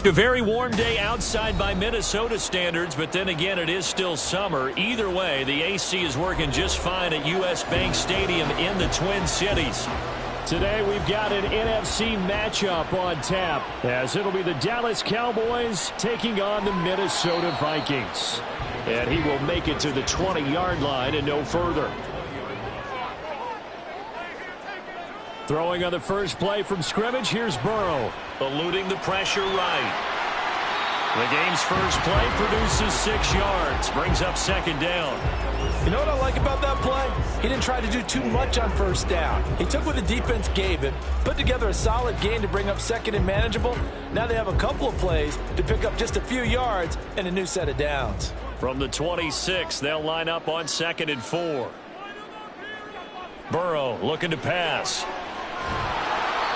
A very warm day outside by Minnesota standards, but then again, it is still summer. Either way, the AC is working just fine at U.S. Bank Stadium in the Twin Cities. Today, we've got an NFC matchup on tap, as it'll be the Dallas Cowboys taking on the Minnesota Vikings. And he will make it to the 20-yard line and no further. Throwing on the first play from scrimmage, here's Burrow. Eluding the pressure right. The game's first play produces 6 yards. Brings up second down. You know what I like about that play? He didn't try to do too much on first down. He took what the defense gave him, put together a solid gain to bring up second and manageable. Now they have a couple of plays to pick up just a few yards and a new set of downs. From the 26, they'll line up on 2nd and 4. Burrow looking to pass.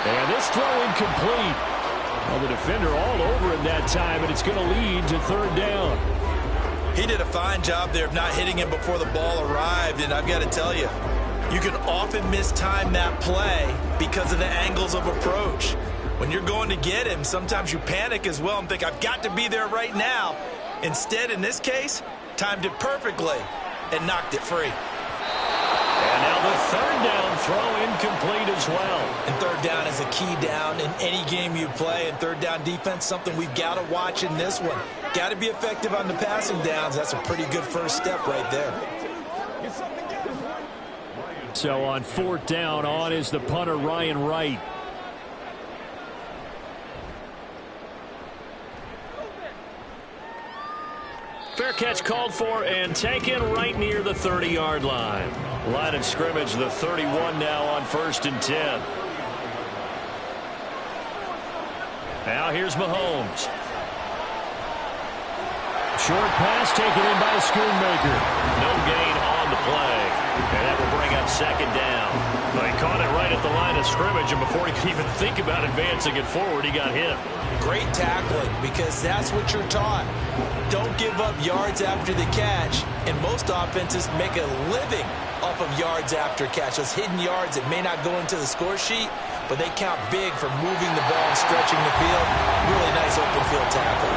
And this throw incomplete. Well, the defender all over him that time, and it's going to lead to 3rd down. He did a fine job there of not hitting him before the ball arrived, and I've got to tell you, you can often mistime that play because of the angles of approach. When you're going to get him, sometimes you panic as well and think, I've got to be there right now. Instead, in this case, timed it perfectly and knocked it free. And now the 3rd down throw incomplete as well. And 3rd down is a key down in any game you play. And 3rd down defense, something we've got to watch in this one. Got to be effective on the passing downs. That's a pretty good first step right there. So on 4th down, on is the punter Ryan Wright. Fair catch called for and taken right near the 30-yard line. Line of scrimmage, the 31 now on 1st and 10. Now here's Mahomes. Short pass taken in by Schoonmaker. No gain on the play. And that will bring up 2nd down. Well, he caught it right at the line of scrimmage, and before he could even think about advancing it forward, he got hit. Great tackling, because that's what you're taught. Don't give up yards after the catch, and most offenses make a living off of yards after catch. Those hidden yards that may not go into the score sheet, but they count big for moving the ball and stretching the field. Really nice open field tackle.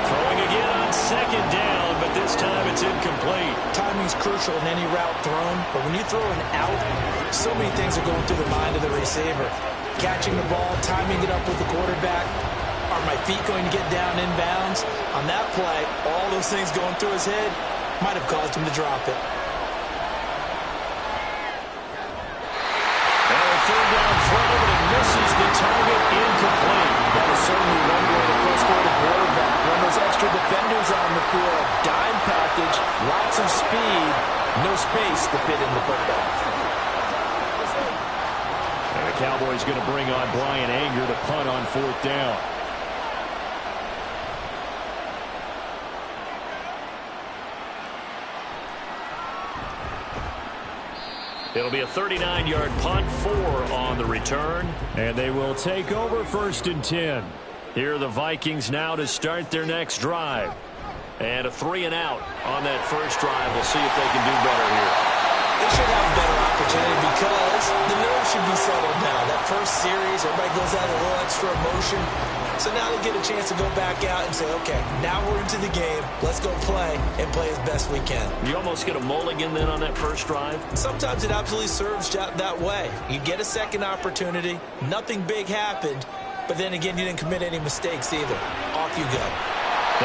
Throwing again on 2nd down, but this time it's incomplete. Timing's crucial in any route thrown, but when you throw an out, so many things are going through the mind of the receiver. Catching the ball, timing it up with the quarterback. Are my feet going to get down inbounds? On that play, all those things going through his head might have caused him to drop it. And a 3rd down throw, but it misses the target, incomplete. That is certainly one way to frustrate a quarterback. When there's extra defenders on the field, dime package, lots of speed, no space to fit in the football. And the Cowboys going to bring on Brian Anger to punt on 4th down. It'll be a 39-yard punt, 4 on the return, and they will take over 1st and 10. Here are the Vikings now to start their next drive. And a 3-and-out on that first drive. We'll see if they can do better here. They should have a better opportunity because the nerves should be settled now. That first series, everybody goes out a little extra emotion. So now they get a chance to go back out and say, okay, now we're into the game. Let's go play and play as best we can. You almost get a mulligan then on that first drive? Sometimes it absolutely serves that way. You get a second opportunity. Nothing big happened. But then again, you didn't commit any mistakes either. Off you go.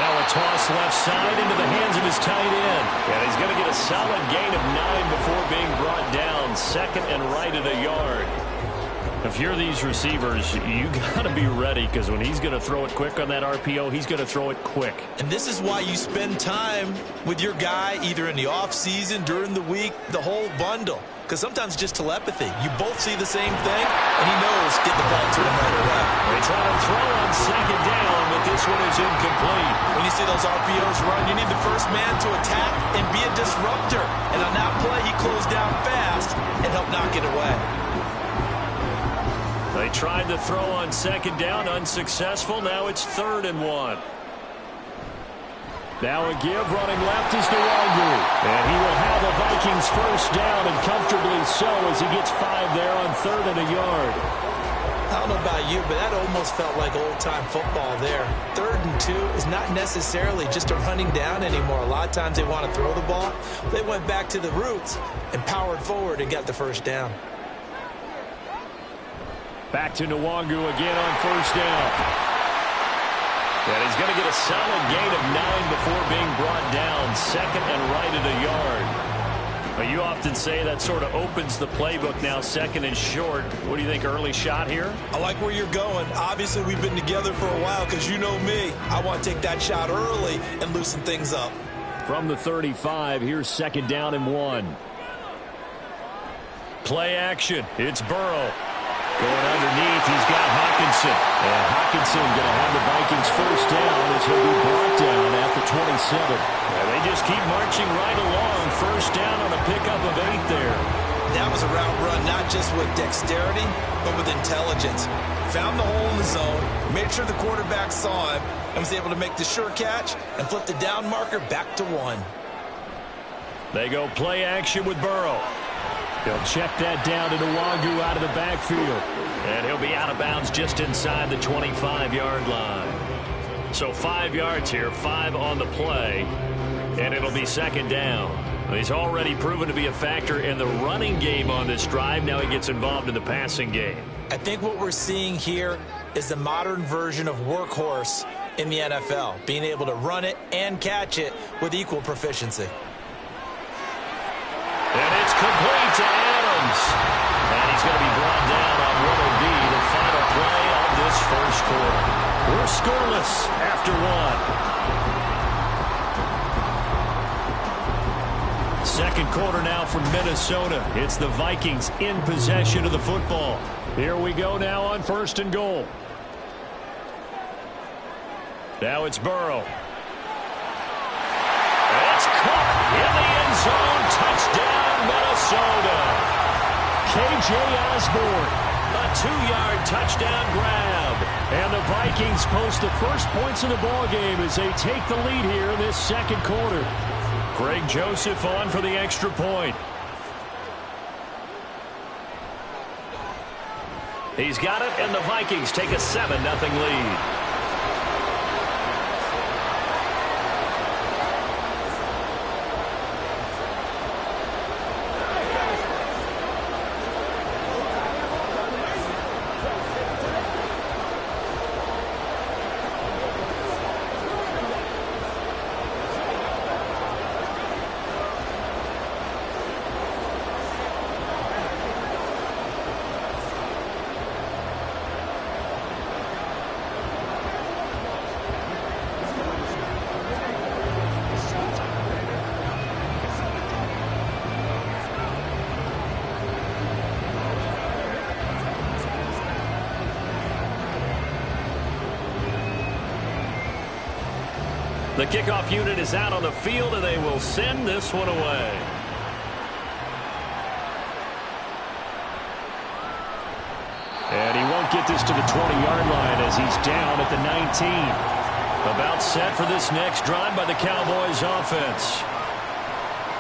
Now a toss left side into the hands of his tight end. And he's going to get a solid gain of 9 before being brought down. 2nd and right at a yard. If you're these receivers, you got to be ready, because when he's going to throw it quick on that RPO, he's going to throw it quick. And this is why you spend time with your guy either in the offseason, during the week, the whole bundle. Because sometimes just telepathy. You both see the same thing, and he knows get the ball to him right away. They try to throw on 2nd down, but this one is incomplete. When you see those RPOs run, you need the first man to attack and be a disruptor. And on that play, he closed down fast and helped knock it away. They tried to throw on 2nd down, unsuccessful. Now it's 3rd and 1. Now a give, running left is Nwogu. And he will have the Vikings first down, and comfortably so, as he gets 5 there on 3rd and a yard. I don't know about you, but that almost felt like old-time football there. 3rd and 2 is not necessarily just a running down anymore. A lot of times they want to throw the ball. They went back to the roots and powered forward and got the first down. Back to Nwangu again on 1st down. And he's going to get a solid gain of 9 before being brought down. 2nd and right at a yard. But you often say that sort of opens the playbook now, 2nd and short. What do you think, early shot here? I like where you're going. Obviously, we've been together for a while because you know me. I want to take that shot early and loosen things up. From the 35, here's 2nd down and 1. Play action. It's Burrow. Going underneath, he's got Hockenson. And Hockenson going to have the Vikings first down as he'll be brought down at the 27. And they just keep marching right along. First down on a pickup of 8 there. That was a route run not just with dexterity, but with intelligence. Found the hole in the zone, made sure the quarterback saw him, and was able to make the sure catch and flip the down marker back to 1. They go play action with Burrow. He'll check that down to Nwangu out of the backfield. And he'll be out of bounds just inside the 25-yard line. So 5 yards here, 5 on the play. And it'll be 2nd down. He's already proven to be a factor in the running game on this drive. Now he gets involved in the passing game. I think what we're seeing here is the modern version of workhorse in the NFL. Being able to run it and catch it with equal proficiency. And it's complete to Adams. And he's going to be brought down on what will be the final play of this first quarter. We're scoreless after 1. Second quarter now from Minnesota. It's the Vikings in possession of the football. Here we go now on 1st and goal. Now it's Burrow. It's caught in the end zone. Touchdown, Minnesota. K.J. Osborne, a 2-yard touchdown grab. And the Vikings post the first points in the ballgame as they take the lead here in this second quarter. Greg Joseph on for the extra point. He's got it, and the Vikings take a 7-0 lead. The kickoff unit is out on the field, and they will send this one away. And he won't get this to the 20-yard line as he's down at the 19. About set for this next drive by the Cowboys offense.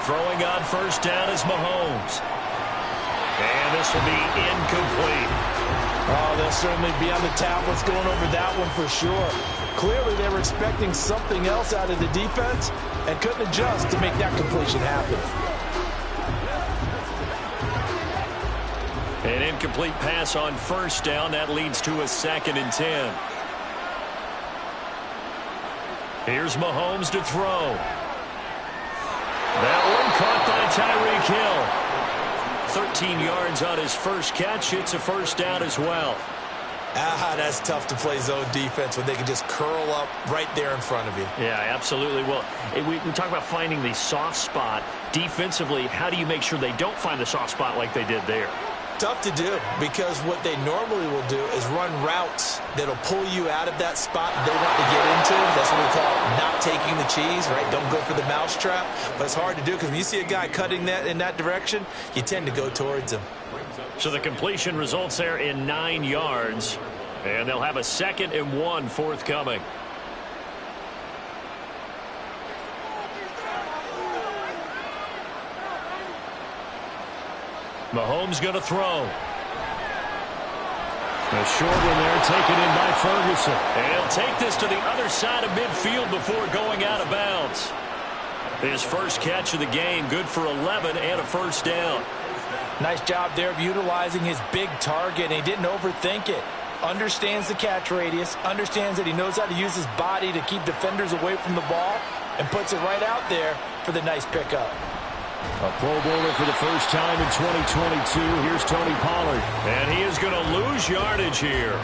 Throwing on first down is Mahomes. And this will be incomplete. Oh, they'll certainly be on the tablets going over that one for sure. Clearly, they were expecting something else out of the defense and couldn't adjust to make that completion happen. An incomplete pass on first down. That leads to a 2nd and 10. Here's Mahomes to throw. That one caught by Tyreek Hill. 13 yards on his first catch. It's a first down as well. That's tough to play zone defense when they can just curl up right there in front of you. Yeah, absolutely. Well, we talk about finding the soft spot. Defensively, how do you make sure they don't find the soft spot like they did there? Tough to do, because what they normally will do is run routes that'll pull you out of that spot they want to get into. That's what we call not taking the cheese, right? Don't go for the mousetrap. But it's hard to do because when you see a guy cutting that in that direction, you tend to go towards him. So the completion results there in 9 yards, and they'll have a 2nd and 1 forthcoming. Mahomes going to throw. A short one there, taken in by Ferguson. And he'll take this to the other side of midfield before going out of bounds. His first catch of the game, good for 11 and a first down. Nice job there of utilizing his big target, and he didn't overthink it. Understands the catch radius, understands that he knows how to use his body to keep defenders away from the ball, and puts it right out there for the nice pickup. A Pro Bowler for the first time in 2022. Here's Tony Pollard. And he is going to lose yardage here.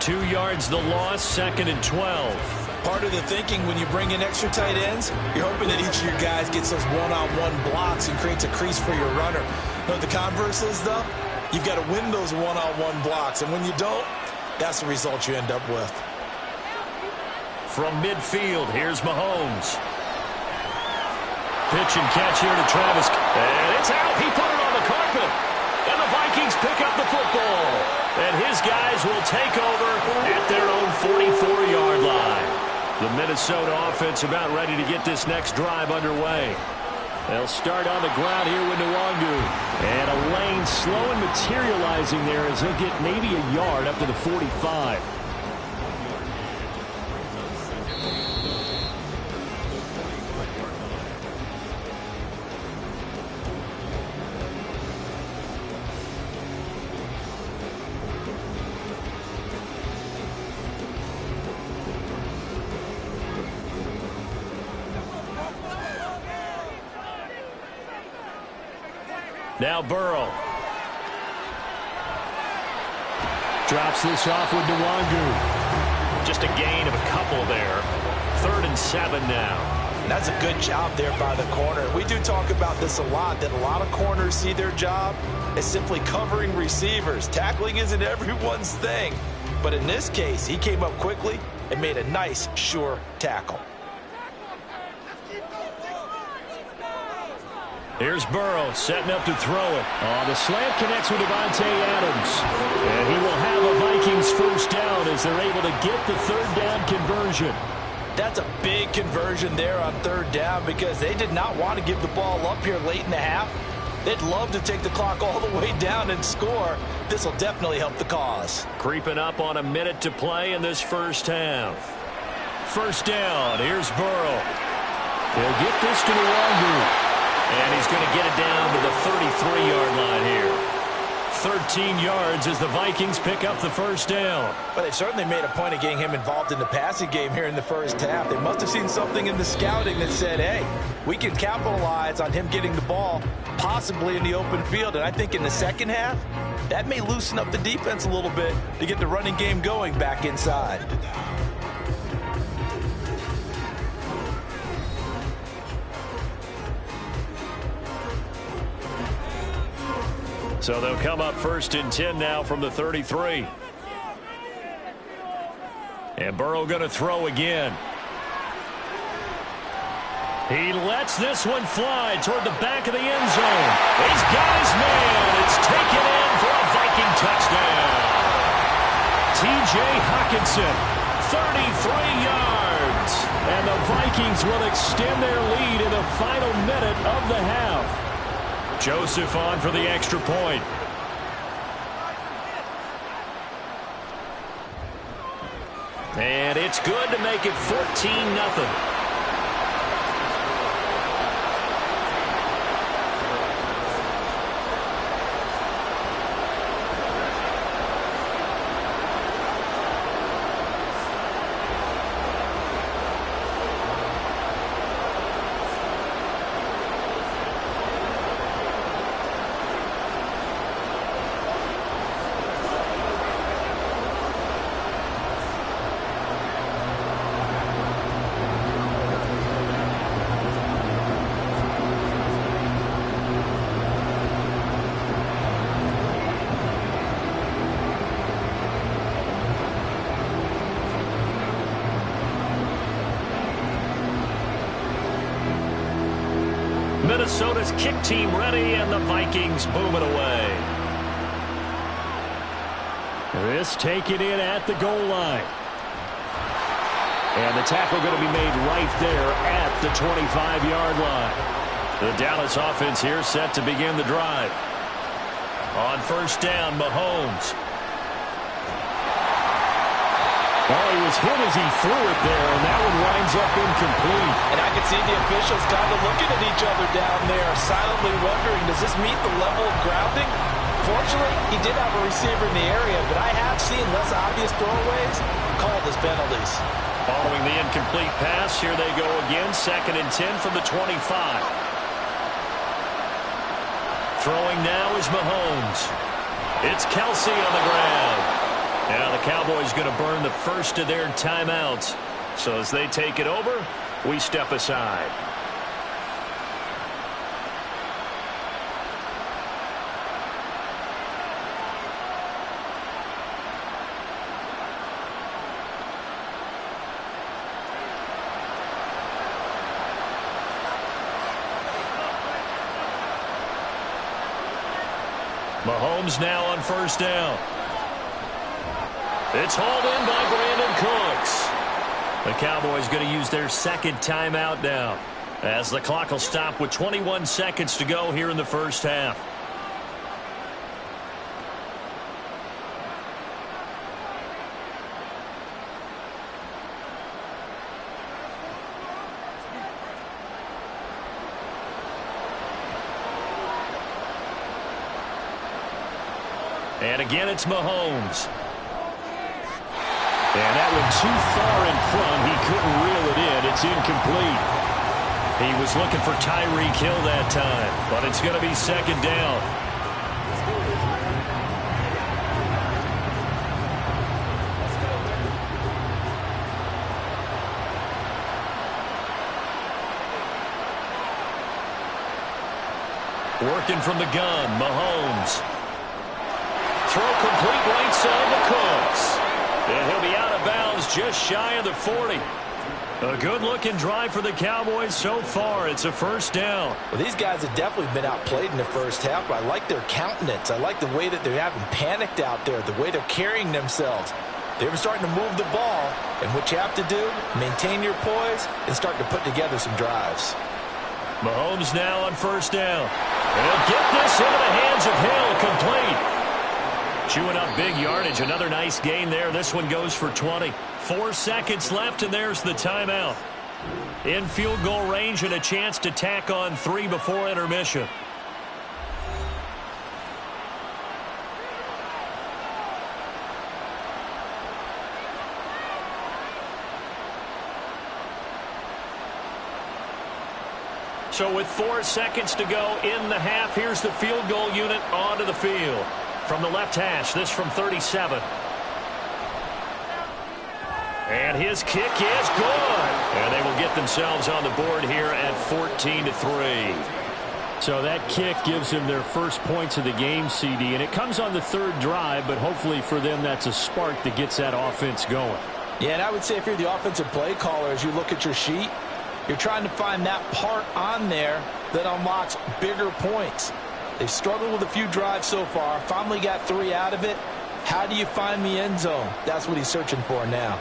2 yards the loss, 2nd and 12. Part of the thinking when you bring in extra tight ends, you're hoping that each of your guys gets those one-on-one blocks and creates a crease for your runner. You know what the converse is, though? You've got to win those one-on-one blocks, and when you don't, that's the result you end up with. From midfield, here's Mahomes. Pitch and catch here to Travis. And it's out. He put it on the carpet. And the Vikings pick up the football. And his guys will take over at their own 44-yard line. The Minnesota offense about ready to get this next drive underway. They'll start on the ground here with Nwangu. And a lane slow and materializing there as he'll get maybe a yard up to the 45. Now Burrow. Drops this off with Nwangu. Just a gain of a couple there. 3rd and 7 now. That's a good job there by the corner. We do talk about this a lot, that a lot of corners see their job as simply covering receivers. Tackling isn't everyone's thing. But in this case, he came up quickly and made a nice, sure tackle. Here's Burrow setting up to throw it. The slant connects with Davante Adams. And he will have a Vikings first down as they're able to get the 3rd down conversion. That's a big conversion there on 3rd down because they did not want to give the ball up here late in the half. They'd love to take the clock all the way down and score. This will definitely help the cause. Creeping up on a minute to play in this first half. First down. Here's Burrow. He'll get this to Nwangu. And he's going to get it down to the 33-yard line here. 13 yards as the Vikings pick up the first down. But they certainly made a point of getting him involved in the passing game here in the first half. They must have seen something in the scouting that said, hey, we can capitalize on him getting the ball possibly in the open field. And I think in the second half, that may loosen up the defense a little bit to get the running game going back inside. So they'll come up 1st and 10 now from the 33. And Burrow going to throw again. He lets this one fly toward the back of the end zone. He's got his man. It's taken in for a Viking touchdown. T.J. Hockenson, 33 yards. And the Vikings will extend their lead in the final minute of the half. Joseph on for the extra point. And it's good to make it 14-0. Minnesota's kick team ready, and the Vikings boom it away. This taken in at the goal line. And the tackle going to be made right there at the 25-yard line. The Dallas offense here set to begin the drive. On first down, Mahomes. Oh, he was hit as he threw it there, and that one winds up incomplete. And I can see the officials kind of looking at each other down there, silently wondering, does this meet the level of grounding? Fortunately, he did have a receiver in the area, but I have seen less obvious throwaways called as penalties. Following the incomplete pass, here they go again, 2nd and 10 from the 25. Throwing now is Mahomes. It's Kelsey on the ground. Now the Cowboys going to burn the first of their timeouts. So as they take it over, we step aside. Mahomes now on 1st down. It's hauled in by Brandon Cooks. The Cowboys going to use their 2nd timeout now, as the clock will stop with 21 seconds to go here in the 1st half. And again, it's Mahomes. And that one too far in front. He couldn't reel it in. It's incomplete. He was looking for Tyreek Hill that time, but it's going to be 2nd down. Working from the gun, Mahomes. Throw complete right side to Cooks. And he'll be out of bounds just shy of the 40. A good-looking drive for the Cowboys so far. It's a 1st down. Well, these guys have definitely been outplayed in the 1st half, but I like their countenance. I like the way that they're having panicked out there, the way they're carrying themselves. They're starting to move the ball, and what you have to do, maintain your poise and start to put together some drives. Mahomes now on 1st down. And he'll get this into the hands of Hill, complete. Chewing up big yardage. Another nice gain there. This one goes for 20. 4 seconds left, and there's the timeout. In field goal range and a chance to tack on 3 before intermission. So with 4 seconds to go in the half, here's the field goal unit onto the field. From the left hash, this from 37. And his kick is good. And they will get themselves on the board here at 14-3. So that kick gives them their first points of the game, CD. And it comes on the 3rd drive, but hopefully for them that's a spark that gets that offense going. Yeah, and I would say if you're the offensive play caller, as you look at your sheet, you're trying to find that part on there that unlocks bigger points. They've struggled with a few drives so far. Finally got 3 out of it. How do you find the end zone? That's what he's searching for now.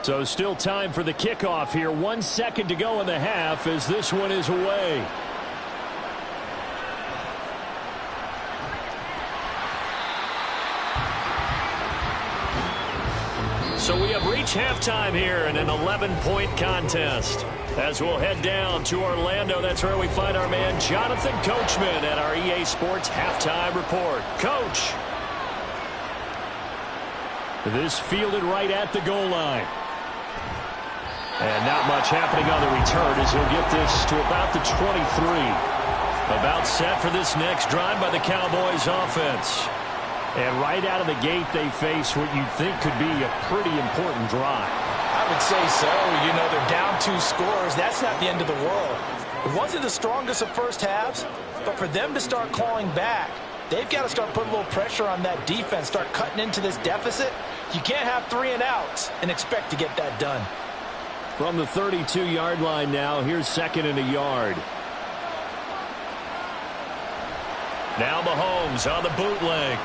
So still time for the kickoff here. 1 second to go in the half as this one is away. So we have reached halftime here in an 11-point contest. As we'll head down to Orlando, that's where we find our man Jonathan Coachman at our EA Sports Halftime Report. Coach. This fielded right at the goal line. And not much happening on the return as he'll get this to about the 23. About set for this next drive by the Cowboys offense. And right out of the gate, they face what you'd think could be a pretty important drive. I would say so. You know, they're down 2 scores. That's not the end of the world. It wasn't the strongest of first halves, but for them to start clawing back, they've got to start putting a little pressure on that defense, start cutting into this deficit. You can't have 3 and outs and expect to get that done. From the 32-yard line now, here's 2nd and a yard. Now Mahomes on the bootleg.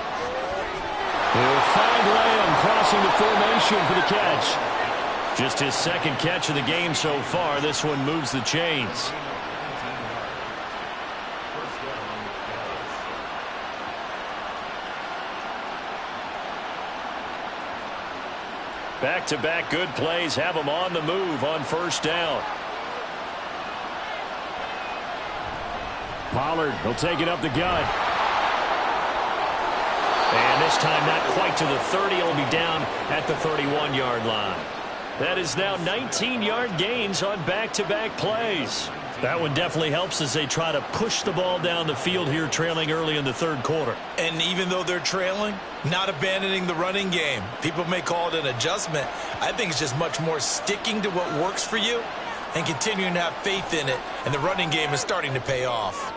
He'll find Lamb crossing the formation for the catch. Just his second catch of the game so far. This one moves the chains. Back-to-back good plays have him on the move on first down. Pollard will take it up the gut. And this time not quite to the 30. He'll be down at the 31-yard line. That is now 19-yard gains on back-to-back plays. That one definitely helps as they try to push the ball down the field here, trailing early in the third quarter. And even though they're trailing, not abandoning the running game. People may call it an adjustment. I think it's just much more sticking to what works for you and continuing to have faith in it. And the running game is starting to pay off.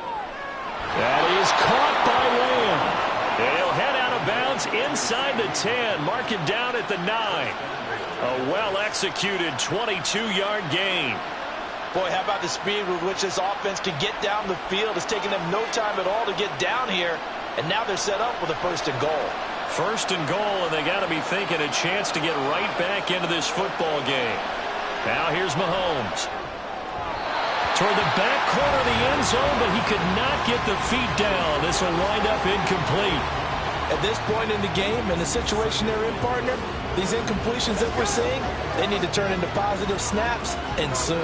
That is caught by Lamb. They'll head out of bounds inside the 10. Mark it down at the 9. A well-executed 22-yard gain. Boy, how about the speed with which this offense can get down the field? It's taken them no time at all to get down here, and now they're set up with a 1st and goal. 1st and goal, and they got to be thinking a chance to get right back into this football game. Now here's Mahomes. Toward the back corner of the end zone, but he could not get the feet down. This will wind up incomplete. At this point in the game, in the situation they're in, partner, these incompletions that we're seeing, they need to turn into positive snaps, and soon.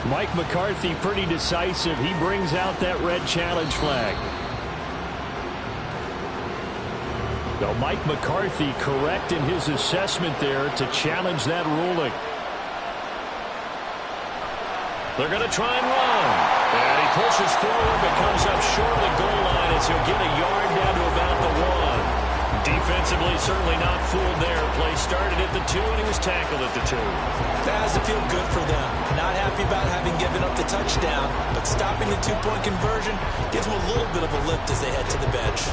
Mike McCarthy pretty decisive. He brings out that red challenge flag. Now Mike McCarthy correct in his assessment there to challenge that ruling. They're going to try and run. And he pushes forward but comes up short of the goal line as he'll get a yard down to about the 1. Defensively, certainly not fooled there. Play started at the 2, and he was tackled at the 2. That has to feel good for them. Not happy about having given up the touchdown, but stopping the 2-point conversion gives them a little bit of a lift as they head to the bench.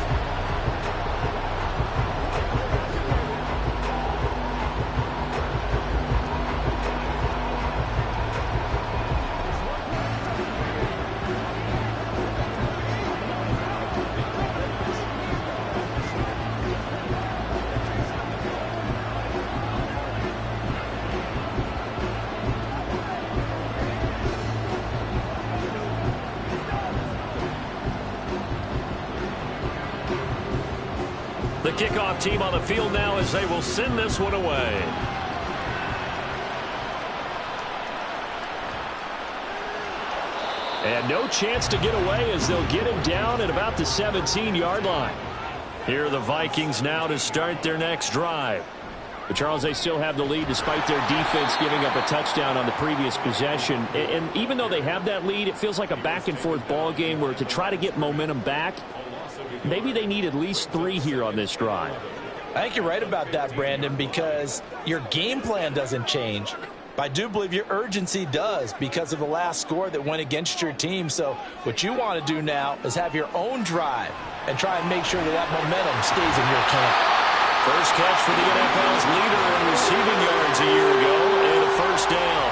The kickoff team on the field now as they will send this one away. And no chance to get away as they'll get him down at about the 17-yard line. Here are the Vikings now to start their next drive. But Charles, they still have the lead despite their defense giving up a touchdown on the previous possession. And even though they have that lead, it feels like a back-and-forth ball game where to try to get momentum back, maybe they need at least 3 here on this drive. I think you're right about that, Brandon, because your game plan doesn't change. But I do believe your urgency does because of the last score that went against your team. So what you want to do now is have your own drive and try and make sure that that momentum stays in your camp. First catch for the NFL's leader in receiving yards a year ago, and a first down.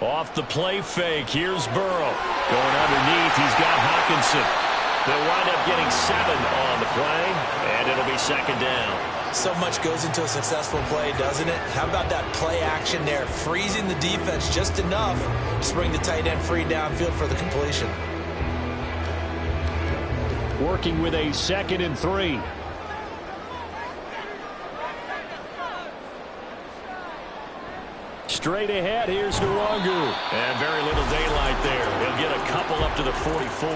Off the play fake, here's Burrow. Going underneath, he's got Hockenson. They'll wind up getting 7 on the play, and it'll be 2nd down. So much goes into a successful play, doesn't it? How about that play action there, freezing the defense just enough to bring the tight end free downfield for the completion. Working with a 2nd and 3. Straight ahead, here's Nwangu. And very little daylight there. He'll get a couple up to the 44.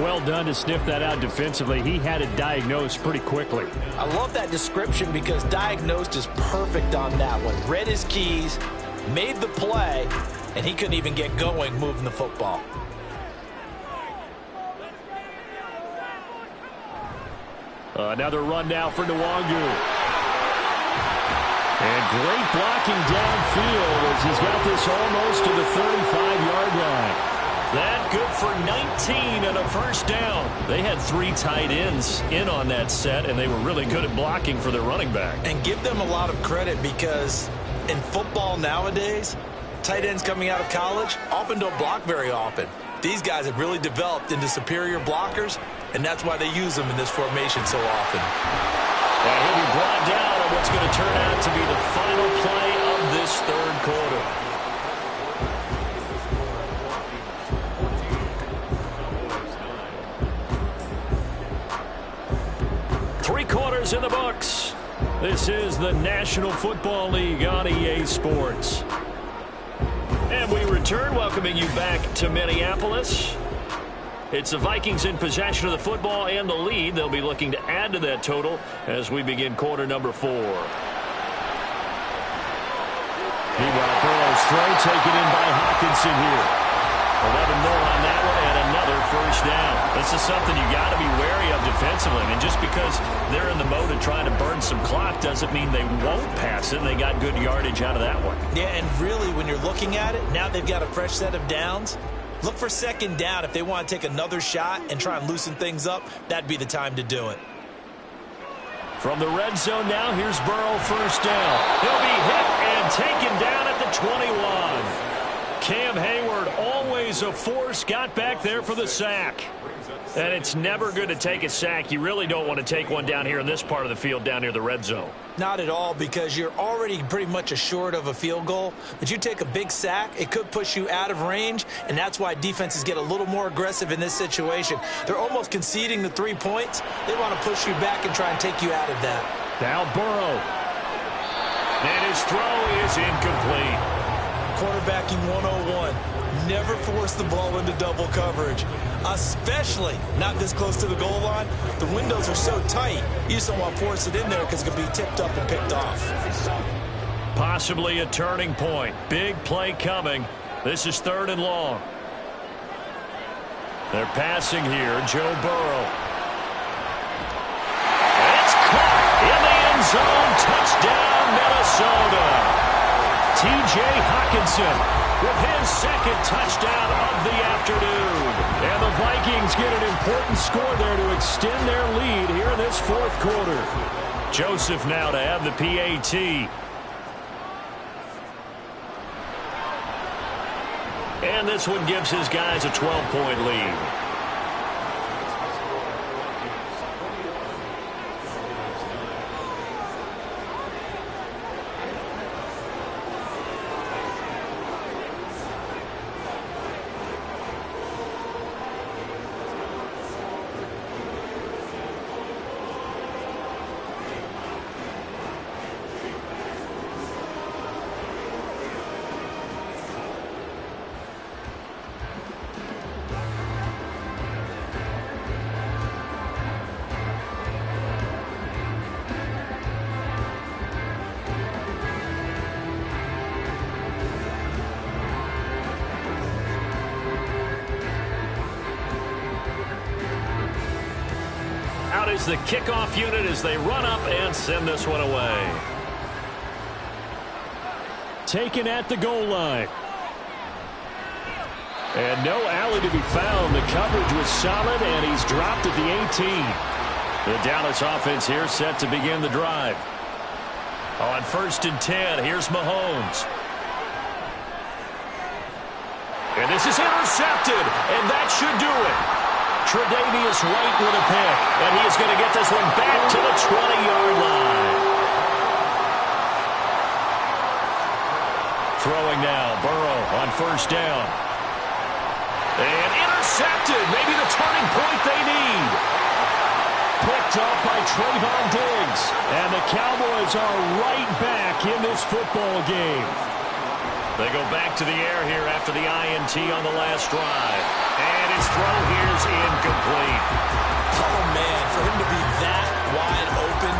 Well done to sniff that out defensively. He had it diagnosed pretty quickly. I love that description because diagnosed is perfect on that one. Read his keys, made the play, and he couldn't even get going moving the football. Another run now for Nwangu. And great blocking downfield as he's got this almost to the 35-yard line. That good for 19 and a first down. They had 3 tight ends in on that set, and they were really good at blocking for their running back. And give them a lot of credit because in football nowadays, tight ends coming out of college often don't block very often. These guys have really developed into superior blockers, and that's why they use them in this formation so often. And he'll be brought down on what's going to turn out to be the final play of this third quarter. Three quarters in the books. This is the National Football League on EA Sports. And we return, welcoming you back to Minneapolis. It's the Vikings in possession of the football and the lead. They'll be looking to add to that total as we begin quarter number 4. Meanwhile, Burrow's throw taken in by Hockenson here. 11 more on that one and another first down. This is something you got to be wary of defensively. I mean, just because they're in the mode of trying to burn some clock doesn't mean they won't pass it. They got good yardage out of that one. Yeah, and really, when you're looking at it, now they've got a fresh set of downs. Look for second down. If they want to take another shot and try and loosen things up, that'd be the time to do it. From the red zone now, here's Burrow, first down. He'll be hit and taken down at the 21. Cam Hayward, always a force, got back there for the sack. And it's never good to take a sack. You really don't want to take one down here in this part of the field, down near the red zone. Not at all, because you're already pretty much assured of a field goal. But you take a big sack, it could push you out of range, and that's why defenses get a little more aggressive in this situation. They're almost conceding the 3 points. They want to push you back and try and take you out of that. Now Burrow. And his throw is incomplete. Quarterbacking 101. Never force the ball into double coverage, especially not this close to the goal line. The windows are so tight, you just don't want to force it in there because it could be tipped up and picked off. Possibly a turning point. Big play coming. This is 3rd and long. They're passing here. Joe Burrow. And it's caught in the end zone. Touchdown, Minnesota. T.J. Hockenson with his second touchdown of the afternoon. And the Vikings get an important score there to extend their lead here in this 4th quarter. Joseph now to have the PAT. And this one gives his guys a 12-point lead. Out is the kickoff unit as they run up and send this one away. Taken at the goal line. And no alley to be found. The coverage was solid, and he's dropped at the 18. The Dallas offense here set to begin the drive. On 1st and 10, here's Mahomes. And this is intercepted, and that should do it. Tre'Davious White with a pick, and he is going to get this one back to the 20-yard line. Throwing now, Burrow on 1st down. And intercepted, maybe the turning point they need. Picked up by Trayvon Diggs, and the Cowboys are right back in this football game. They go back to the air here after the INT on the last drive. And his throw here is incomplete. Oh, man, for him to be that wide open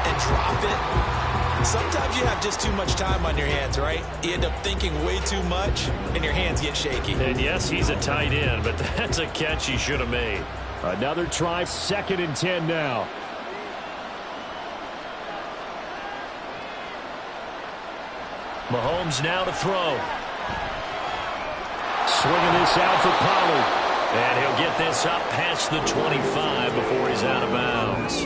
and drop it. Sometimes you have just too much time on your hands, right? You end up thinking way too much, and your hands get shaky. And yes, he's a tight end, but that's a catch he should have made. Another try, 2nd and 10 now. Mahomes now to throw. Swinging this out for Pollard. And he'll get this up past the 25 before he's out of bounds.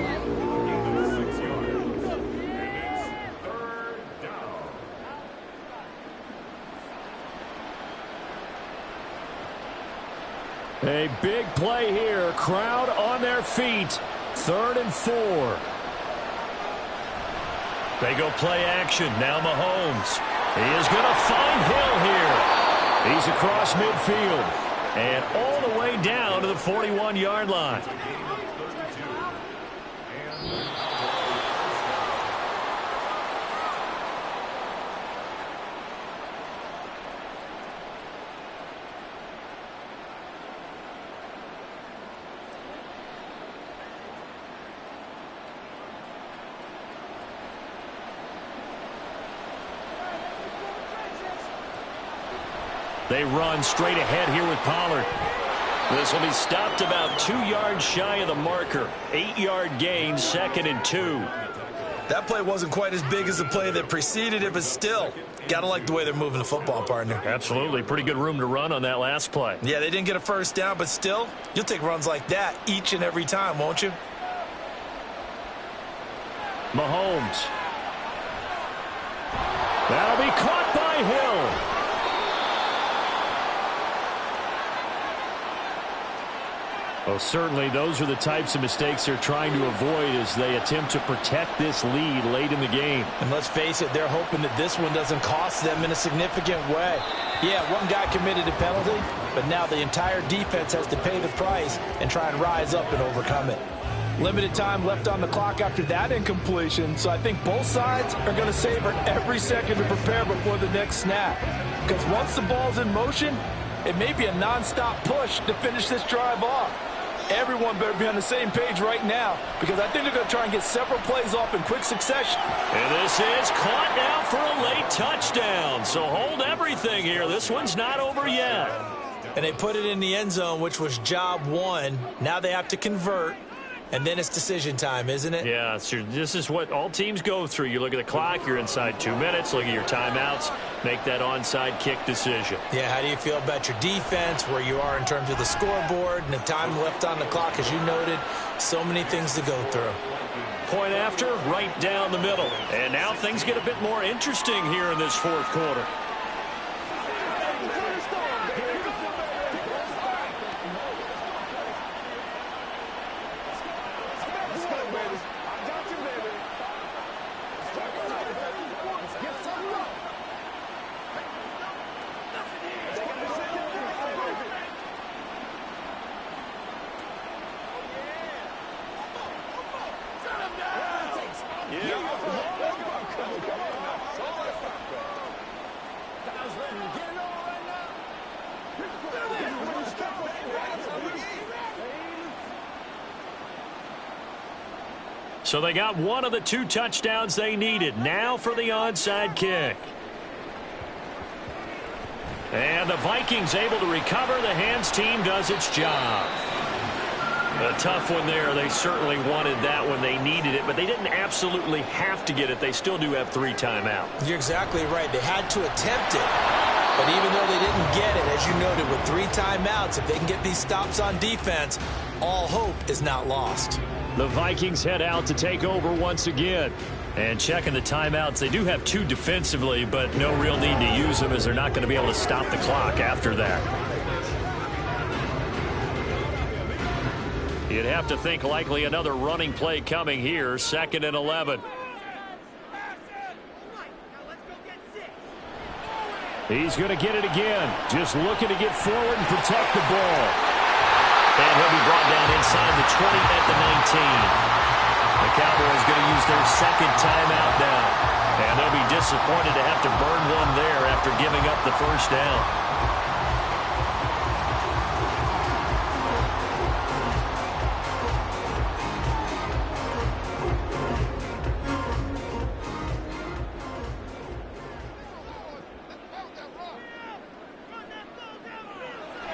A big play here. Crowd on their feet. 3rd and 4. They go play action. Now Mahomes. He is going to find Hill here. He's across midfield. And all the way down to the 41-yard line. They run straight ahead here with Pollard. This will be stopped about 2 yards shy of the marker. 8-yard gain, 2nd and 2. That play wasn't quite as big as the play that preceded it, but still, gotta like the way they're moving the football, partner. Absolutely. Pretty good room to run on that last play. Yeah, they didn't get a first down, but still, you'll take runs like that each and every time, won't you? Mahomes. That'll be caught by Hill. Oh, certainly those are the types of mistakes they're trying to avoid as they attempt to protect this lead late in the game. And let's face it, they're hoping that this one doesn't cost them in a significant way. Yeah, one guy committed a penalty, but now the entire defense has to pay the price and try and rise up and overcome it. Limited time left on the clock after that incompletion, so I think both sides are going to savor every second to prepare before the next snap. Because once the ball's in motion, it may be a non-stop push to finish this drive off. Everyone better be on the same page right now because I think they're going to try and get several plays off in quick succession. And this is caught now for a late touchdown. So hold everything here. This one's not over yet. And they put it in the end zone, which was job 1. Now they have to convert. And then it's decision time, isn't it? Yeah, this is what all teams go through. You look at the clock, you're inside 2 minutes, look at your timeouts, make that onside kick decision. Yeah, how do you feel about your defense, where you are in terms of the scoreboard, and the time left on the clock, as you noted, so many things to go through. Point after, right down the middle. And now things get a bit more interesting here in this 4th quarter. So they got one of the 2 touchdowns they needed. Now for the onside kick. And the Vikings able to recover. The hands team does its job. A tough one there. They certainly wanted that when they needed it, but they didn't absolutely have to get it. They still do have 3 timeouts. You're exactly right. They had to attempt it. But even though they didn't get it, as you noted, with 3 timeouts, if they can get these stops on defense, all hope is not lost. The Vikings head out to take over once again. And checking the timeouts, they do have 2 defensively, but no real need to use them as they're not going to be able to stop the clock after that. You'd have to think likely another running play coming here, 2nd and 11. He's going to get it again. Just looking to get forward and protect the ball. And he'll be brought down inside the 20 at the 19. The Cowboys going to use their 2nd timeout now. And they'll be disappointed to have to burn one there after giving up the first down.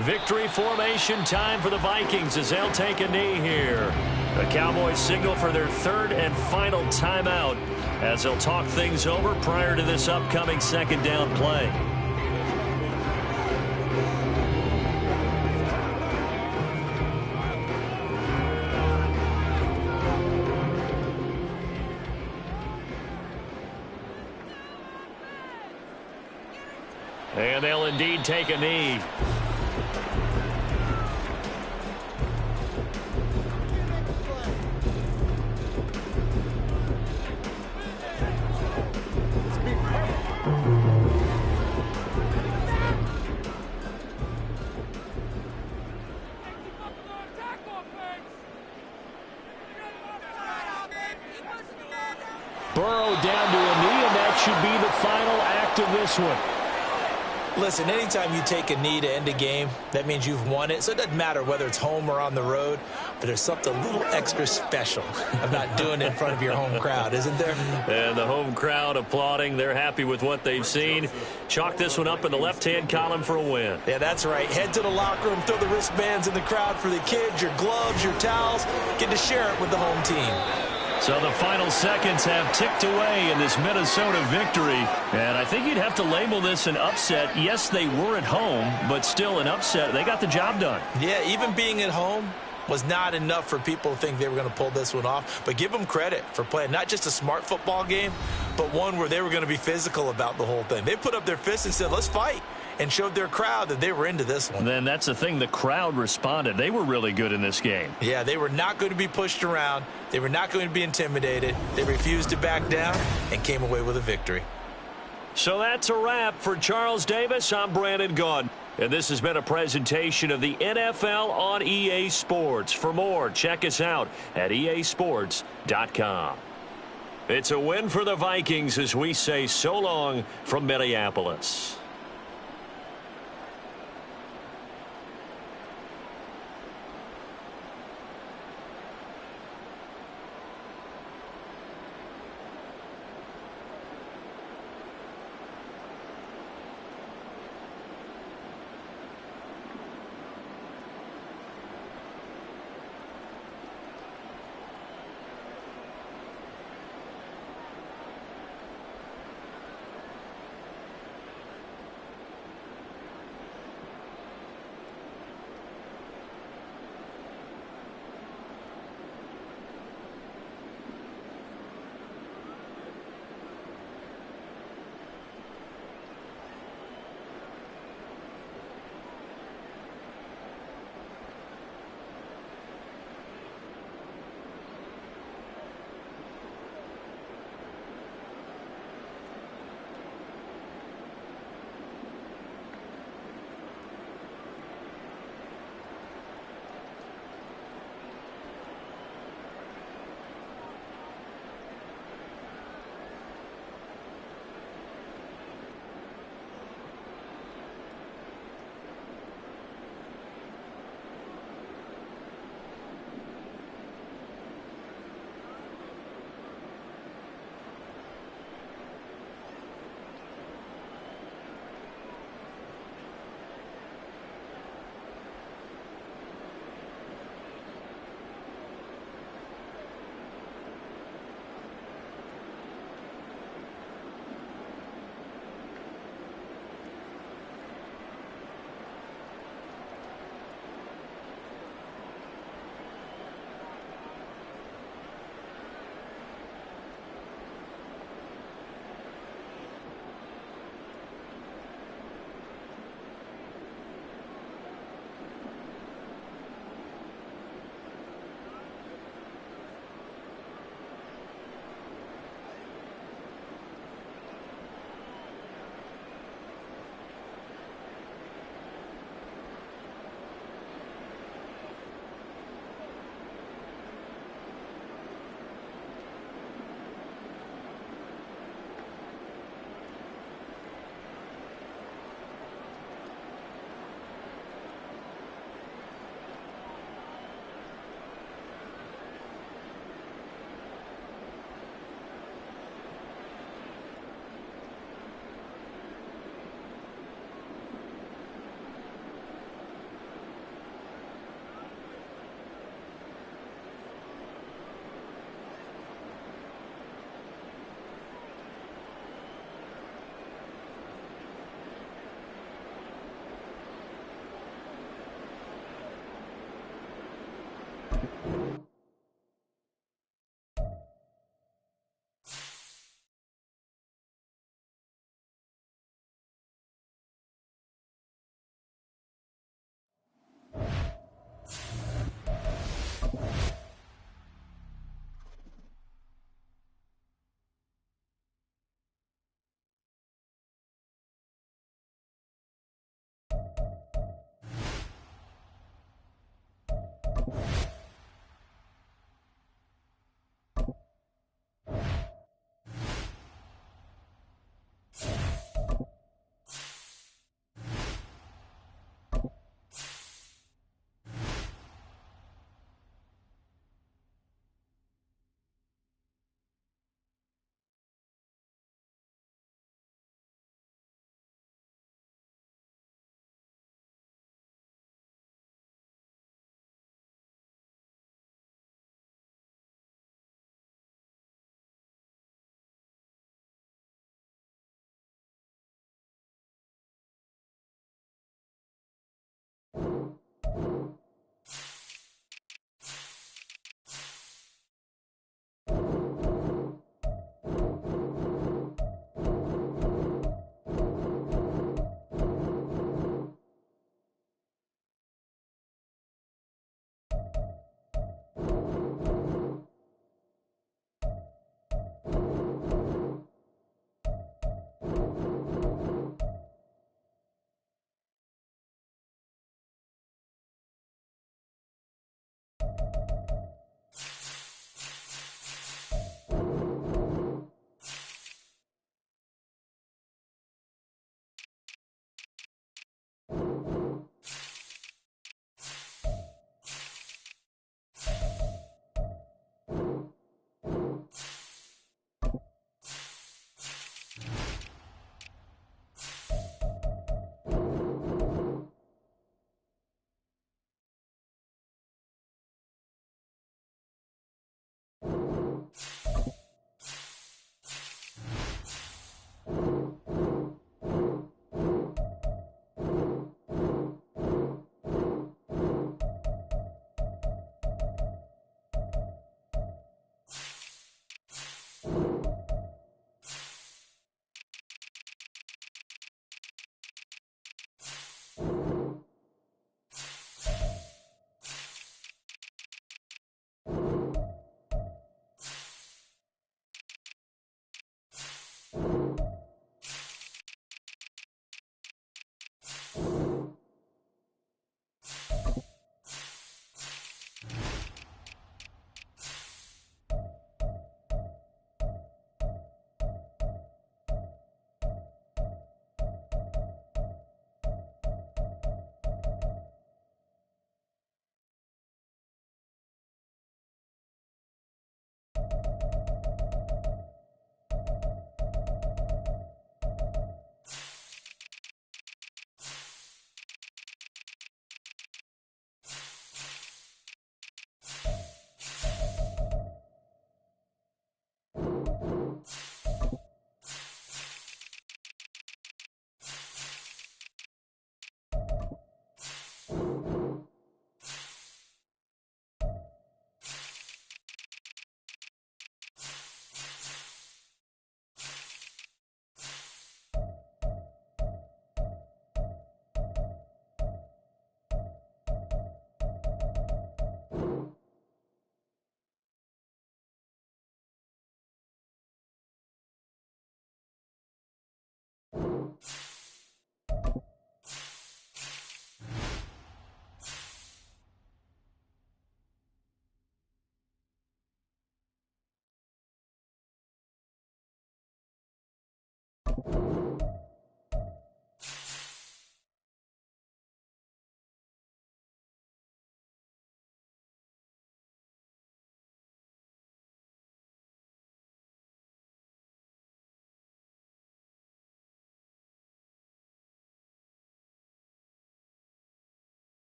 Victory formation time for the Vikings as they'll take a knee here. The Cowboys signal for their 3rd and final timeout as they'll talk things over prior to this upcoming 2nd down play. And they'll indeed take a knee. Burrow down to a knee, and that should be the final act of this one. Listen, anytime you take a knee to end a game, that means you've won it. So it doesn't matter whether it's home or on the road, but there's something a little extra special about doing it in front of your home crowd, isn't there? And the home crowd applauding. They're happy with what they've seen. Chalk this one up in the left-hand column for a win. Yeah, that's right. Head to the locker room, throw the wristbands in the crowd for the kids, your gloves, your towels. Get to share it with the home team. So the final seconds have ticked away in this Minnesota victory. And I think you'd have to label this an upset. Yes, they were at home, but still an upset. They got the job done. Yeah, even being at home was not enough for people to think they were going to pull this one off. But give them credit for playing not just a smart football game, but one where they were going to be physical about the whole thing. They put up their fists and said, let's fight, and showed their crowd that they were into this one. Then that's the thing. The crowd responded. They were really good in this game. Yeah, they were not going to be pushed around. They were not going to be intimidated. They refused to back down and came away with a victory. So that's a wrap for Charles Davis. I'm Brandon Gaudin. And this has been a presentation of the NFL on EA Sports. For more, check us out at easports.com. It's a win for the Vikings as we say so long from Minneapolis.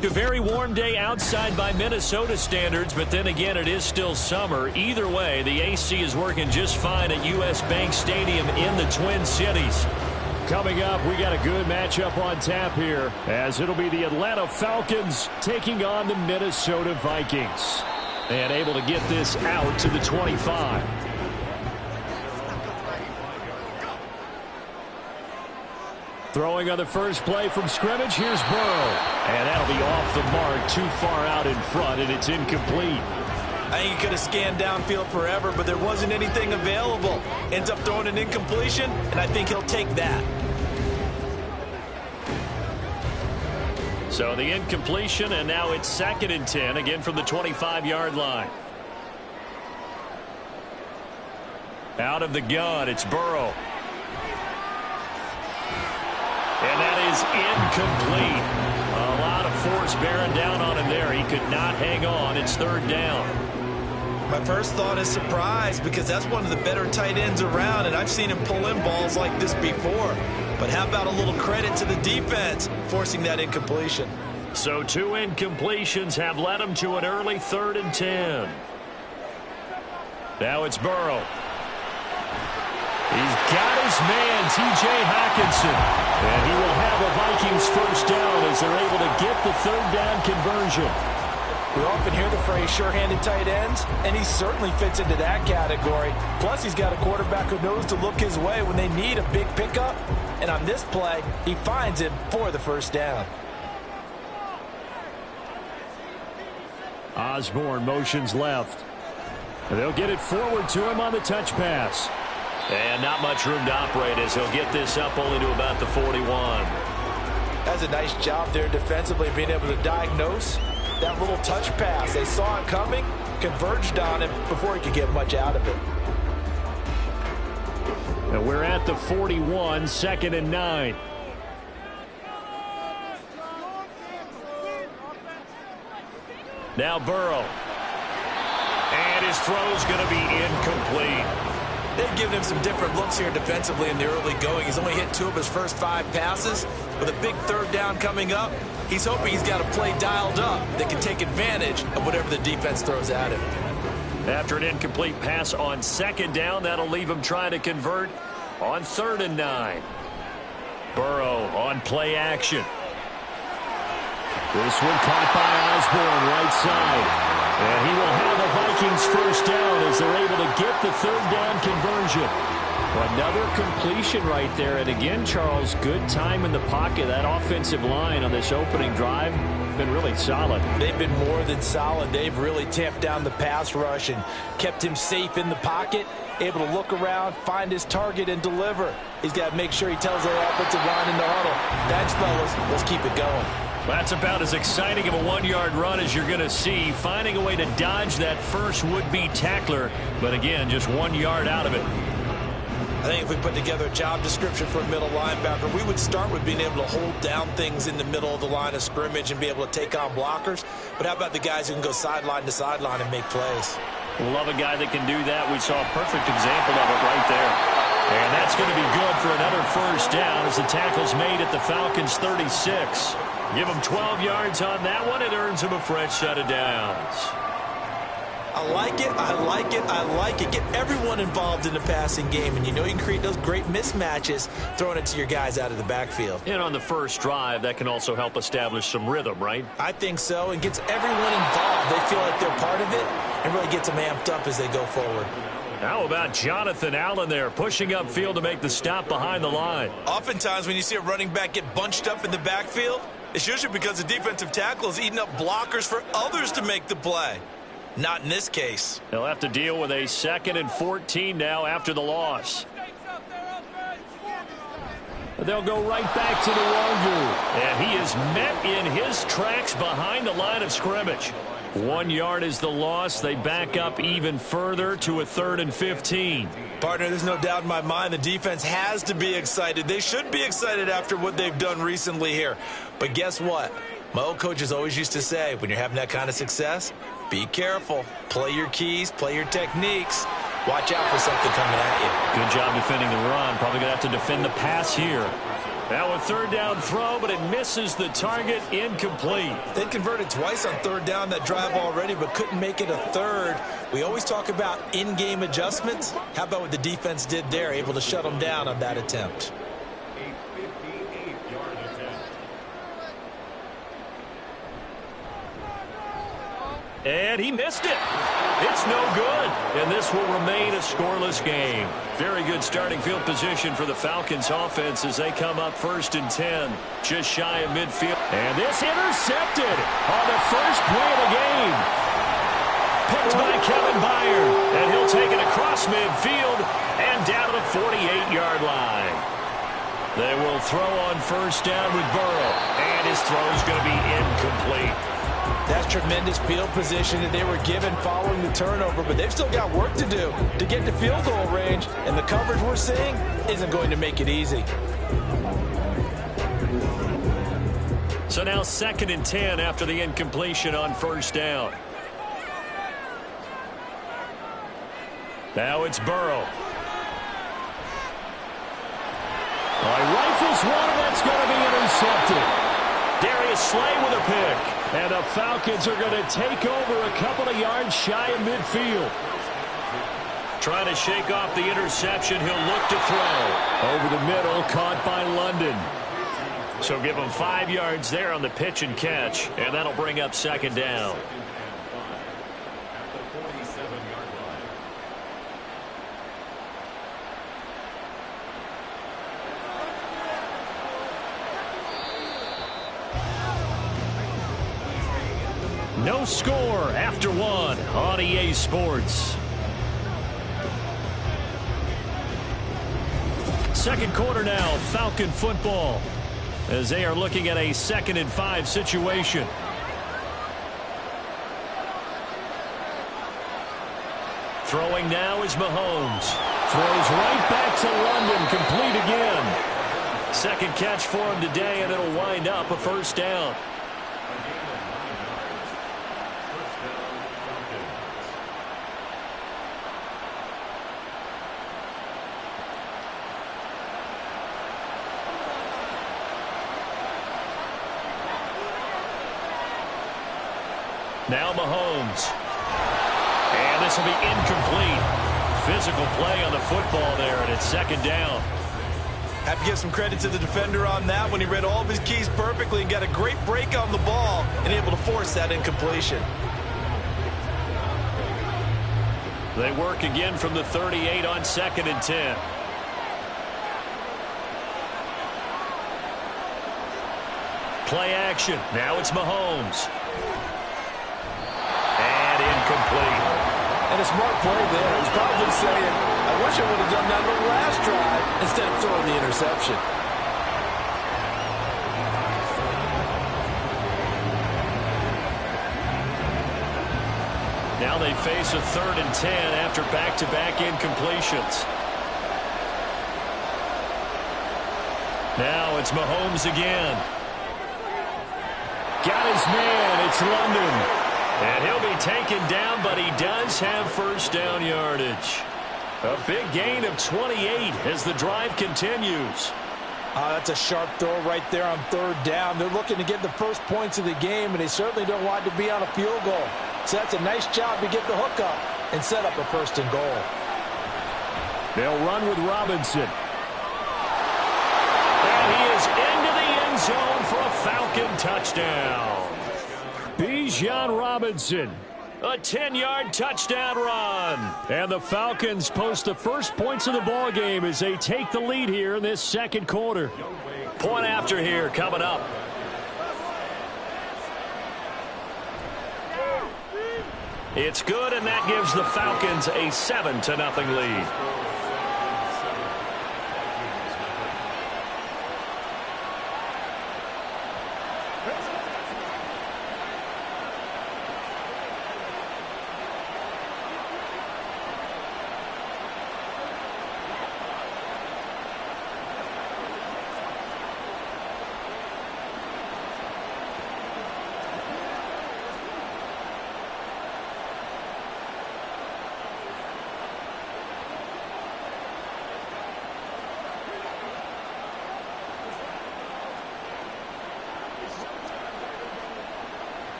A very warm day outside by Minnesota standards, but then again, it is still summer. Either way, the AC is working just fine at U.S. Bank Stadium in the Twin Cities. Coming up, we got a good matchup on tap here, as it'll be the Atlanta Falcons taking on the Minnesota Vikings. And able to get this out to the 25. Throwing on the first play from scrimmage, here's Burrow. And that'll be off the mark, too far out in front, and it's incomplete. I think he could have scanned downfield forever, but there wasn't anything available. Ends up throwing an incompletion, and I think he'll take that. So the incompletion, and now it's 2nd and 10, again from the 25-yard line. Out of the gun, it's Burrow. And that is incomplete. A lot of force bearing down on him there. He could not hang on. It's 3rd down. My first thought is surprise, because that's one of the better tight ends around, and I've seen him pull in balls like this before. But how about a little credit to the defense forcing that incompletion? So 2 incompletions have led him to an early 3rd and 10. Now it's Burrow. He's got his man, T.J. Hockenson. And he will have a Vikings first down as they're able to get the 3rd down conversion. We often hear the phrase sure-handed tight ends, and he certainly fits into that category. Plus, he's got a quarterback who knows to look his way when they need a big pickup. And on this play, he finds him for the first down. Osborne motions left. They'll get it forward to him on the touch pass. And not much room to operate as he'll get this up only to about the 41. That's a nice job there defensively, being able to diagnose that little touch pass. They saw it coming, converged on it before he could get much out of it. And we're at the 41, 2nd and 9. Now Burrow. And his throw's going to be incomplete. They've given him some different looks here defensively in the early going. He's only hit 2 of his first 5 passes. With a big 3rd down coming up, he's hoping he's got a play dialed up that can take advantage of whatever the defense throws at him. After an incomplete pass on 2nd down, that'll leave him trying to convert on 3rd and 9. Burrow on play action. This one caught by Osborne, right side. And he will have a Vikings first down as they're able to get the 3rd down conversion. Another completion right there. And again, Charles, good time in the pocket. That offensive line on this opening drive been really solid. They've been more than solid. They've really tamped down the pass rush and kept him safe in the pocket, able to look around, find his target, and deliver. He's got to make sure he tells their offensive line in the huddle, thanks, fellas, let's keep it going. That's about as exciting of a 1-yard run as you're going to see, finding a way to dodge that first would-be tackler, but again, just 1 yard out of it. I think if we put together a job description for a middle linebacker, we would start with being able to hold down things in the middle of the line of scrimmage and be able to take on blockers. But how about the guys who can go sideline to sideline and make plays? Love a guy that can do that. We saw a perfect example of it right there. And that's going to be good for another first down as the tackle's made at the Falcons' 36. Give him 12 yards on that one. It earns him a fresh set of downs. I like it, I like it, I like it. Get everyone involved in the passing game, and you know you can create those great mismatches throwing it to your guys out of the backfield. And on the first drive, that can also help establish some rhythm, right? I think so, and gets everyone involved. They feel like they're part of it, and really gets them amped up as they go forward. How about Jonathan Allen there, pushing upfield to make the stop behind the line? Oftentimes when you see a running back get bunched up in the backfield, it's usually because the defensive tackle is eating up blockers for others to make the play. Not in this case. They'll have to deal with a 2nd and 14 now after the loss. They'll go right back to the Wazoo. And he is met in his tracks behind the line of scrimmage. 1 yard is the loss. They back up even further to a 3rd and 15. Partner, there's no doubt in my mind the defense has to be excited. They should be excited after what they've done recently here. But guess what? My old coaches always used to say, when you're having that kind of success, be careful. Play your keys, play your techniques. Watch out for something coming at you. Good job defending the run. Probably going to have to defend the pass here. Now a 3rd down throw, but it misses the target, incomplete. They converted twice on 3rd down that drive already, but couldn't make it a 3rd. We always talk about in-game adjustments. How about what the defense did there, able to shut them down on that attempt? And he missed it. It's no good. And this will remain a scoreless game. Very good starting field position for the Falcons offense as they come up 1st and 10. Just shy of midfield. And this intercepted on the first play of the game. Picked by Kevin Byard. And he'll take it across midfield and down to the 48-yard line. They will throw on first down with Burrow. And his throw's going to be incomplete. That's tremendous field position that they were given following the turnover, but they've still got work to do to get to field goal range, and the coverage we're seeing isn't going to make it easy. So now 2nd and 10 after the incompletion on first down. Now it's Burrow. Rifles one, and that's going to be intercepted. Darius Slay with a pick. And the Falcons are going to take over a couple of yards shy of midfield. Trying to shake off the interception. He'll look to throw. Over the middle, caught by London. So give him 5 yards there on the pitch and catch, and that'll bring up 2nd down. No score after 1 on EA Sports. Second quarter now, Falcon football, as they are looking at a 2nd and 5 situation. Throwing now is Mahomes. Throws right back to London, complete again. 2nd catch for him today, and it'll wind up a first down. Now Mahomes. And this will be incomplete. Physical play on the football there, and it's 2nd down. Have to give some credit to the defender on that when he read all of his keys perfectly and got a great break on the ball and able to force that incompletion. They work again from the 38 on 2nd and 10. Play action. Now it's Mahomes. And incomplete. And a smart play there. He's probably saying, I wish I would have done that the last drive instead of throwing the interception. Now they face a 3rd and 10 after back-to-back incompletions. Now it's Mahomes again. Got his man. It's London. And he'll be taken down, but he does have first down yardage. A big gain of 28 as the drive continues. That's a sharp throw right there on 3rd down. They're looking to get the first points of the game, and they certainly don't want to be on a field goal. So that's a nice job to get the hook up and set up a 1st and goal. They'll run with Robinson. And he is into the end zone for a Falcon touchdown. Bijan Robinson. A 10-yard touchdown run. And the Falcons post the first points of the ball game as they take the lead here in this 2nd quarter. Point after here coming up. It's good, and that gives the Falcons a 7-0 lead.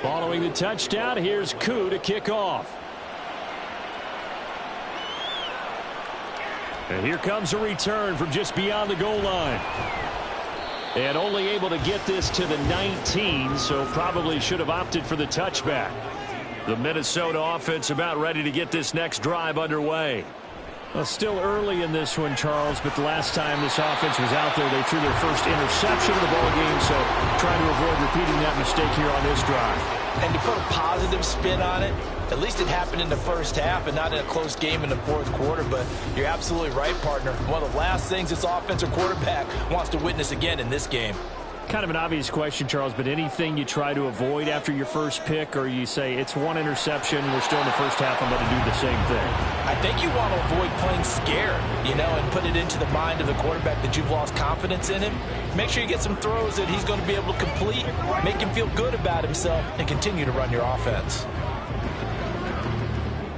Following the touchdown, here's Koo to kick off. And here comes a return from just beyond the goal line. And only able to get this to the 19, so probably should have opted for the touchback. The Minnesota offense about ready to get this next drive underway. Well, still early in this one, Charles, but the last time this offense was out there, they threw their first interception of the ball game, so trying to avoid repeating that mistake here on this drive. And to put a positive spin on it, at least it happened in the first half and not in a close game in the fourth quarter, but you're absolutely right, partner. One of the last things this offensive quarterback wants to witness again in this game. Kind of an obvious question, Charles, but anything you try to avoid after your first pick, or you say it's one interception, we're still in the first half, I'm going to do the same thing? I think you want to avoid playing scared, and put it into the mind of the quarterback that you've lost confidence in him. Make sure you get some throws that he's going to be able to complete, make him feel good about himself, and continue to run your offense.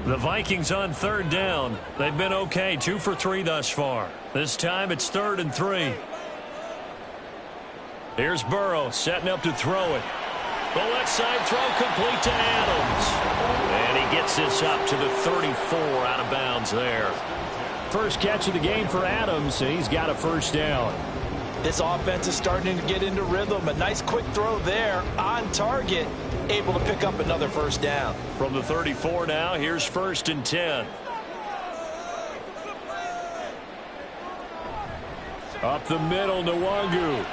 The Vikings on third down. They've been okay, 2 for 3 thus far. This time it's 3rd and 3. Here's Burrow setting up to throw it. The left side throw complete to Adams. And he gets this up to the 34 out of bounds there. First catch of the game for Adams, and he's got a first down. This offense is starting to get into rhythm. A nice quick throw there on target, able to pick up another first down. From the 34 now, here's 1st and 10. Up the middle, Nwangu.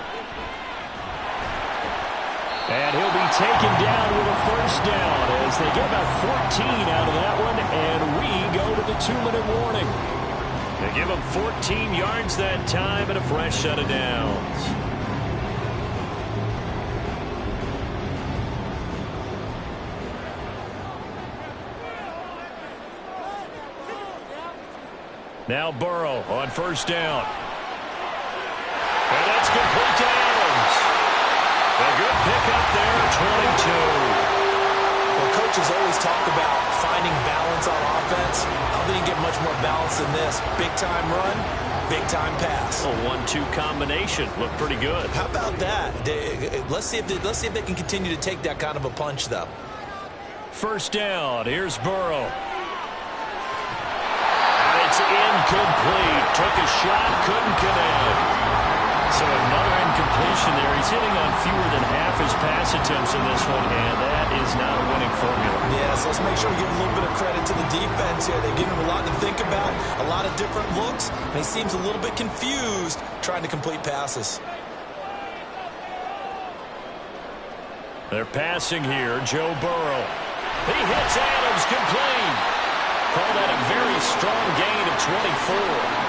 And he'll be taken down with a first down as they get about 14 out of that one, and we go to the 2-minute warning. They give him 14 yards that time and a fresh set of downs. Now Burrow on first down. And that's complete to Adams. A good pickup there, 22. Well, coaches always talk about finding balance on offense. I don't think you get much more balance than this. Big-time run, big-time pass. A 1-2 combination. Looked pretty good. How about that? Let's see if they can continue to take that kind of a punch, though. First down. Here's Burrow. And it's incomplete. Took a shot, couldn't connect. So another incompletion there. He's hitting on fewer than half his pass attempts in this one, and that is not a winning formula. Yeah, so let's make sure we give a little bit of credit to the defense here. They've given him a lot to think about, a lot of different looks, and he seems a little bit confused trying to complete passes. They're passing here. Joe Burrow. He hits Adams complete. Call that a very strong gain of 24.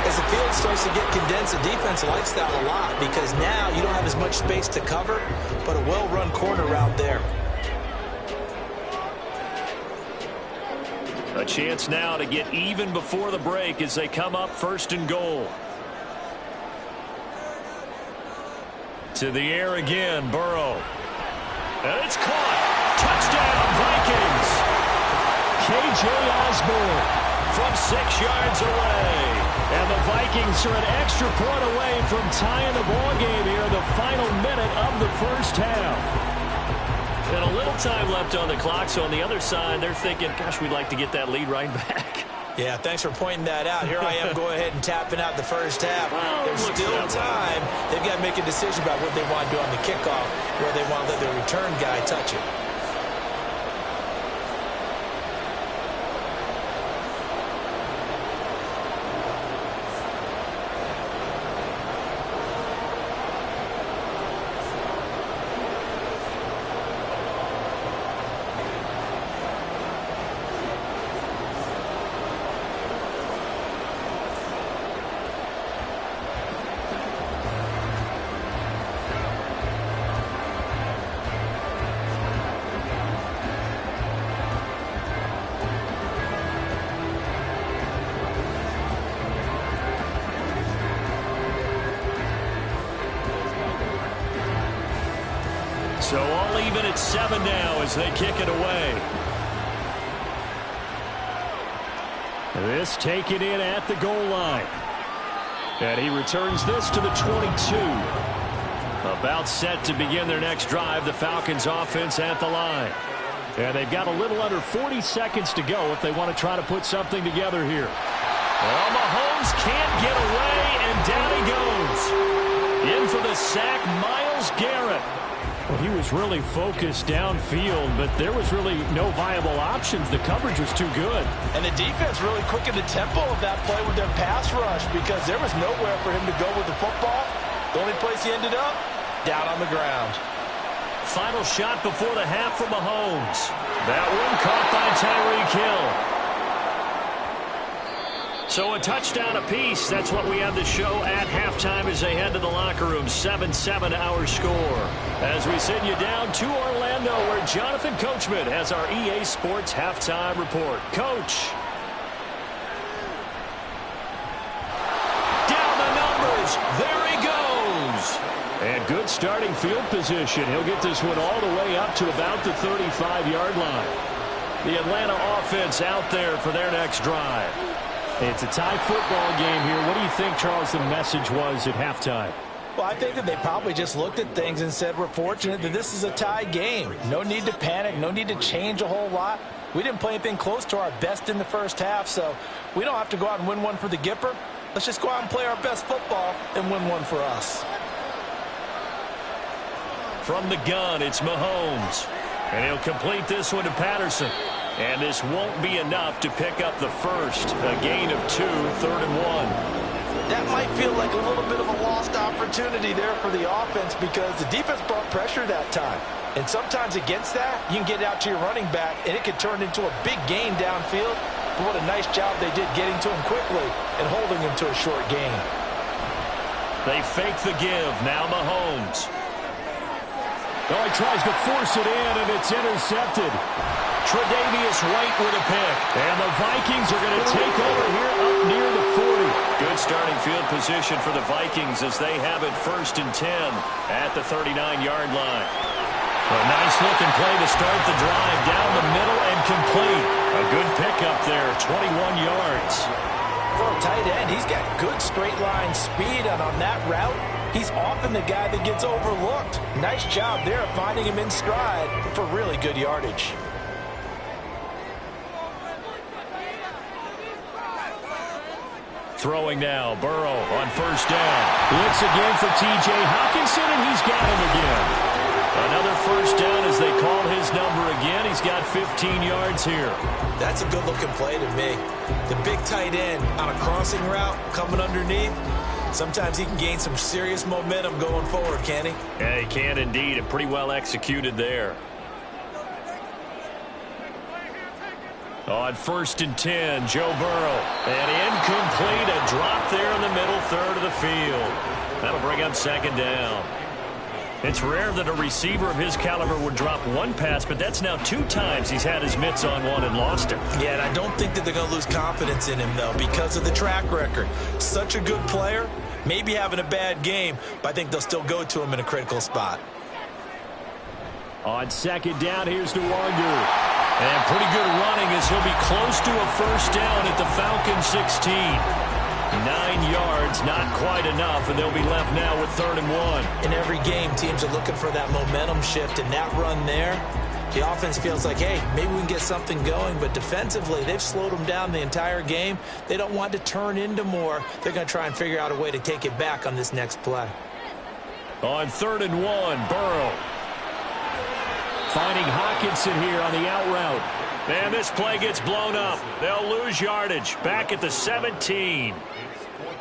As the field starts to get condensed, the defense likes that a lot because now you don't have as much space to cover, but a well-run corner route there. A chance now to get even before the break as they come up 1st and goal. To the air again, Burrow. And it's caught. Touchdown, Vikings. K.J. Osborne from 6 yards away. And the Vikings are an extra point away from tying the ball game here in the final minute of the first half. And a little time left on the clock, so on the other side, they're thinking, gosh, we'd like to get that lead right back. Yeah, thanks for pointing that out. Here I am going ahead and tapping out the first half. Well, there's still time. They've got to make a decision about what they want to do on the kickoff, where they want to let their return guy touch it. So all even at 7 now as they kick it away. This taken in at the goal line. And he returns this to the 22. About set to begin their next drive, the Falcons offense at the line. And they've got a little under 40 seconds to go if they want to try to put something together here. Well, Mahomes can't get away, and down he goes. In for the sack, Myles Garrett. Well, he was really focused downfield, but there was really no viable options. The coverage was too good. And the defense really quickened the tempo of that play with their pass rush because there was nowhere for him to go with the football. The only place he ended up, down on the ground. Final shot before the half from Mahomes. That one caught by Tyreek Hill. So a touchdown apiece. That's what we have the show at halftime as they head to the locker room. 7-7 our score. As we send you down to Orlando where Jonathan Coachman has our EA Sports halftime report. Coach. Down the numbers. There he goes. And good starting field position. He'll get this one all the way up to about the 35-yard line. The Atlanta offense out there for their next drive. It's a tie football game here. What do you think, Charles, the message was at halftime? Well, I think that they probably just looked at things and said, we're fortunate that this is a tie game. No need to panic. No need to change a whole lot. We didn't play anything close to our best in the first half, so we don't have to go out and win one for the Gipper. Let's just go out and play our best football and win one for us. From the gun, it's Mahomes. And he'll complete this one to Patterson. And this won't be enough to pick up the first. A gain of 2, 3rd and 1. That might feel like a little bit of a lost opportunity there for the offense because the defense brought pressure that time. And sometimes against that, you can get out to your running back, and it could turn into a big gain downfield. But what a nice job they did getting to him quickly and holding him to a short gain. They fake the give. Now Mahomes. Oh, he tries to force it in, and it's intercepted. Tre'Davious White with a pick. And the Vikings are going to take over here up near the 40. Good starting field position for the Vikings as they have it 1st and 10 at the 39-yard line. A nice-looking play to start the drive down the middle and complete. A good pickup there, 21 yards. For a tight end, he's got good straight-line speed, and on that route, he's often the guy that gets overlooked. Nice job there finding him in stride for really good yardage. Throwing now, Burrow on 1st down. Blitz again for T.J. Hockenson, and he's got him again. Another 1st down as they call his number again. He's got 15 yards here. That's a good-looking play to me. The big tight end on a crossing route coming underneath. Sometimes he can gain some serious momentum going forward, can't he? Yeah, he can indeed, and pretty well executed there. On 1st and 10, Joe Burrow. And incomplete, a drop there in the middle third of the field. That'll bring up 2nd down. It's rare that a receiver of his caliber would drop one pass, but that's now 2 times he's had his mitts on one and lost it. Yeah, and I don't think that they're going to lose confidence in him, though, because of the track record. Such a good player, maybe having a bad game, but I think they'll still go to him in a critical spot. On 2nd down, here's DeWanger. And pretty good running as he'll be close to a 1st down at the Falcons 16. 9 yards, not quite enough, and they'll be left now with 3rd and 1. In every game, teams are looking for that momentum shift, and that run there, the offense feels like, hey, maybe we can get something going, but defensively, they've slowed them down the entire game. They don't want to turn into more. They're going to try and figure out a way to take it back on this next play. On 3rd and 1, Burrow. Finding Hockenson here on the out route. And this play gets blown up. They'll lose yardage. Back at the 17.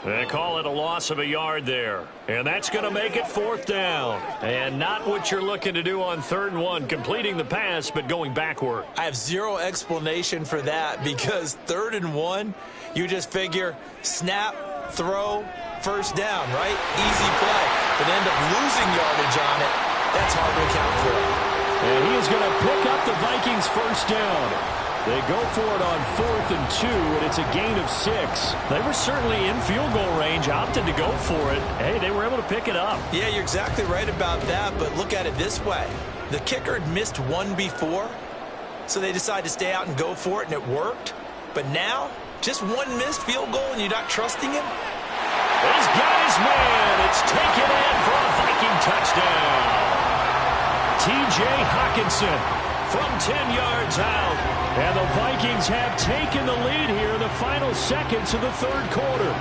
They call it a loss of a yard there. And that's going to make it 4th down. And not what you're looking to do on 3rd and 1, completing the pass, but going backward. I have zero explanation for that because 3rd and 1, you just figure snap, throw, 1st down, right? Easy play. But end up losing yardage on it. That's hard to account for. And he is going to pick up the Vikings 1st down. They go for it on 4th and 2, and it's a gain of 6. They were certainly in field goal range, opted to go for it. Hey, they were able to pick it up. Yeah, you're exactly right about that, but look at it this way. The kicker had missed one before, so they decided to stay out and go for it, and it worked. But now, just one missed field goal, and you're not trusting him? He's got his man. It's taken in for a Viking touchdown. T.J. Hockenson from 10 yards out. And the Vikings have taken the lead here in the final seconds of the 3rd quarter.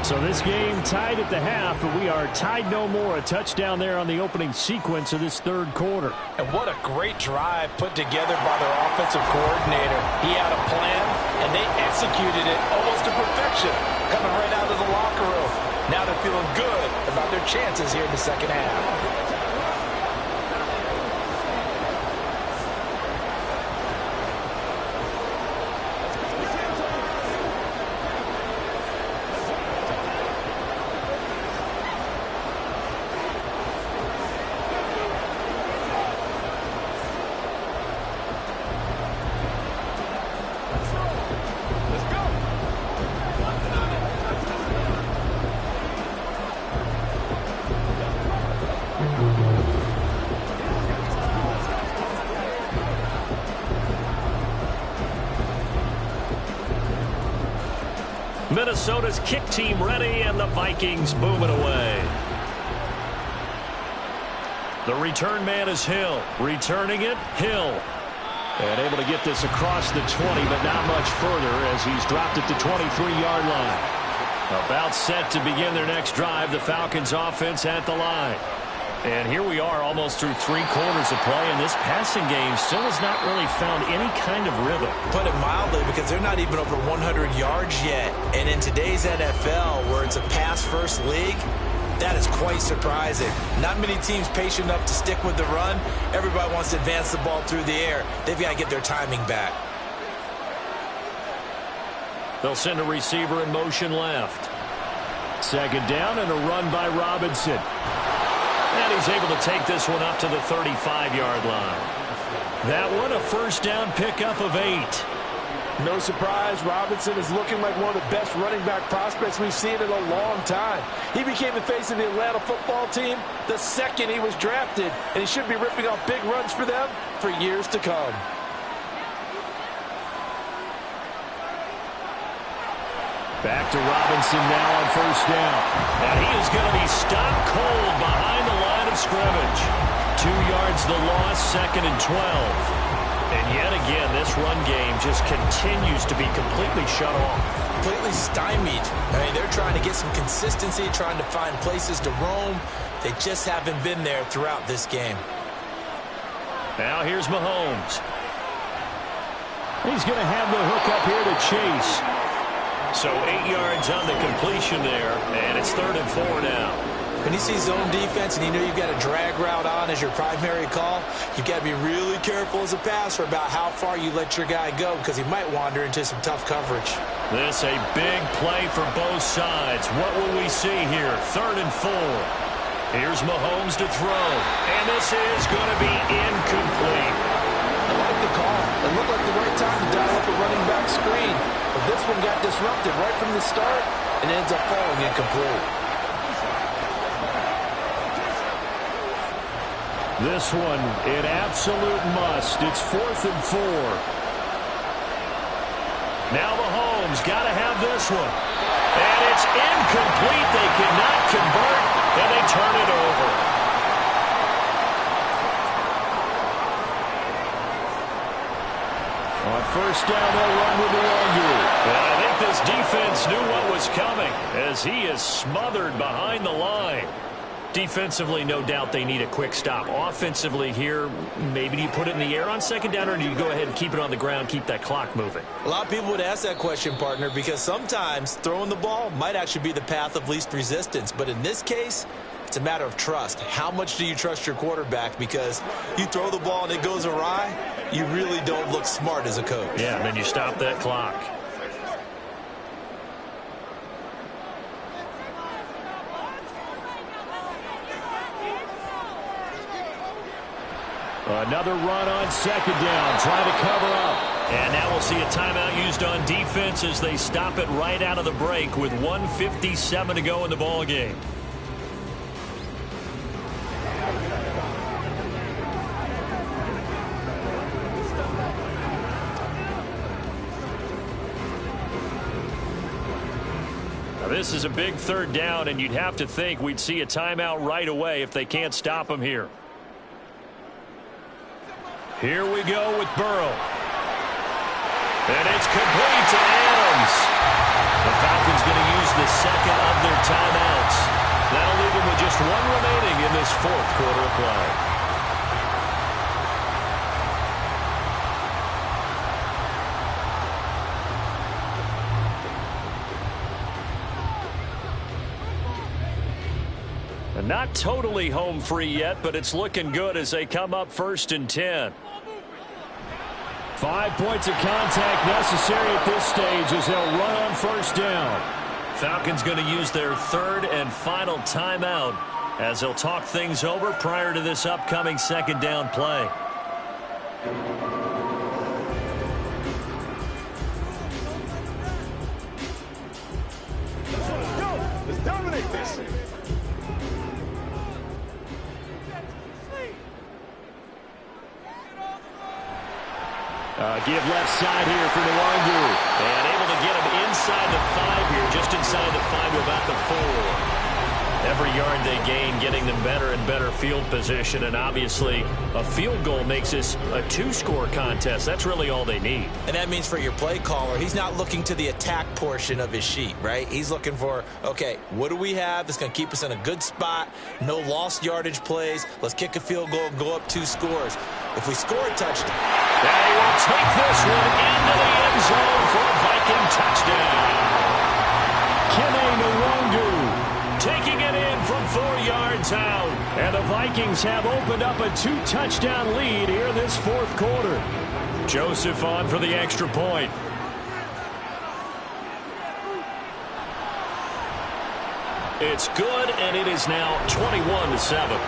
So this game tied at the half, but we are tied no more. A touchdown there on the opening sequence of this third quarter. And what a great drive put together by their offensive coordinator. He had a plan, and they executed it almost to perfection, coming right out of the locker room. Now they're feeling good about their chances here in the second half. Minnesota's kick team ready, and the Vikings boom it away. The return man is Hill. Returning it, Hill. And able to get this across the 20, but not much further as he's dropped it to 23-yard line. About set to begin their next drive, the Falcons offense at the line. And here we are almost through 3 quarters of play, and this passing game still has not really found any kind of rhythm. Put it mildly, because they're not even over 100 yards yet. And in today's NFL, where it's a pass-first league, that is quite surprising. Not many teams patient enough to stick with the run. Everybody wants to advance the ball through the air. They've got to get their timing back. They'll send a receiver in motion left. Second down and a run by Robinson. And he's able to take this one up to the 35-yard line. That one a first down pickup of 8. No surprise, Robinson is looking like one of the best running back prospects we've seen in a long time. He became the face of the Atlanta football team the second he was drafted, and he should be ripping off big runs for them for years to come. Back to Robinson now on first down. And he is going to be stopped cold behind the line of scrimmage. 2 yards the loss, 2nd and 12. And yet again, this run game just continues to be completely shut off. Completely stymied. I mean, they're trying to get some consistency, trying to find places to roam. They just haven't been there throughout this game. Now here's Mahomes. He's going to have the hook up here to Chase. So 8 yards on the completion there, and it's 3rd and 4 now. When you see zone defense and you know you've got a drag route on as your primary call, you've got to be really careful as a passer about how far you let your guy go, because he might wander into some tough coverage. This a big play for both sides. What will we see here? 3rd and 4. Here's Mahomes to throw, and this is going to be incomplete. I like the call. It looked like the right time to dial up a running back screen. But this one got disrupted right from the start and ends up falling incomplete. This one, an absolute must. It's 4th and 4. Now Mahomes got to have this one. And it's incomplete. They cannot convert, and they turn it over. On first down, they'll run with Luongo. And I think this defense knew what was coming as he is smothered behind the line. Defensively, no doubt they need a quick stop. Offensively here, maybe do you put it in the air on second down, or do you go ahead and keep it on the ground, keep that clock moving? A lot of people would ask that question, partner, because sometimes throwing the ball might actually be the path of least resistance. But in this case, it's a matter of trust. How much do you trust your quarterback? Because you throw the ball and it goes awry, you really don't look smart as a coach. Yeah, and then you stop that clock. Another run on second down, trying to cover up. And now we'll see a timeout used on defense as they stop it right out of the break with 1:57 to go in the ball game. Now this is a big 3rd down, and you'd have to think we'd see a timeout right away if they can't stop them here. Here we go with Burrow. And it's complete to Adams. The Falcons going to use the second of Just one remaining in this fourth quarter of play. Not totally home free yet, but it's looking good as they come up 1st and 10. 5 points of contact necessary at this stage as they'll run on 1st down. Falcons going to use their 3rd and final timeout as they'll talk things over prior to this upcoming 2nd down play. Let's dominate this. Give left side here for Nwangwu. And able to get him inside the 5 here, just inside the 5 to about the 4. Every yard they gain, getting them better and better field position. And obviously, a field goal makes this a 2-score contest. That's really all they need. And that means for your play caller, he's not looking to the attack portion of his sheet, right? He's looking for, okay, what do we have that's going to keep us in a good spot? No lost yardage plays. Let's kick a field goal and go up 2 scores. If we score a touchdown. They will take this one into the end zone for a Viking touchdown. Kene Nwangwu taking it in from 4 yards out. And the Vikings have opened up a 2-touchdown lead here in this 4th quarter. Joseph on for the extra point. It's good, and it is now 21-7.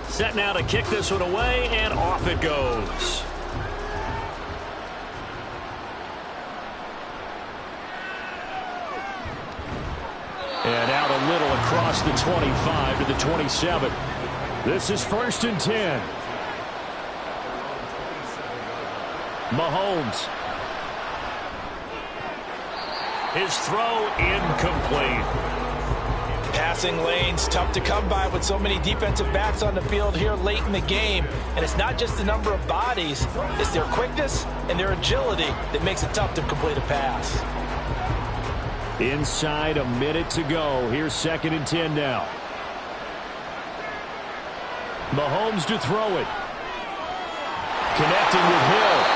Set now to kick this one away, and off it goes. And out a little across the 25 to the 27. This is 1st and 10. Mahomes. His throw incomplete. Passing lanes tough to come by with so many defensive backs on the field here late in the game. And it's not just the number of bodies, it's their quickness and their agility that makes it tough to complete a pass. Inside a minute to go. Here's 2nd and 10 now. Mahomes to throw it. Connecting with Hill.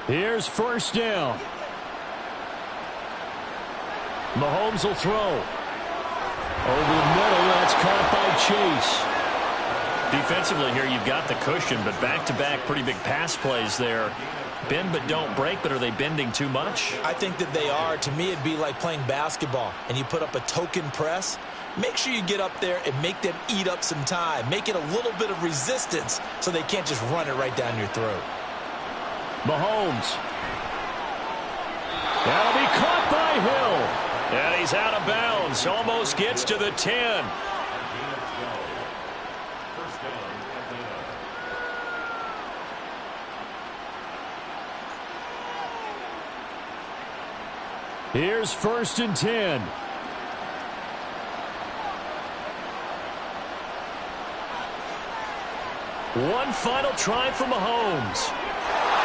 Here's 1st down. Mahomes will throw. Over the middle, that's caught by Chase. Defensively here, you've got the cushion, but back-to-back pretty big pass plays there. Bend but don't break, but are they bending too much? I think that they are. To me, it'd be like playing basketball, and you put up a token press. Make sure you get up there and make them eat up some time. Make it a little bit of resistance so they can't just run it right down your throat. Mahomes. That'll be caught by Hill. And he's out of bounds. Almost gets to the 10. Here's 1st and 10. One final try for Mahomes.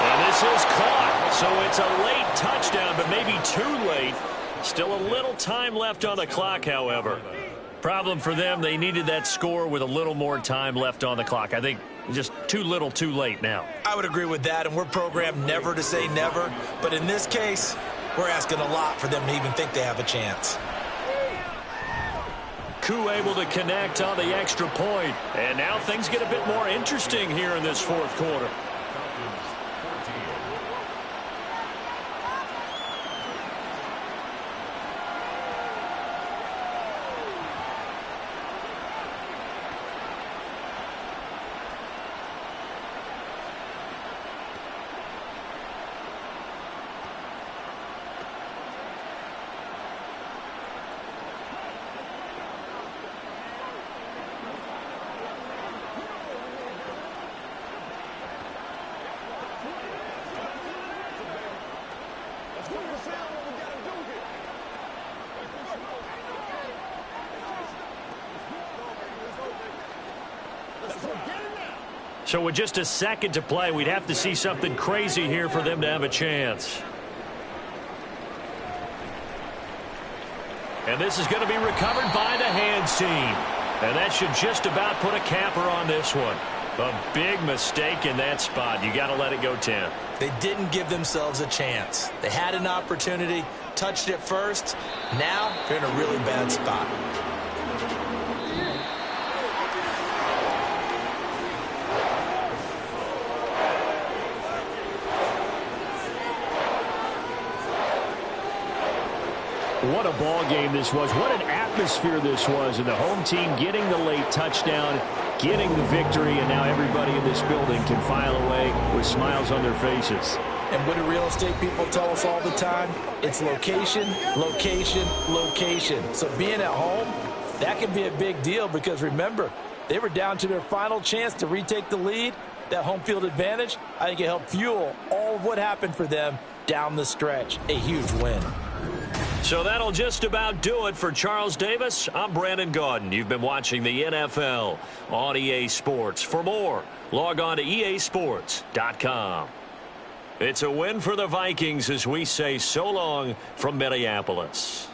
And this is caught. So it's a late touchdown, but maybe too late. Still a little time left on the clock, however. Problem for them, they needed that score with a little more time left on the clock. I think just too little, too late now. I would agree with that, and we're programmed never to say never. But in this case, we're asking a lot for them to even think they have a chance. Ku able to connect on the extra point. And now things get a bit more interesting here in this fourth quarter. So with just a second to play, we'd have to see something crazy here for them to have a chance. And this is going to be recovered by the hands team. And that should just about put a capper on this one. A big mistake in that spot. You got to let it go 10. They didn't give themselves a chance. They had an opportunity, touched it first. Now they're in a really bad spot. What a ball game this was. What an atmosphere this was. And the home team getting the late touchdown, getting the victory, and now everybody in this building can file away with smiles on their faces. And what do real estate people tell us all the time? It's location, location, location. So being at home, that can be a big deal because remember, they were down to their final chance to retake the lead. That home field advantage, I think it helped fuel all of what happened for them down the stretch. A huge win. So that'll just about do it for Charles Davis. I'm Brandon Gaudin. You've been watching the NFL on EA Sports. For more, log on to easports.com. It's a win for the Vikings as we say so long from Minneapolis.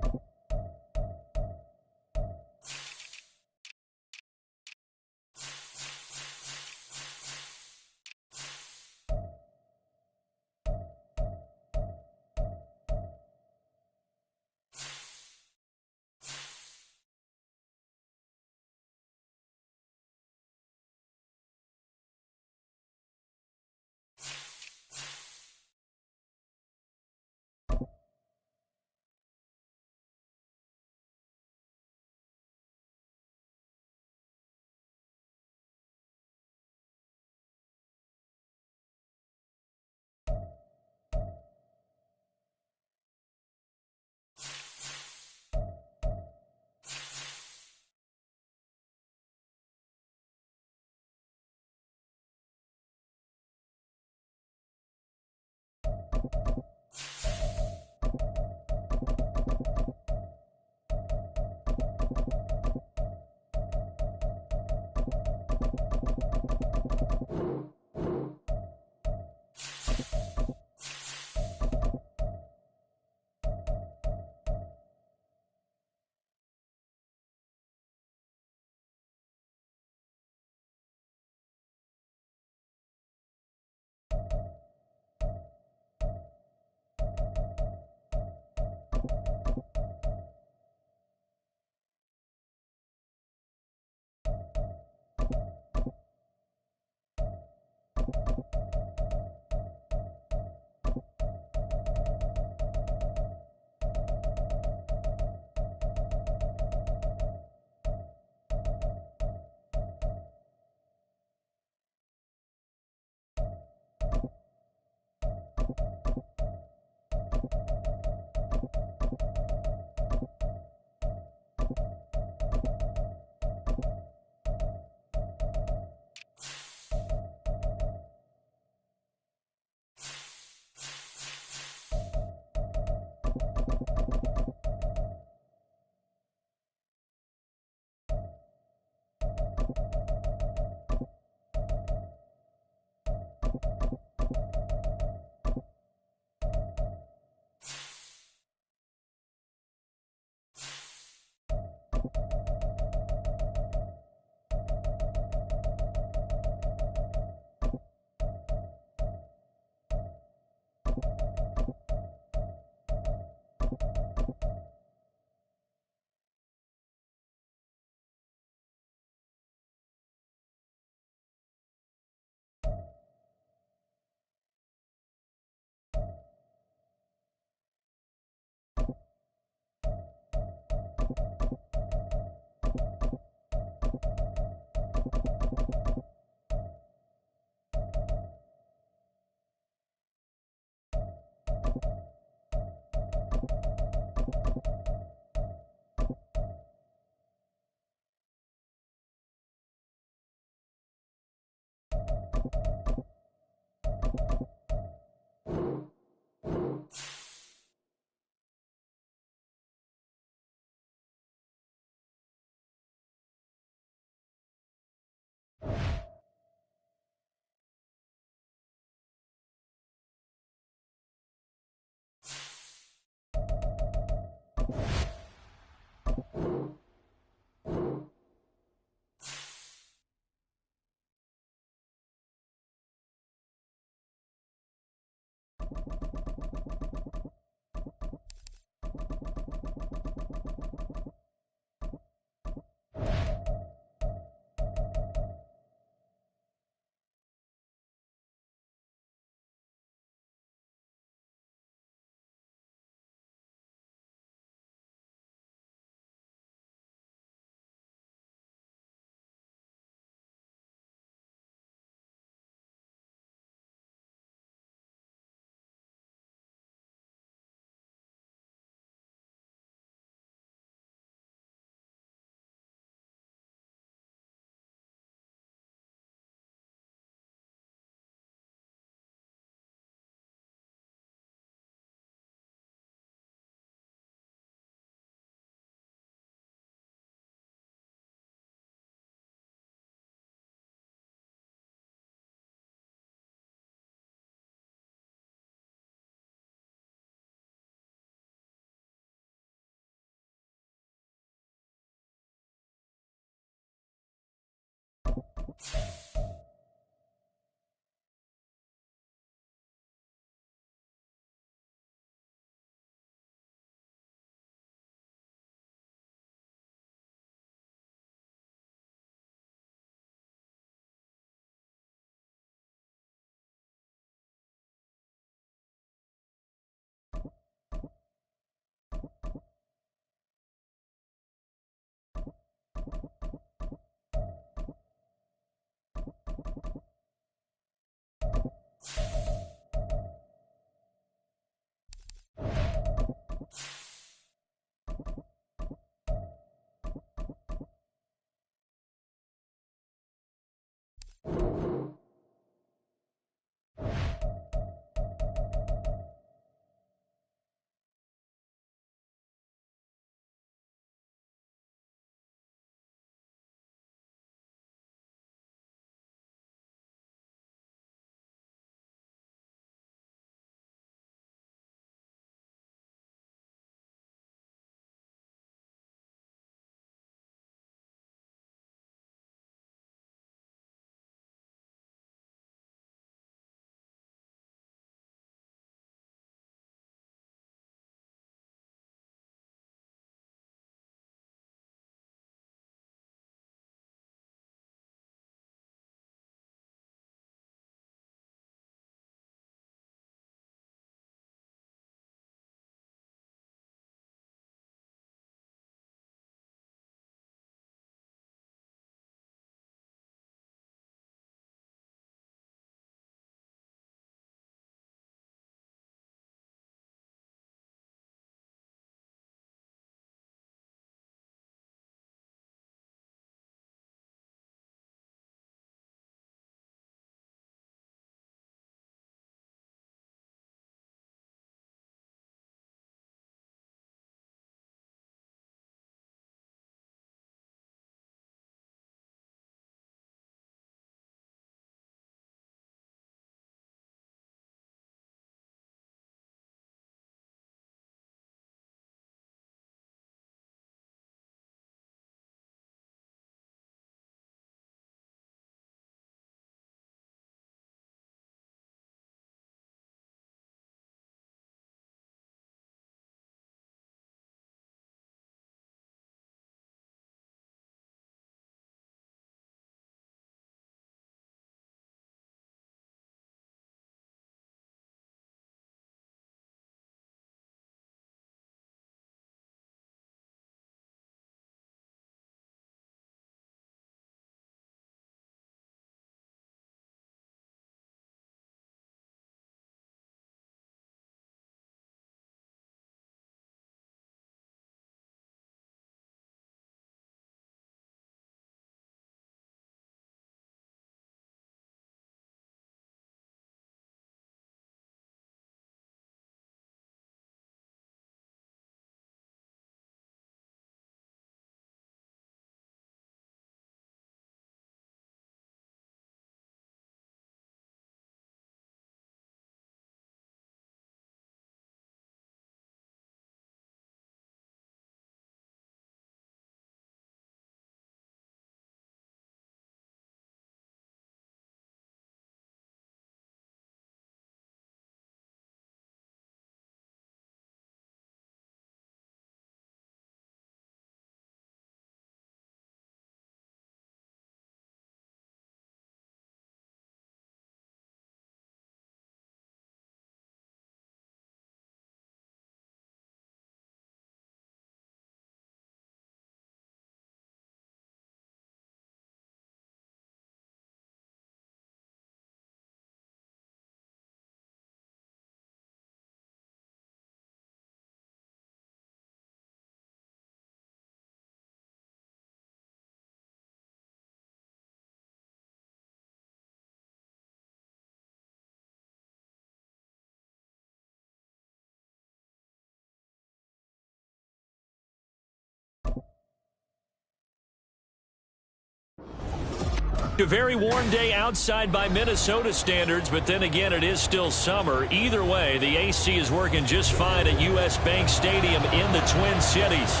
A very warm day outside by Minnesota standards, but then again, it is still summer. Either way, the AC is working just fine at U.S. Bank Stadium in the Twin Cities.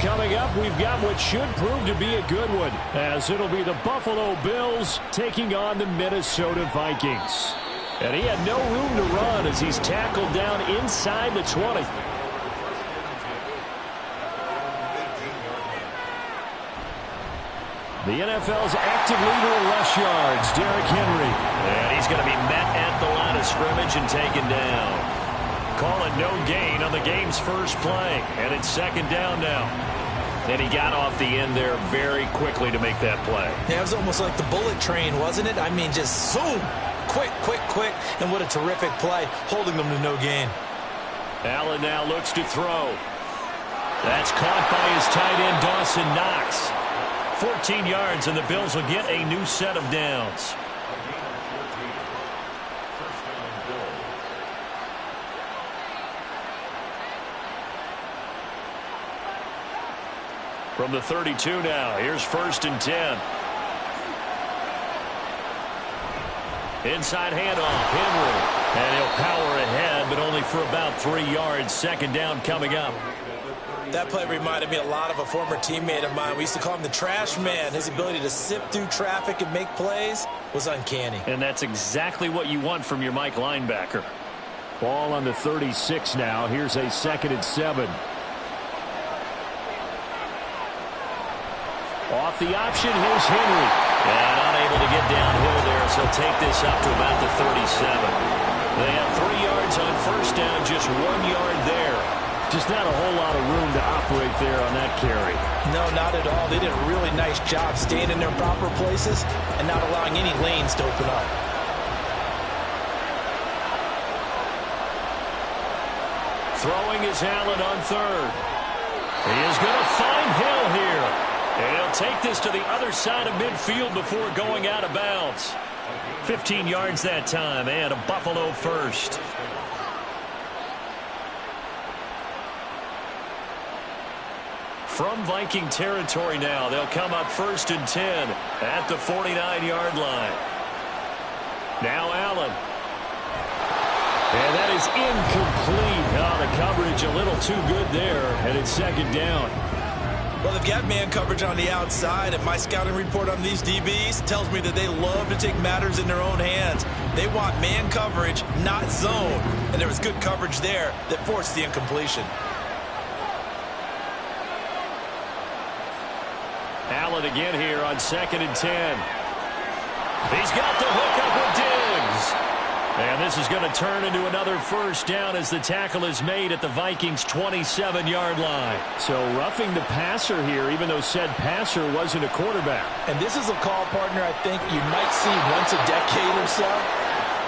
Coming up, we've got what should prove to be a good one, as it'll be the Buffalo Bills taking on the Minnesota Vikings. And he had no room to run as he's tackled down inside the 20. The NFL's active leader in rush yards, Derrick Henry. And he's going to be met at the line of scrimmage and taken down. Call it no gain on the game's first play. And it's second down now. And he got off the end there very quickly to make that play. Yeah, it was almost like the bullet train, wasn't it? I mean, just zoom. Quick, quick, quick. And what a terrific play, holding them to no gain. Allen now looks to throw. That's caught by his tight end, Dawson Knox. 14 yards, and the Bills will get a new set of downs. From the 32 now, here's 1st and 10. Inside handoff, Henry. And he'll power ahead, but only for about 3 yards. Second down coming up. That play reminded me a lot of a former teammate of mine. We used to call him the trash man. His ability to sift through traffic and make plays was uncanny. And that's exactly what you want from your Mike linebacker. Ball on the 36 now. Here's a 2nd and 7. Off the option, here's Henry. And unable to get downhill there, so take this up to about the 37. They have 3 yards on first down, just 1 yard there. Just not a whole lot of room to operate there on that carry. No, not at all. They did a really nice job staying in their proper places and not allowing any lanes to open up. Throwing is Allen on 3rd. He is going to find Hill here. And he'll take this to the other side of midfield before going out of bounds. 15 yards that time, and a Buffalo first. From Viking territory now, they'll come up 1st and 10 at the 49-yard line. Now Allen. And that is incomplete. Oh, the coverage a little too good there, and it's 2nd down. Well, they've got man coverage on the outside, and my scouting report on these DBs tells me that they love to take matters in their own hands. They want man coverage, not zone. And there was good coverage there that forced the incompletion. Allen again here on 2nd and 10. He's got the hook up with Diggs. And this is going to turn into another first down as the tackle is made at the Vikings' 27-yard line. So roughing the passer here, even though said passer wasn't a quarterback. And this is a call, partner, I think you might see once a decade or so.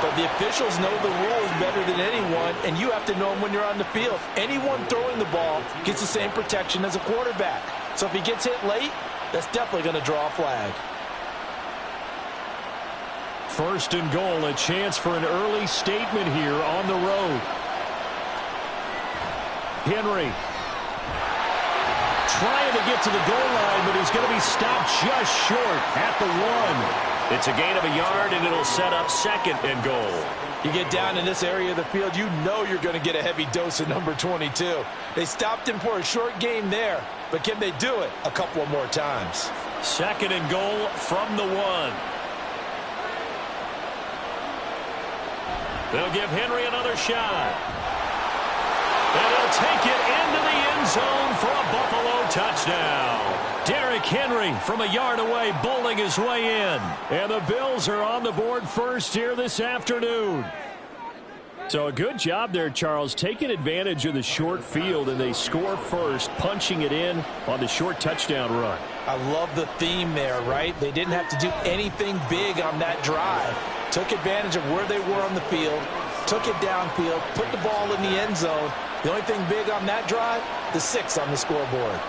But the officials know the rules better than anyone, and you have to know them when you're on the field. Anyone throwing the ball gets the same protection as a quarterback. So if he gets hit late, that's definitely going to draw a flag. 1st and goal, a chance for an early statement here on the road. Henry trying to get to the goal line, but he's going to be stopped just short at the 1. It's a gain of a yard, and it'll set up 2nd and goal. You get down in this area of the field, you know you're going to get a heavy dose of number 22. They stopped him for a short game there, but can they do it a couple of more times? 2nd and goal from the 1. They'll give Henry another shot. And he'll take it into the end zone for a Buffalo touchdown. Derrick Henry from a yard away bowling his way in. And the Bills are on the board first here this afternoon. So a good job there, Charles, taking advantage of the short field, and they score first, punching it in on the short touchdown run. I love the theme there, right? They didn't have to do anything big on that drive. Took advantage of where they were on the field, took it downfield, put the ball in the end zone. The only thing big on that drive, the 6 on the scoreboard.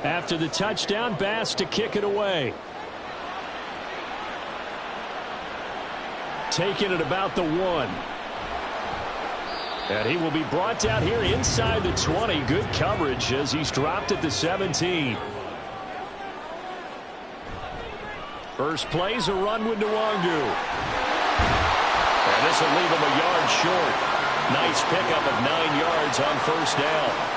After the touchdown, Bass to kick it away. Taking it about the 1. And he will be brought down here inside the 20. Good coverage as he's dropped at the 17. First play's a run with Nwangu. And this will leave him a yard short. Nice pickup of 9 yards on first down.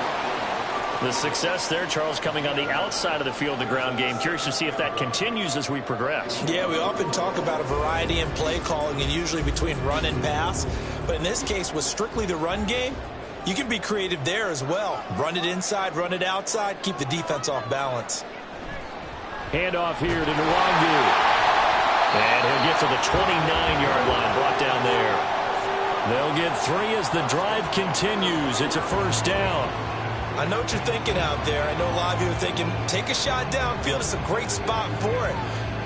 The success there, Charles, coming on the outside of the field, the ground game. Curious to see if that continues as we progress. Yeah, we often talk about a variety in play calling and usually between run and pass. But in this case, with strictly the run game, you can be creative there as well. Run it inside, run it outside, keep the defense off balance. Handoff here to Nwangu. And he'll get to the 29-yard line, brought down there. They'll get 3 as the drive continues. It's a first down. I know what you're thinking out there. I know a lot of you are thinking, take a shot downfield. It's a great spot for it.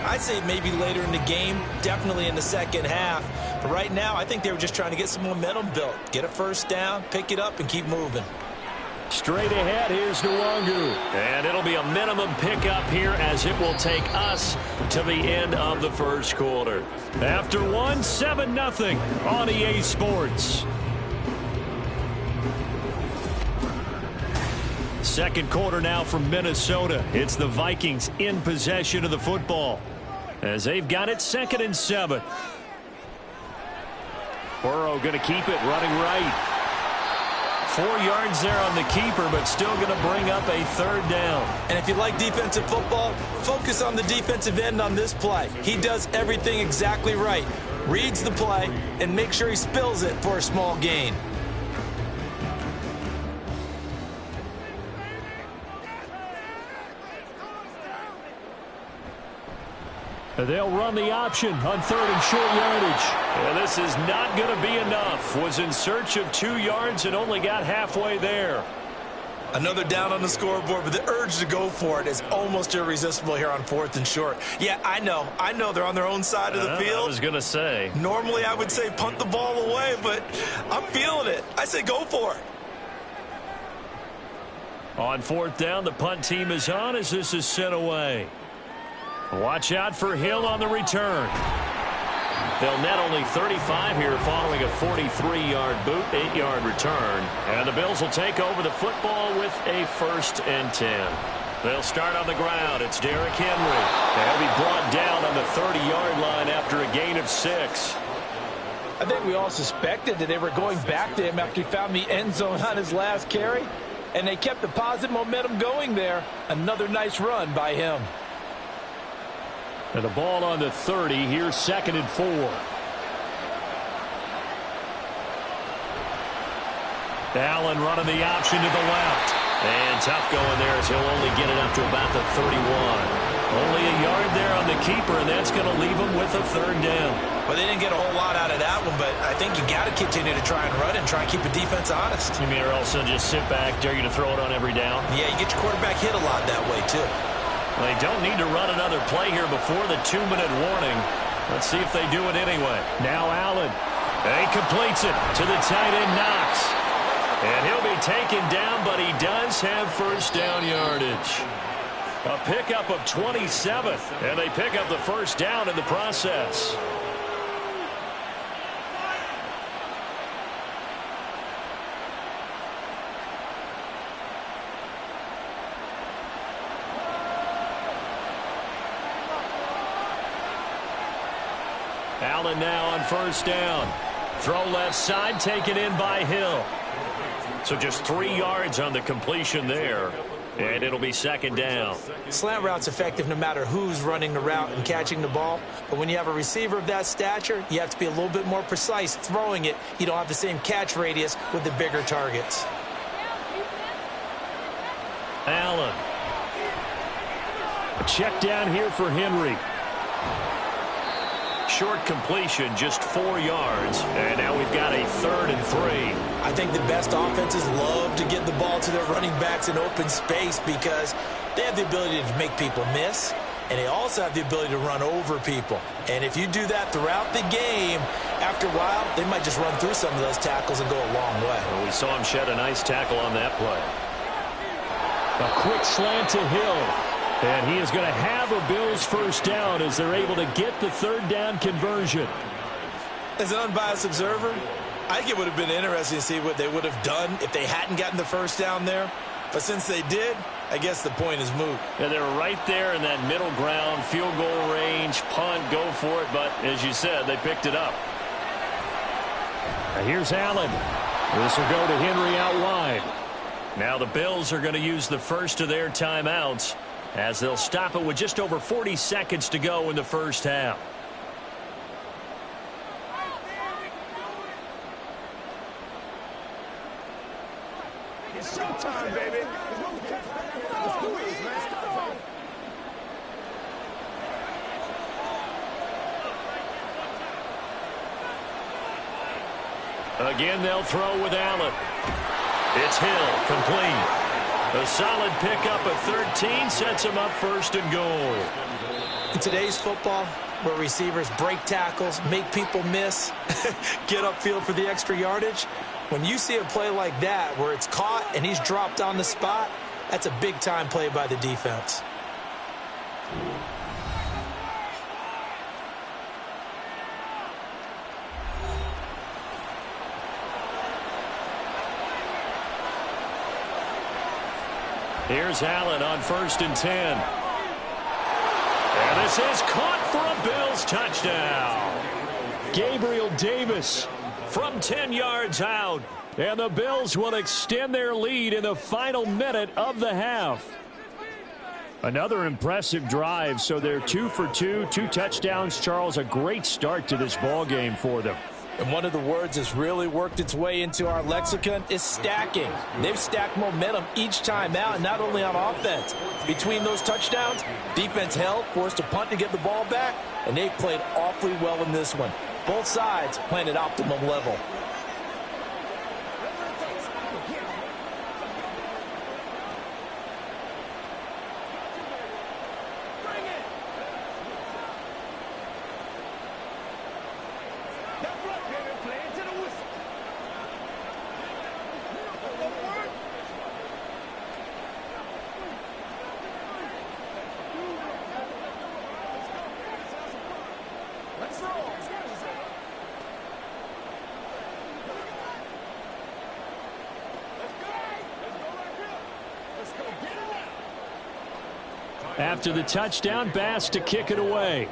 I'd say maybe later in the game, definitely in the second half. But right now, I think they were just trying to get some momentum built. Get a first down, pick it up, and keep moving. Straight ahead, here's Nwangu. And it'll be a minimum pickup here as it will take us to the end of the first quarter. After 1, 7-0 on EA Sports. Second quarter now from Minnesota. It's the Vikings in possession of the football as they've got it 2nd and 7. Burrow going to keep it running right. 4 yards there on the keeper, but still going to bring up a third down. And if you like defensive football, focus on the defensive end on this play. He does everything exactly right. Reads the play and make sure he spills it for a small gain. They'll run the option on 3rd and short yardage. And this is not going to be enough. Was in search of 2 yards and only got halfway there. Another down on the scoreboard, but the urge to go for it is almost irresistible here on 4th and short. Yeah, I know they're on their own side of the field. I was going to say. Normally I would say punt the ball away, but I'm feeling it. I say go for it. On 4th down, the punt team is on as this is sent away. Watch out for Hill on the return. They'll net only 35 here following a 43-yard boot, 8-yard return. And the Bills will take over the football with a 1st and 10. They'll start on the ground. It's Derrick Henry. They'll be brought down on the 30-yard line after a gain of 6. I think we all suspected that they were going back to him after he found the end zone on his last carry. And they kept the positive momentum going there. Another nice run by him. And the ball on the 30. Here's 2nd and 4. Allen running the option to the left. And tough going there as he'll only get it up to about the 31. Only a yard there on the keeper, and that's going to leave him with a 3rd down. Well, they didn't get a whole lot out of that one, but I think you got to continue to try and run and try and keep the defense honest. You mean or also just sit back, dare you to throw it on every down? Yeah, you get your quarterback hit a lot that way, too. They don't need to run another play here before the 2-minute warning. Let's see if they do it anyway. Now Allen. He completes it to the tight end Knox. And he'll be taken down, but he does have 1st down yardage. A pickup of 27. And they pick up the 1st down in the process. Allen now on 1st down. Throw left side, taken in by Hill. So just 3 yards on the completion there. And it'll be 2nd down. Slant route's effective no matter who's running the route and catching the ball. But when you have a receiver of that stature, you have to be a little bit more precise throwing it. You don't have the same catch radius with the bigger targets. Allen. A check down here for Henry. Short completion, just 4 yards. And now we've got a 3rd and 3. I think the best offenses love to get the ball to their running backs in open space because they have the ability to make people miss, and they also have the ability to run over people. And if you do that throughout the game, after a while, they might just run through some of those tackles and go a long way. Well, we saw him shed a nice tackle on that play. A quick slant to Hill. And he is going to have a Bills first down as they're able to get the third down conversion. As an unbiased observer, I think it would have been interesting to see what they would have done if they hadn't gotten the first down there. But since they did, I guess the point is moot. Yeah, they were right there in that middle ground, field goal range, punt, go for it. But as you said, they picked it up. Now here's Allen. This will go to Henry out wide. Now the Bills are going to use the first of their timeouts as they'll stop it with just over 40 seconds to go in the first half. It's showtime, baby. Let's do this, man. Again, they'll throw with Allen. It's Hill, complete. A solid pickup of 13 sets him up first and goal. In today's football, where receivers break tackles, make people miss, get upfield for the extra yardage, when you see a play like that where it's caught and he's dropped on the spot, that's a big-time play by the defense. Here's Allen on 1st and 10. And this is caught for a Bills touchdown. Gabriel Davis from 10 yards out. And the Bills will extend their lead in the final minute of the half. Another impressive drive, so they're 2 for 2, 2 touchdowns. Charles, a great start to this ball game for them. And one of the words that's really worked its way into our lexicon is stacking. They've stacked momentum each time out, and not only on offense. Between those touchdowns, defense held, forced a punt to get the ball back, and they played awfully well in this one. Both sides playing at optimum level. After the touchdown, Bass to kick it away.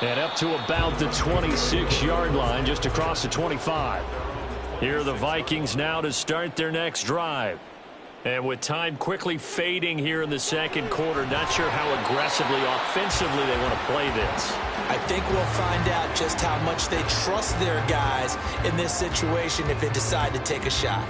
And up to about the 26-yard line, just across the 25. Here are the Vikings now to start their next drive. And with time quickly fading here in the second quarter, not sure how aggressively, offensively they want to play this. I think we'll find out just how much they trust their guys in this situation if they decide to take a shot.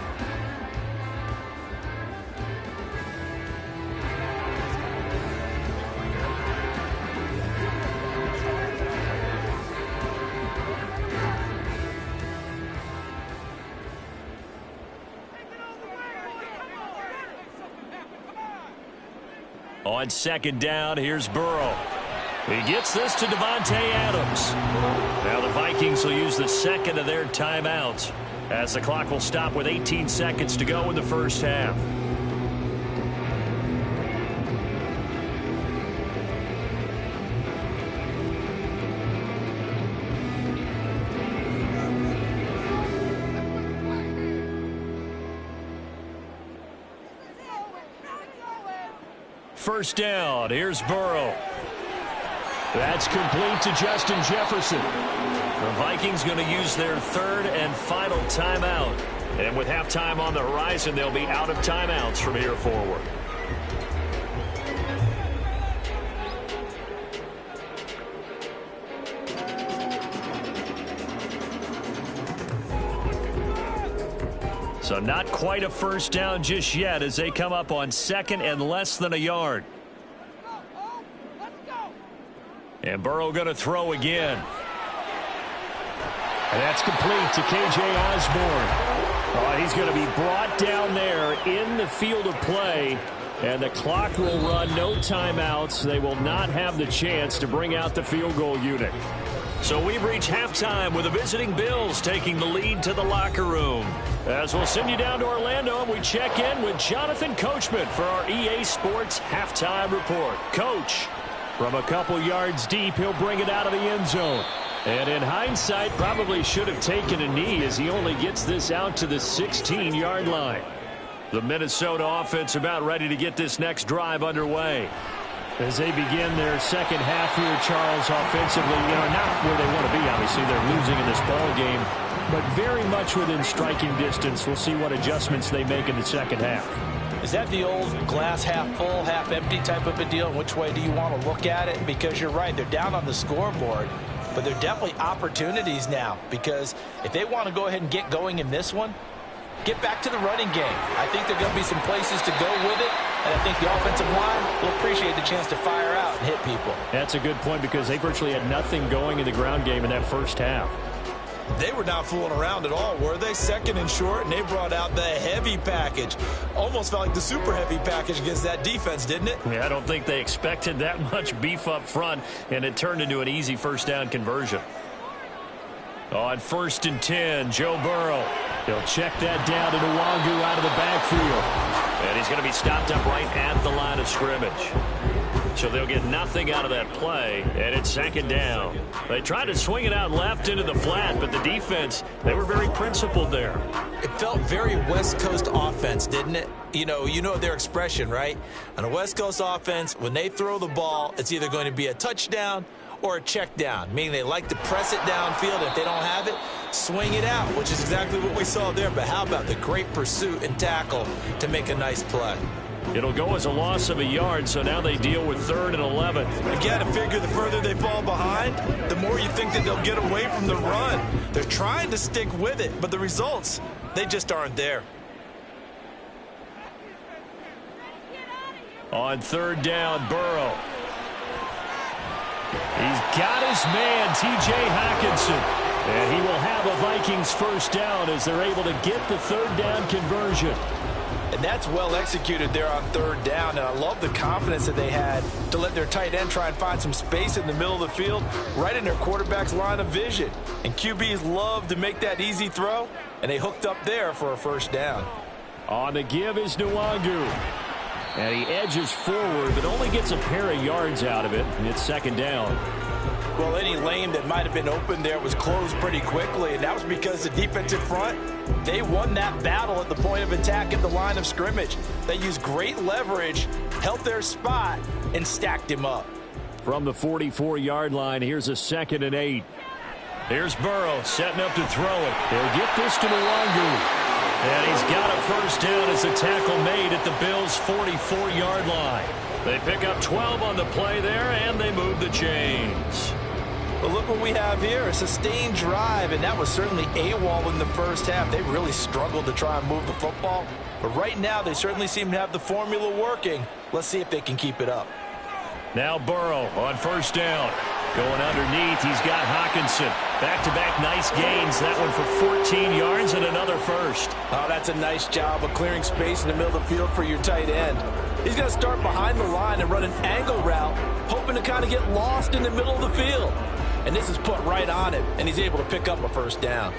On second down, here's Burrow. He gets this to Davante Adams. Now the Vikings will use the second of their timeouts as the clock will stop with 18 seconds to go in the first half. First down, here's Burrow. That's complete to Justin Jefferson. The Vikings going to use their third and final timeout. And with halftime on the horizon, they'll be out of timeouts from here forward. So not quite a first down just yet as they come up on second and less than a yard. And Burrow going to throw again. And that's complete to K.J. Osborne. He's going to be brought down there in the field of play. And the clock will run, no timeouts. They will not have the chance to bring out the field goal unit. So we've reached halftime with the visiting Bills taking the lead to the locker room. As we'll send you down to Orlando, and we check in with Jonathan Coachman for our EA Sports Halftime Report. Coach, from a couple yards deep, he'll bring it out of the end zone. And in hindsight, probably should have taken a knee as he only gets this out to the 16-yard line. The Minnesota offense about ready to get this next drive underway. As they begin their second half here, Charles, offensively, not where they want to be. Obviously, they're losing in this ball game, but very much within striking distance. We'll see what adjustments they make in the second half. Is that the old glass half full, half empty type of a deal? Which way do you want to look at it? Because you're right, they're down on the scoreboard, but they're definitely opportunities now, because if they want to go ahead and get going in this one, get back to the running game. I think there are going to be some places to go with it, and I think the offensive line will appreciate the chance to fire out and hit people. That's a good point, because they virtually had nothing going in the ground game in that first half. They were not fooling around at all, were they? Second and short, and they brought out the heavy package. Almost felt like the super heavy package against that defense, didn't it? Yeah, I don't think they expected that much beef up front, and it turned into an easy first down conversion. On 1st and 10, Joe Burrow. He'll check that down to Nwangu out of the backfield. And he's going to be stopped up right at the line of scrimmage. So they'll get nothing out of that play, and it's second down. They tried to swing it out left into the flat, but the defense, they were very principled there. It felt very West Coast offense, didn't it? You know their expression, right? On a West Coast offense, when they throw the ball, it's either going to be a touchdown or a check down, meaning they like to press it downfield. If they don't have it, swing it out, which is exactly what we saw there. But how about the great pursuit and tackle to make a nice play? It'll go as a loss of a yard, so now they deal with 3rd and 11. Again, I figure the further they fall behind, the more you think that they'll get away from the run. They're trying to stick with it, but the results, they just aren't there. On 3rd down, Burrow. He's got his man, T.J. Hockenson. And he will have a Vikings first down as they're able to get the 3rd down conversion. And that's well executed there on 3rd down. And I love the confidence that they had to let their tight end try and find some space in the middle of the field, right in their quarterback's line of vision. And QBs love to make that easy throw, and they hooked up there for a first down. On the give is Nwangu. And he edges forward, but only gets a pair of yards out of it, and it's second down. Well, any lane that might have been open there was closed pretty quickly, and that was because the defensive front, they won that battle at the point of attack at the line of scrimmage. They used great leverage, held their spot, and stacked him up. From the 44-yard line, here's a 2nd and 8. Here's Burrow setting up to throw it. They'll get this to Nwangu. And he's got a first down as the tackle made at the Bills' 44-yard line. They pick up 12 on the play there, and they move the chains. But look what we have here, a sustained drive, and that was certainly AWOL in the first half. They really struggled to try and move the football. But right now, they certainly seem to have the formula working. Let's see if they can keep it up. Now Burrow on first down. Going underneath, he's got Hockenson. Back-to-back nice gains. That one for 14 yards and another first. Oh, that's a nice job of clearing space in the middle of the field for your tight end. He's going to start behind the line and run an angle route, hoping to kind of get lost in the middle of the field. And this is put right on it, and he's able to pick up a first down.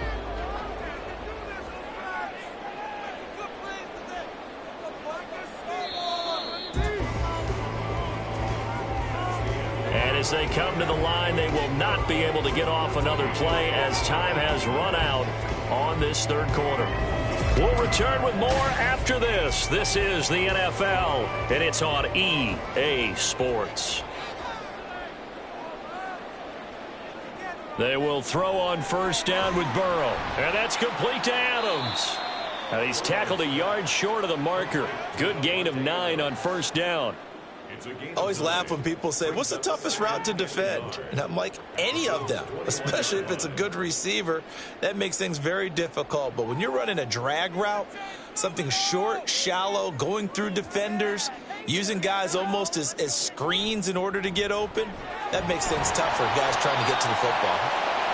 And as they come to the line, they will not be able to get off another play as time has run out on this 3rd quarter. We'll return with more after this. This is the NFL, and it's on EA Sports. They will throw on first down with Burrow, and that's complete to Adams. Now he's tackled a yard short of the marker. Good gain of 9 on first down. I always laugh when people say, what's the toughest route to defend? And I'm like, any of them, especially if it's a good receiver. That makes things very difficult. But when you're running a drag route, something short, shallow, going through defenders, using guys almost as screens in order to get open, that makes things tough for guys trying to get to the football.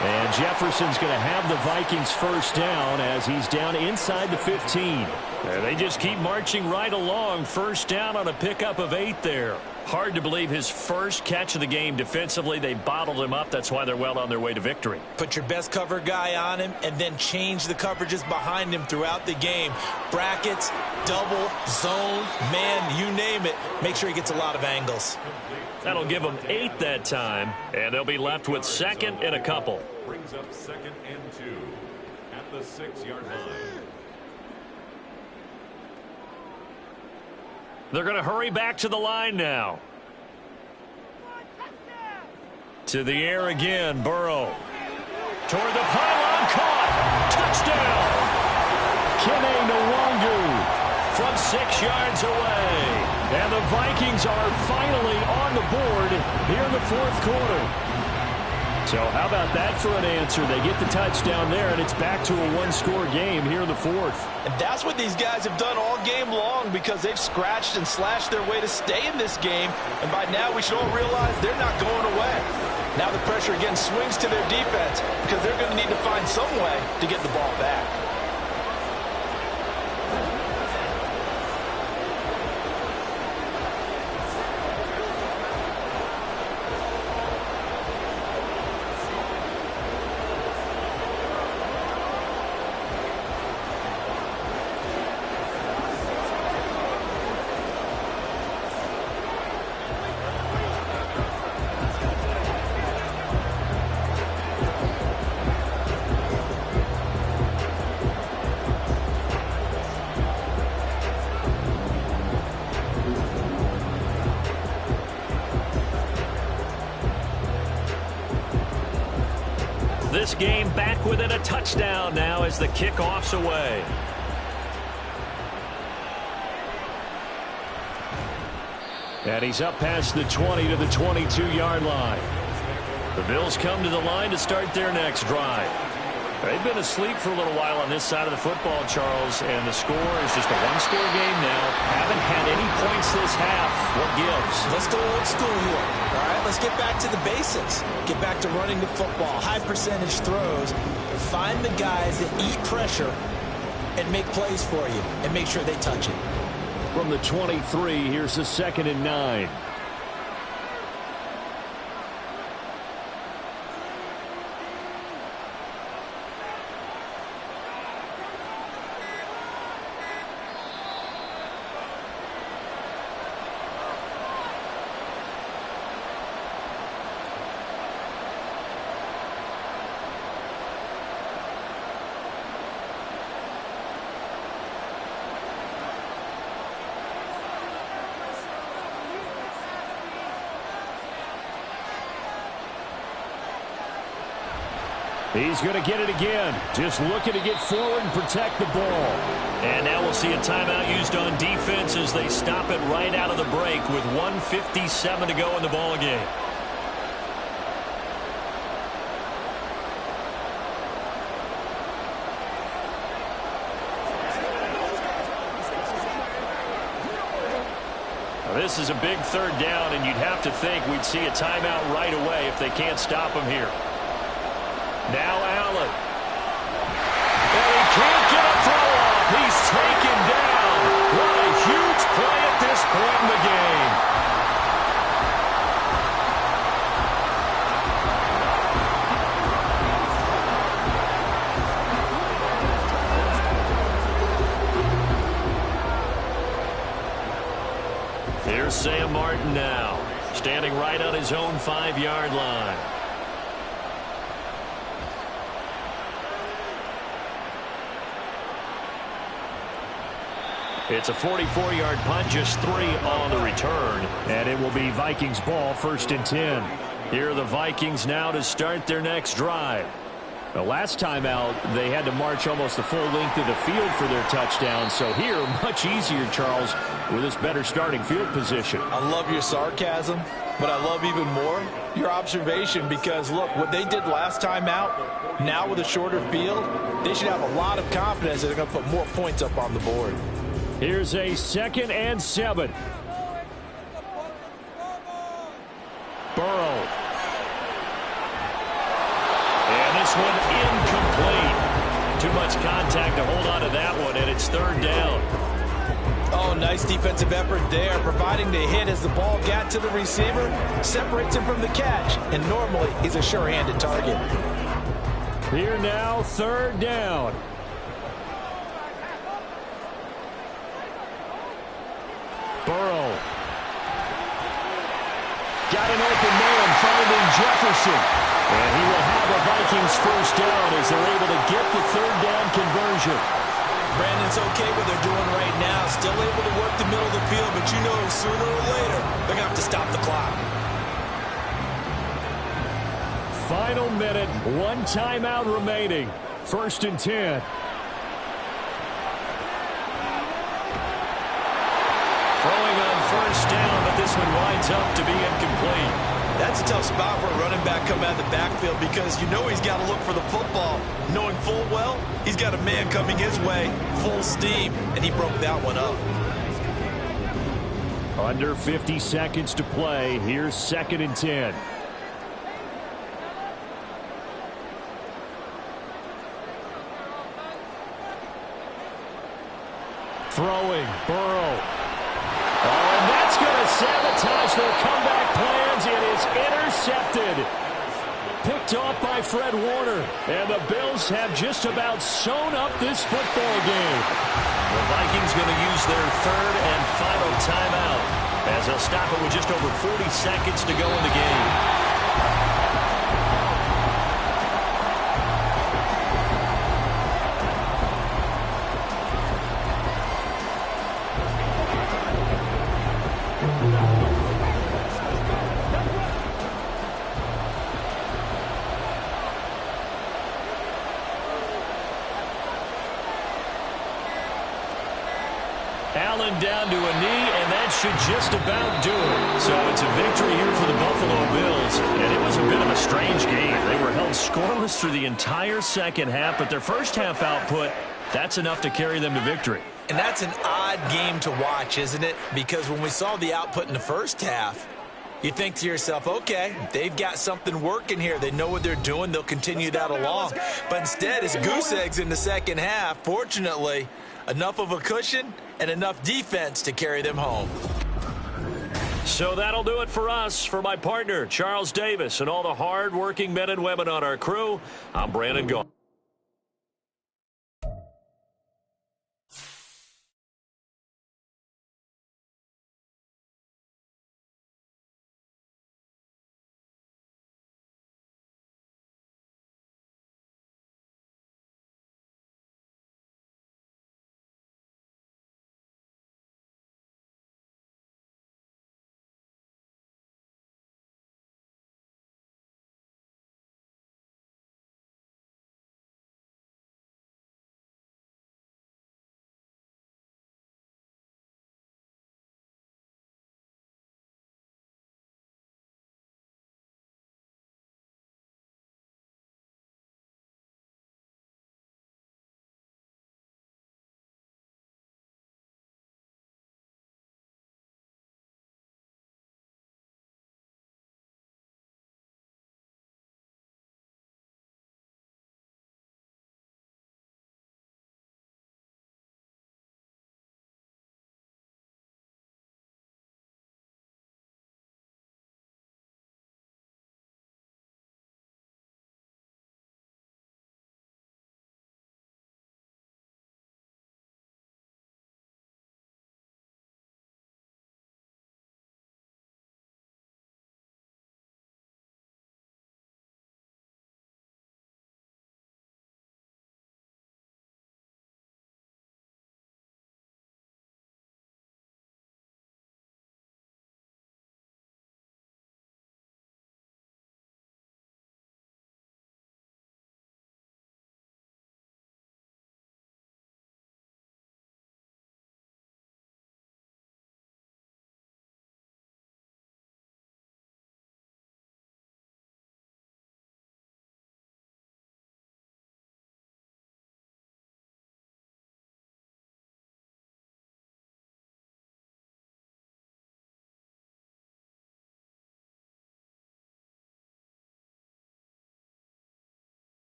And Jefferson's going to have the Vikings first down as he's down inside the 15. And they just keep marching right along. First down on a pickup of 8 there. Hard to believe his first catch of the game defensively. They bottled him up. That's why they're well on their way to victory. Put your best cover guy on him and then change the coverages behind him throughout the game. Brackets, double, zone, man, you name it. Make sure he gets a lot of angles. That'll give them 8 that time, and they'll be left with second and a couple. Brings up 2nd and 2 at the 6-yard line. They're going to hurry back to the line now. To the air again, Burrow. Toward the pylon, caught. Touchdown. Kene Nwangu from 6 yards away. And the Vikings are finally on the board here in the 4th quarter. So how about that for an answer? They get the touchdown there, and it's back to a 1-score game here in the 4th. And that's what these guys have done all game long because they've scratched and slashed their way to stay in this game. And by now we should all realize they're not going away. Now the pressure again swings to their defense because they're going to need to find some way to get the ball back. This game back within a touchdown now as the kickoff's away. And he's up past the 20 to the 22-yard line. The Bills come to the line to start their next drive. They've been asleep for a little while on this side of the football, Charles, and the score is just a 1-score game now. Haven't had any points this half. What gives? Let's go old school here. All right, let's get back to the basics. Get back to running the football, high percentage throws. Find the guys that eat pressure and make plays for you and make sure they touch it. From the 23, here's the 2nd and 9. He's going to get it again. Just looking to get forward and protect the ball. And now we'll see a timeout used on defense as they stop it right out of the break with 1:57 to go in the ball game. Now this is a big 3rd down, and you'd have to think we'd see a timeout right away if they can't stop him here. Now Allen. And he can't get a throw off. He's taken down. What a huge play at this point in the game. Here's Sam Martin now, standing right on his own 5-yard line. It's a 44-yard punt, just 3 on the return. And it will be Vikings ball, 1st and 10. Here are the Vikings now to start their next drive. The last time out, they had to march almost the full length of the field for their touchdown. So here, much easier, Charles, with this better starting field position. I love your sarcasm, but I love even more your observation because, look, what they did last time out, now with a shorter field, they should have a lot of confidence that they're going to put more points up on the board. Here's a 2nd and 7. Burrow. And this one incomplete. Too much contact to hold on to that one, and it's 3rd down. Oh, Oh, nice defensive effort there, providing the hit as the ball got to the receiver, separates him from the catch, and normally he's a sure-handed target. Here now, third down. Burrow. Got an open man, finding Jefferson. And he will have a Vikings first down as they're able to get the third down conversion. Brandon's okay what they're doing right now. Still able to work the middle of the field, but you know sooner or later they're going to have to stop the clock. Final minute, one timeout remaining. First and 10. Throwing on first down, but this one winds up to be incomplete. That's a tough spot for a running back coming out of the backfield because you know he's got to look for the football, knowing full well he's got a man coming his way, full steam, and he broke that one up. Under 50 seconds to play. Here's second and 10. Throwing, Burrow. Oh, and that's going to sabotage their comeback plans. It is intercepted. Picked off by Fred Warner. And the Bills have just about sewn up this football game. The Vikings going to use their third and final timeout as they'll stop it with just over 40 seconds to go in the game. Allen down to a knee, and that should just about do it. So it's a victory here for the Buffalo Bills, and it was a bit of a strange game. They were held scoreless through the entire second half, but their first half output, that's enough to carry them to victory. And that's an odd game to watch, isn't it? Because when we saw the output in the first half, you think to yourself, okay, they've got something working here. They know what they're doing. They'll continue that along. But instead, it's goose eggs in the second half. Fortunately, enough of a cushion and enough defense to carry them home. So that'll do it for us. For my partner, Charles Davis, and all the hard-working men and women on our crew, I'm Brandon Gault.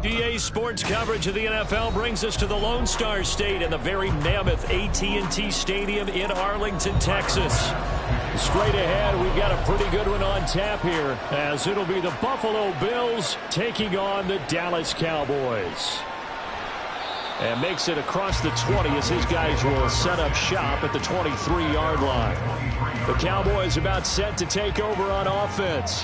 EA Sports coverage of the NFL brings us to the Lone Star State and the very mammoth AT&T Stadium in Arlington, Texas. Straight ahead, we've got a pretty good one on tap here, as it'll be the Buffalo Bills taking on the Dallas Cowboys. And makes it across the 20 as his guys will set up shop at the 23-yard line. The Cowboys about set to take over on offense.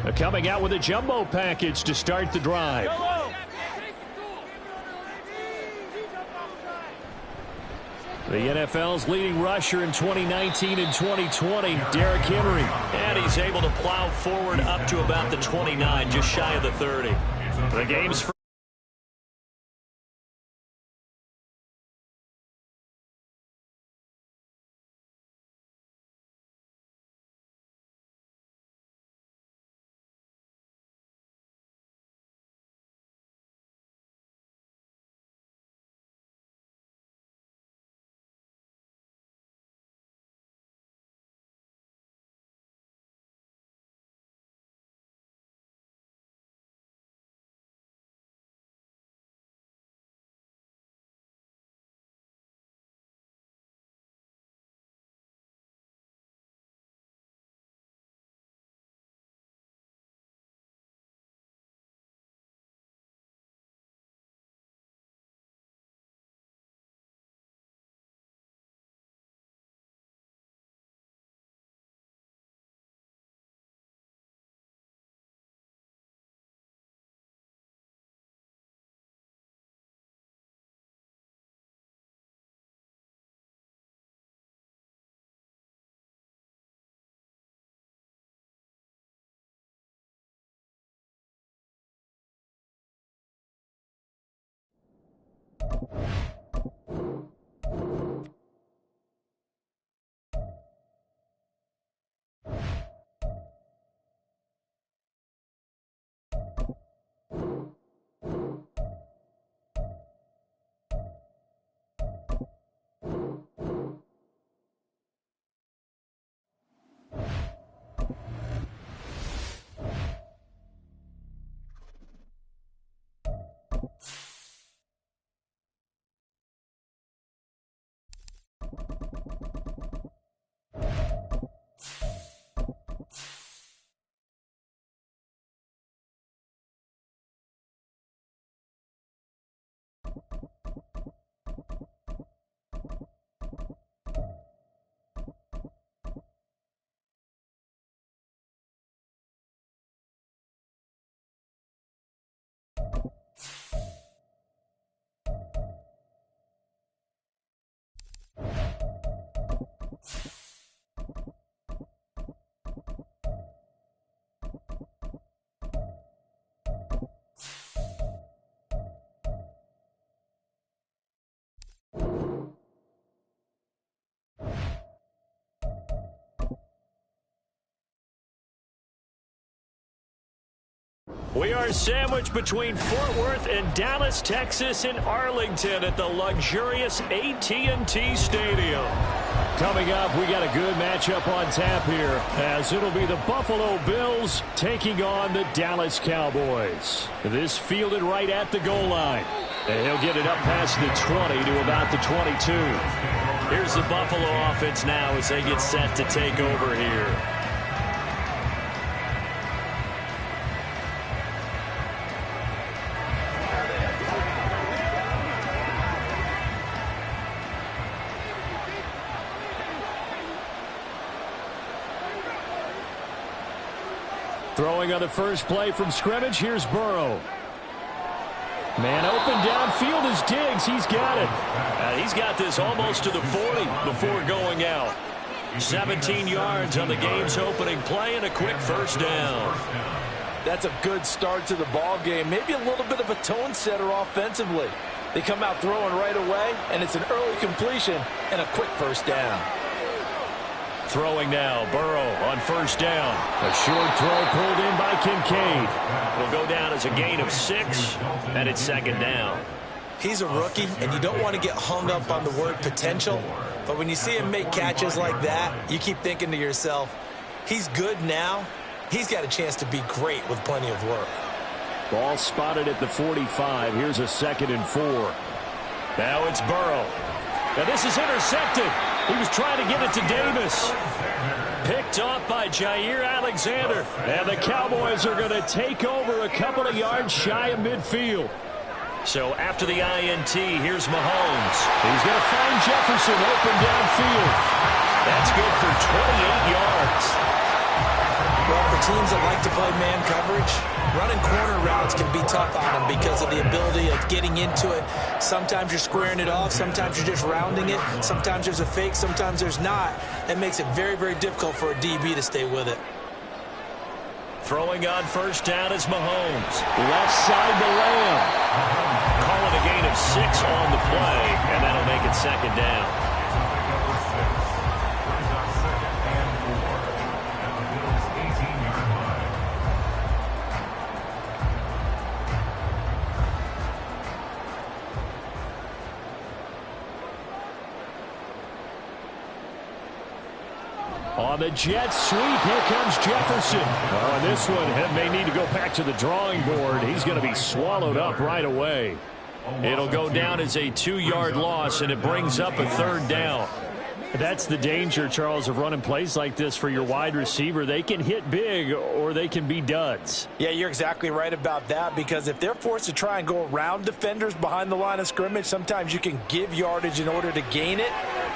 They're coming out with a jumbo package to start the drive. The NFL's leading rusher in 2019 and 2020, Derrick Henry. And he's able to plow forward up to about the 29, just shy of the 30. The game's for We are sandwiched between Fort Worth and Dallas, Texas, and Arlington at the luxurious AT&T Stadium. Coming up, we got a good matchup on tap here, as it'll be the Buffalo Bills taking on the Dallas Cowboys. This fielded right at the goal line. And he'll get it up past the 20 to about the 22. Here's the Buffalo offense now as they get set to take over here. Throwing on the first play from scrimmage, here's Burrow. Man open downfield is Diggs. He's got it. He's got this almost to the 40 before going out. 17 yards on the game's opening play and a quick first down. That's a good start to the ball game. Maybe a little bit of a tone setter offensively. They come out throwing right away, and it's an early completion and a quick first down. Throwing now, Burrow on first down. A short throw pulled in by Kincaid. Will go down as a gain of 6, and it's second down. He's a rookie, and you don't want to get hung up on the word potential. But when you see him make catches like that, you keep thinking to yourself, he's good now. He's got a chance to be great with plenty of work. Ball spotted at the 45. Here's a 2nd and 4. Now it's Burrow. Now this is intercepted. He was trying to get it to Davis. Picked off by Jair Alexander. And the Cowboys are going to take over a couple of yards shy of midfield. So after the INT, here's Mahomes. He's going to find Jefferson open downfield. That's good for 28 yards. Well, for teams that like to play man coverage, running corner routes can be tough on them because of the ability of getting into it. Sometimes you're squaring it off. Sometimes you're just rounding it. Sometimes there's a fake. Sometimes there's not. That makes it very, very difficult for a DB to stay with it. Throwing on first down is Mahomes. Left side to Lamb. Calling a gain of 6 on the play, and that'll make it 2nd down. On the jet sweep, here comes Jefferson. On this one, may need to go back to the drawing board. He's going to be swallowed up right away. It'll go down as a 2-yard loss, and it brings up a 3rd down. That's the danger, Charles, of running plays like this for your wide receiver. They can hit big or they can be duds. Yeah, you're exactly right about that, because if they're forced to try and go around defenders behind the line of scrimmage, sometimes you can give yardage in order to gain it.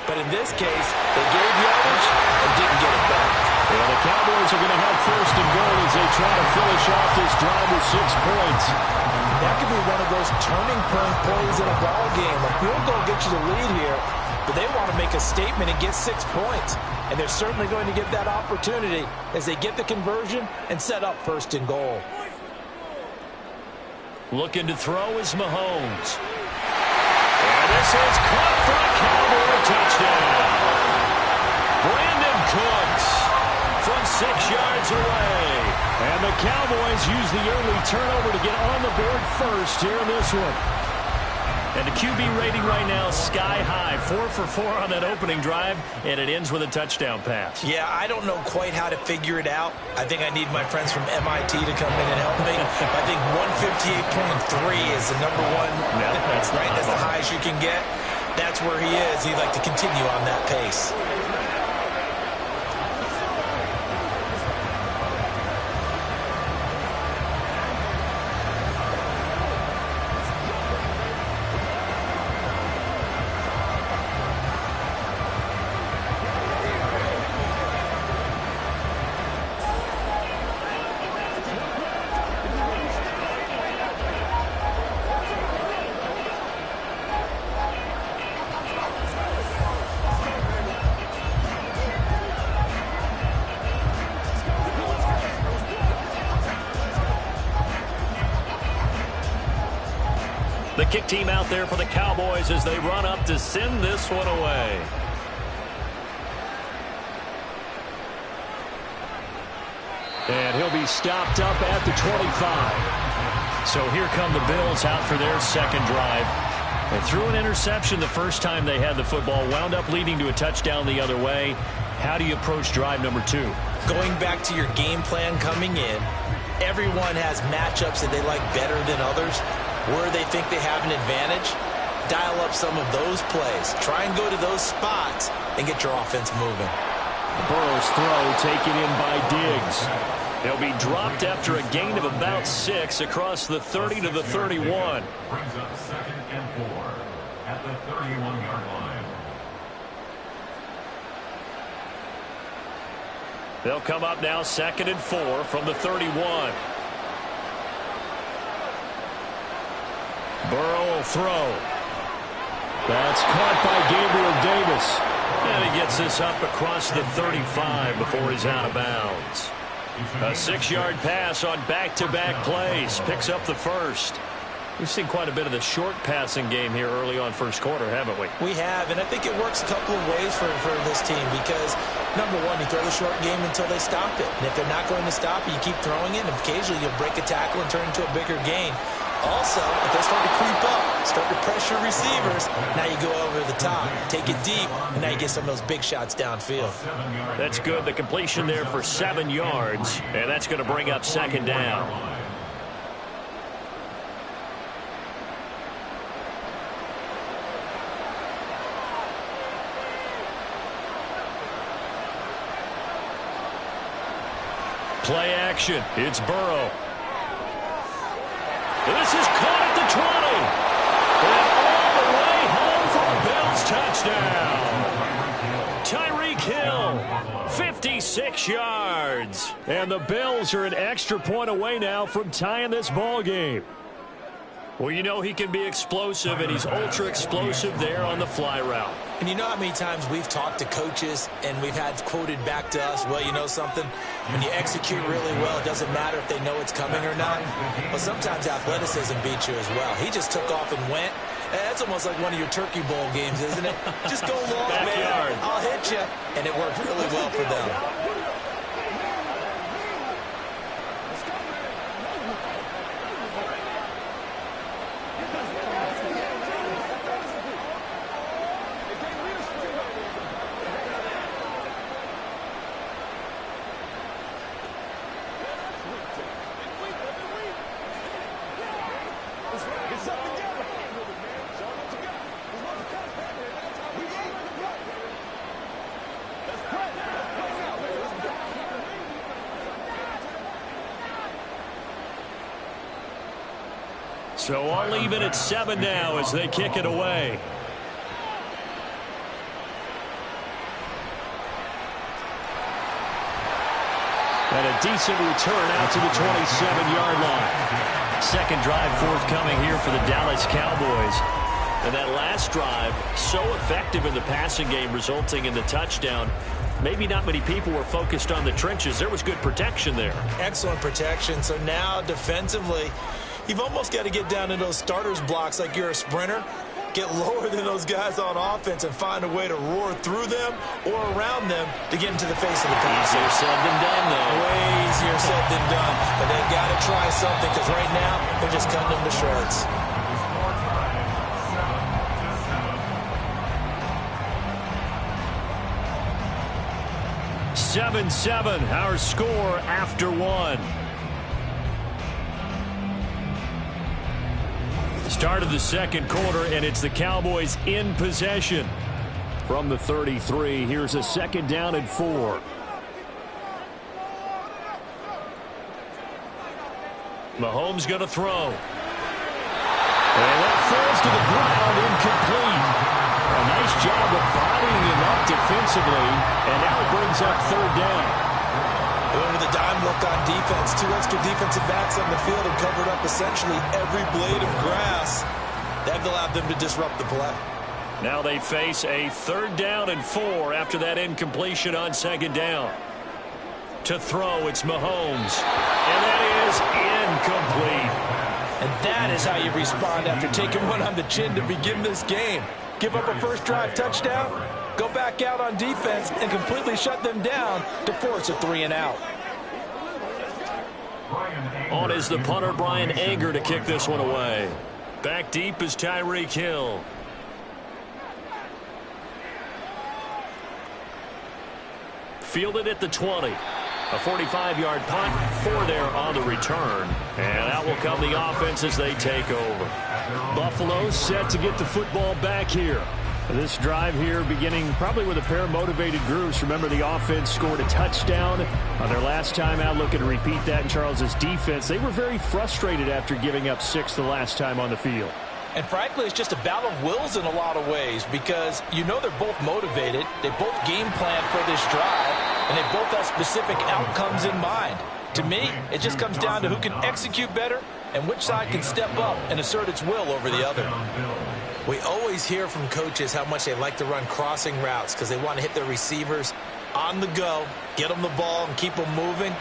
But in this case, they gave yardage and didn't get it back. Well, the Cowboys are going to have 1st and goal as they try to finish off this drive with 6 points. That could be one of those turning point plays in a ball game. A field goal gets you the lead here, but they want to make a statement and get 6 points. And they're certainly going to get that opportunity as they get the conversion and set up 1st and goal. Looking to throw is Mahomes. And this is caught for a Cowboy touchdown. Brandon Cooks from 6 yards away. And the Cowboys use the early turnover to get on the board first here in this one. And the QB rating right now sky high. 4 for 4 on that opening drive, and it ends with a touchdown pass. Yeah, I don't know quite how to figure it out. I think I need my friends from MIT to come in and help me. I think 158.3 is the number one. No, that's right. That's the highest you can get. That's where he is. He'd like to continue on that pace. The kick team out there for the Cowboys as they run up to send this one away. And he'll be stopped up at the 25. So here come the Bills out for their 2nd drive. They threw an interception the first time they had the football, wound up leading to a touchdown the other way. How do you approach drive number 2? Going back to your game plan coming in, everyone has matchups that they like better than others. Where they think they have an advantage, dial up some of those plays. Try and go to those spots and get your offense moving. Burrow's throw taken in by Diggs. They'll be dropped after a gain of about 6 across the 30 to the 31. Brings up 2nd and 4 at the 31-yard line. They'll come up now 2nd and 4 from the 31. Burrow will throw. That's caught by Gabriel Davis. And he gets this up across the 35 before he's out of bounds. A 6-yard pass on back-to-back plays. Picks up the 1st. We've seen quite a bit of the short passing game here early on first quarter, haven't we? We have, and I think it works a couple of ways for this team because, number one, you throw the short game until they stop it. And if they're not going to stop it, you keep throwing it, and occasionally you'll break a tackle and turn into a bigger gain. Also, if they start to creep up, start to pressure receivers, now you go over the top, take it deep, and now you get some of those big shots downfield. That's good. The completion there for 7 yards, and that's going to bring up second down. Play action. It's Burrow. This is caught at the 20. And all the way home for a Bills touchdown. Tyreek Hill, 56 yards. And the Bills are an extra point away now from tying this ball game. Well, you know he can be explosive, and he's ultra explosive there on the fly route. And you know how many times we've talked to coaches and we've had quoted back to us, well, you know something? When you execute really well, it doesn't matter if they know it's coming or not. But sometimes athleticism beats you as well. He just took off and went. That's almost like one of your Turkey Bowl games, isn't it? Just go long, Backyard. man. I'll hit you. And it worked really well for them. So all even at 7 now as they kick it away. And a decent return out to the 27-yard line. Second drive forthcoming here for the Dallas Cowboys. And that last drive, so effective in the passing game, resulting in the touchdown. Maybe not many people were focused on the trenches. There was good protection there. Excellent protection. So now defensively, you've almost got to get down in those starters blocks like you're a sprinter. Get lower than those guys on offense and find a way to roar through them or around them to get into the face of the pass. Easier said than done, though. Way easier said than done. But they've got to try something because right now they're just cutting them to shreds. Seven, our score after 1. Start of the second quarter, and it's the Cowboys in possession. From the 33, here's a second down and 4. Mahomes going to throw. And that falls to the ground, incomplete. A nice job of bodying him up defensively, and now it brings up third down. Going with a dime look on defense. 2 extra defensive backs on the field and covered up essentially every blade of grass. That allowed them to disrupt the play. Now they face a third down and 4 after that incompletion on second down. To throw, it's Mahomes. And that is incomplete. And that is how you respond after taking one on the chin to begin this game. Give up a first drive touchdown, go back out on defense and completely shut them down to force a 3-and-out. On is the punter, Brian Anger, to kick this one away. Back deep is Tyreek Hill. Fielded at the 20. A 45-yard punt, 4 there on the return. And out will come the offense as they take over. Buffalo set to get the football back here. This drive here beginning probably with a pair of motivated groups. Remember, the offense scored a touchdown on their last time out. Looking to repeat that in Charles's defense. They were very frustrated after giving up 6 the last time on the field. And frankly, it's just a battle of wills in a lot of ways because you know they're both motivated. They both game plan for this drive, and they both have specific outcomes in mind. To me, it just comes down to who can execute better and which side can step up and assert its will over the other. We always hear from coaches how much they like to run crossing routes because they want to hit their receivers on the go, get them the ball, and keep them moving.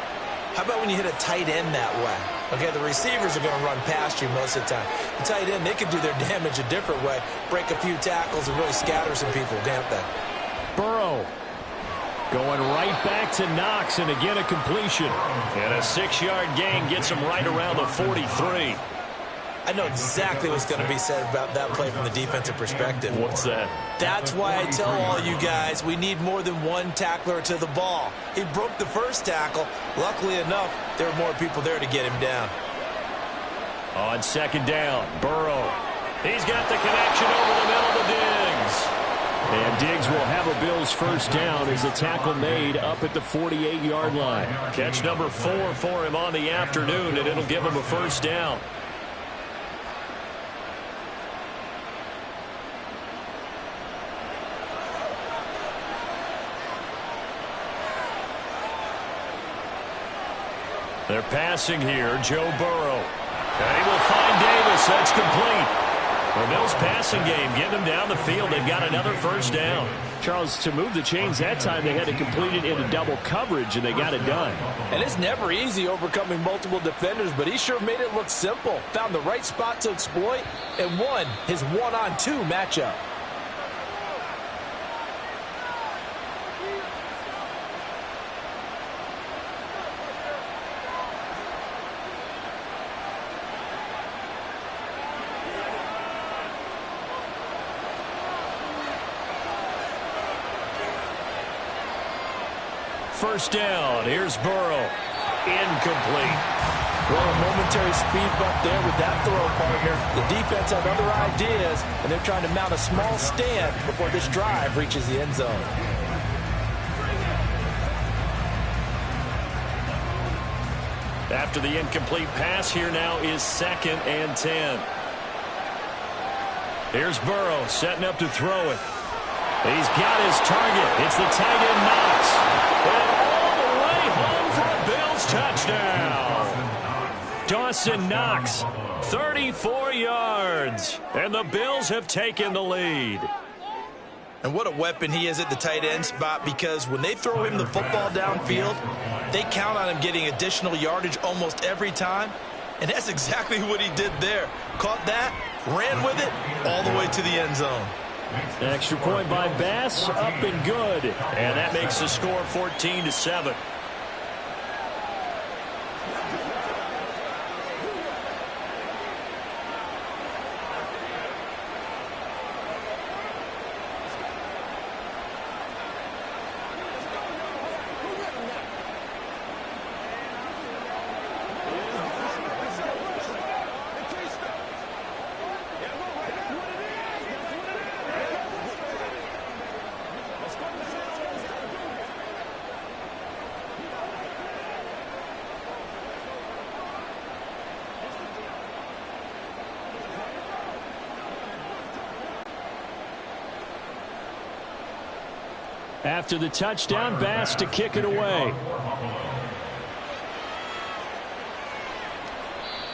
How about when you hit a tight end that way? Okay, the receivers are going to run past you most of the time. The tight end, they can do their damage a different way, break a few tackles and really scatter some people, can't they? Burrow going right back to Knox, and again a completion. And a 6-yard gain gets him right around the 43. I know exactly what's going to be said about that play from the defensive perspective. What's that? That's why I tell all you guys we need more than one tackler to the ball. He broke the first tackle. Luckily enough, there were more people there to get him down. On second down, Burrow. He's got the connection over the middle to Diggs. And Diggs will have a Bills first down as the tackle made up at the 48-yard line. Catch number 4 for him on the afternoon, and it'll give him a first down. They're passing here, Joe Burrow. And he will find Davis. That's complete. The Bills passing game getting them down the field. They've got another first down. Charles, to move the chains that time, they had to complete it into double coverage, and they got it done. And it's never easy overcoming multiple defenders, but he sure made it look simple. Found the right spot to exploit and won his one-on-two matchup. First down. Here's Burrow. Incomplete. Well, a momentary speed bump there with that throw, partner. The defense had other ideas, and they're trying to mount a small stand before this drive reaches the end zone. After the incomplete pass, here now is 2nd and 10. Here's Burrow setting up to throw it. He's got his target. It's the tight end Knox. And all the way home for a Bills touchdown. Dawson Knox, 34 yards. And the Bills have taken the lead. And what a weapon he is at the tight end spot, because when they throw him the football downfield, they count on him getting additional yardage almost every time. And that's exactly what he did there. Caught that, ran with it, all the way to the end zone. Extra point by Bass, up and good. And that makes the score 14-7. After the touchdown, Bass to kick it away.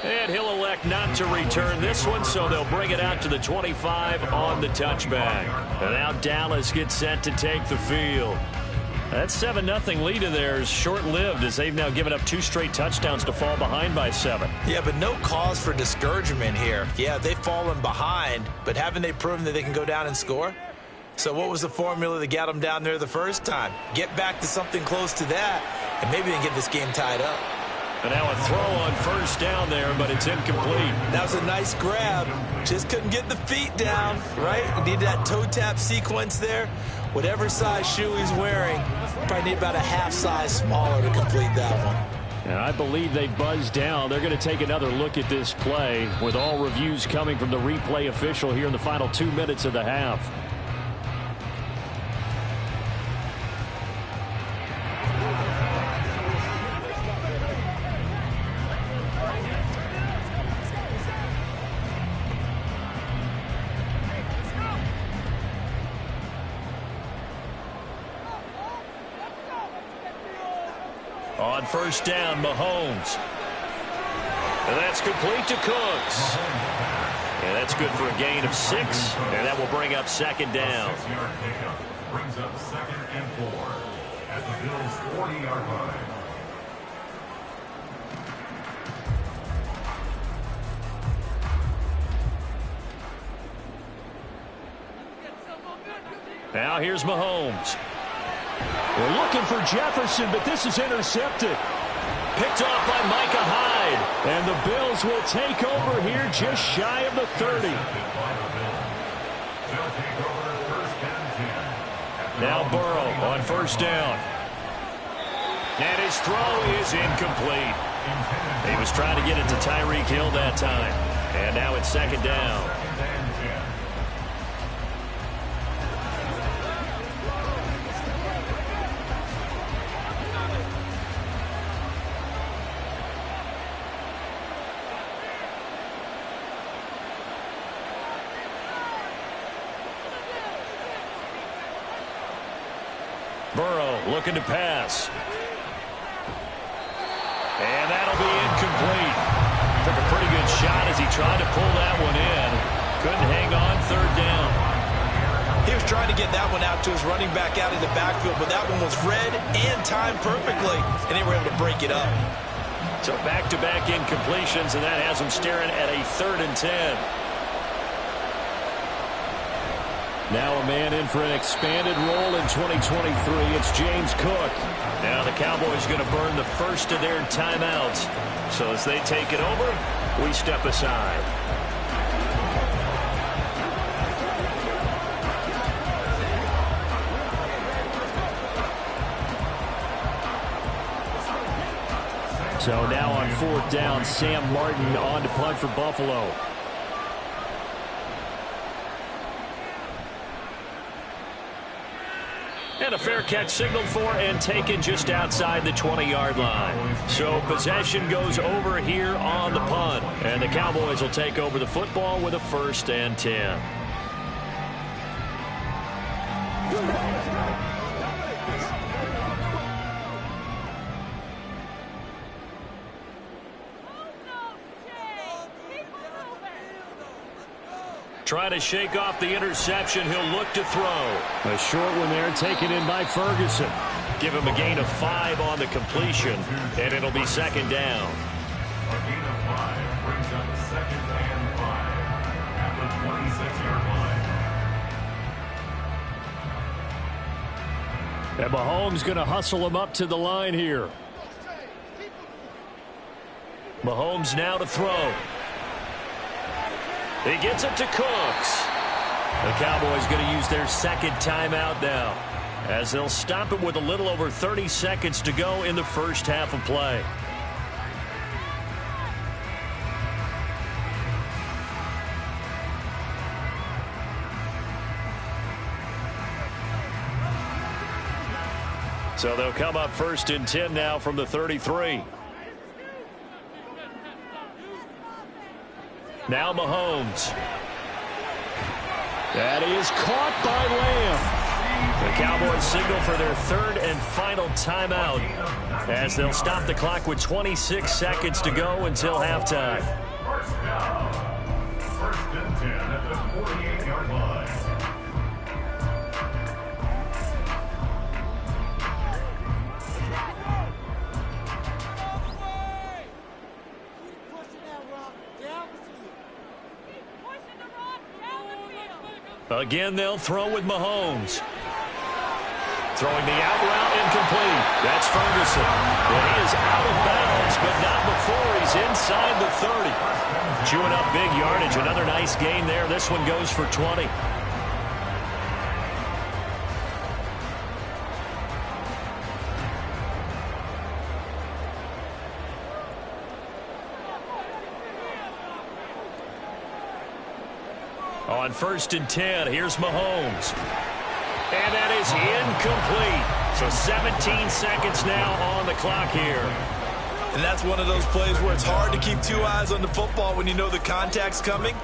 And he'll elect not to return this one, so they'll bring it out to the 25 on the touchback. And now Dallas gets set to take the field. That 7-0 lead of theirs short-lived, as they've now given up 2 straight touchdowns to fall behind by 7. Yeah, but no cause for discouragement here. Yeah, they've fallen behind, but haven't they proven that they can go down and score? So what was the formula that got them down there the first time? Get back to something close to that, and maybe they can get this game tied up. And now a throw on first down there, but it's incomplete. That was a nice grab. Just couldn't get the feet down, right? Needed that toe tap sequence there. Whatever size shoe he's wearing, probably need about a half size smaller to complete that one. And I believe they buzzed down. They're going to take another look at this play, with all reviews coming from the replay official here in the final 2 minutes of the half. On first down, Mahomes. And that's complete to Cooks. And that's good for a gain of 6. And that will bring up 2nd down. Brings up 2nd and 4 at the Bills' 40-yard line. Now here's Mahomes. They're looking for Jefferson, but this is intercepted. Picked off by Micah Hyde. And the Bills will take over here just shy of the 30. Now Burrow on first down. And his throw is incomplete. He was trying to get it to Tyreek Hill that time. And now it's second down. Burrow looking to pass. And that'll be incomplete. Took a pretty good shot as he tried to pull that one in. Couldn't hang on third down. He was trying to get that one out to his running back out in the backfield, but that one was read and timed perfectly, and they were able to break it up. So back-to-back incompletions, and that has him staring at a 3rd and 10. Now a man in for an expanded role in 2023. It's James Cook. Now the Cowboys going to burn the first of their timeouts. So as they take it over, we step aside. So now on 4th down, Sam Martin on to punt for Buffalo. And a fair catch signaled for and taken just outside the 20-yard line. So possession goes over here on the punt. And the Cowboys will take over the football with a 1st and 10. Trying to shake off the interception. He'll look to throw. A short one there taken in by Ferguson. Give him a gain of 5 on the completion, and it'll be second down. A gain of 5 brings up 2nd and 5 at the 26-yard line. And Mahomes going to hustle him up to the line here. Mahomes now to throw. He gets it to Cooks. The Cowboys going to use their 2nd timeout now, as they'll stop it with a little over 30 seconds to go in the first half of play. So they'll come up 1st and 10 now from the 33. Now Mahomes. That is caught by Lamb. The Cowboys signal for their 3rd and final timeout, as they'll stop the clock with 26 seconds to go until halftime. 1st and 10 at the 48-yard line. Again, they'll throw with Mahomes. Throwing the out route incomplete. That's Ferguson. And he is out of bounds, but not before he's inside the 30. Chewing up big yardage. Another nice gain there. This one goes for 20. On 1st and 10, here's Mahomes. And that is incomplete. So 17 seconds now on the clock here. And that's one of those plays where it's hard to keep 2 eyes on the football when you know the contact's coming,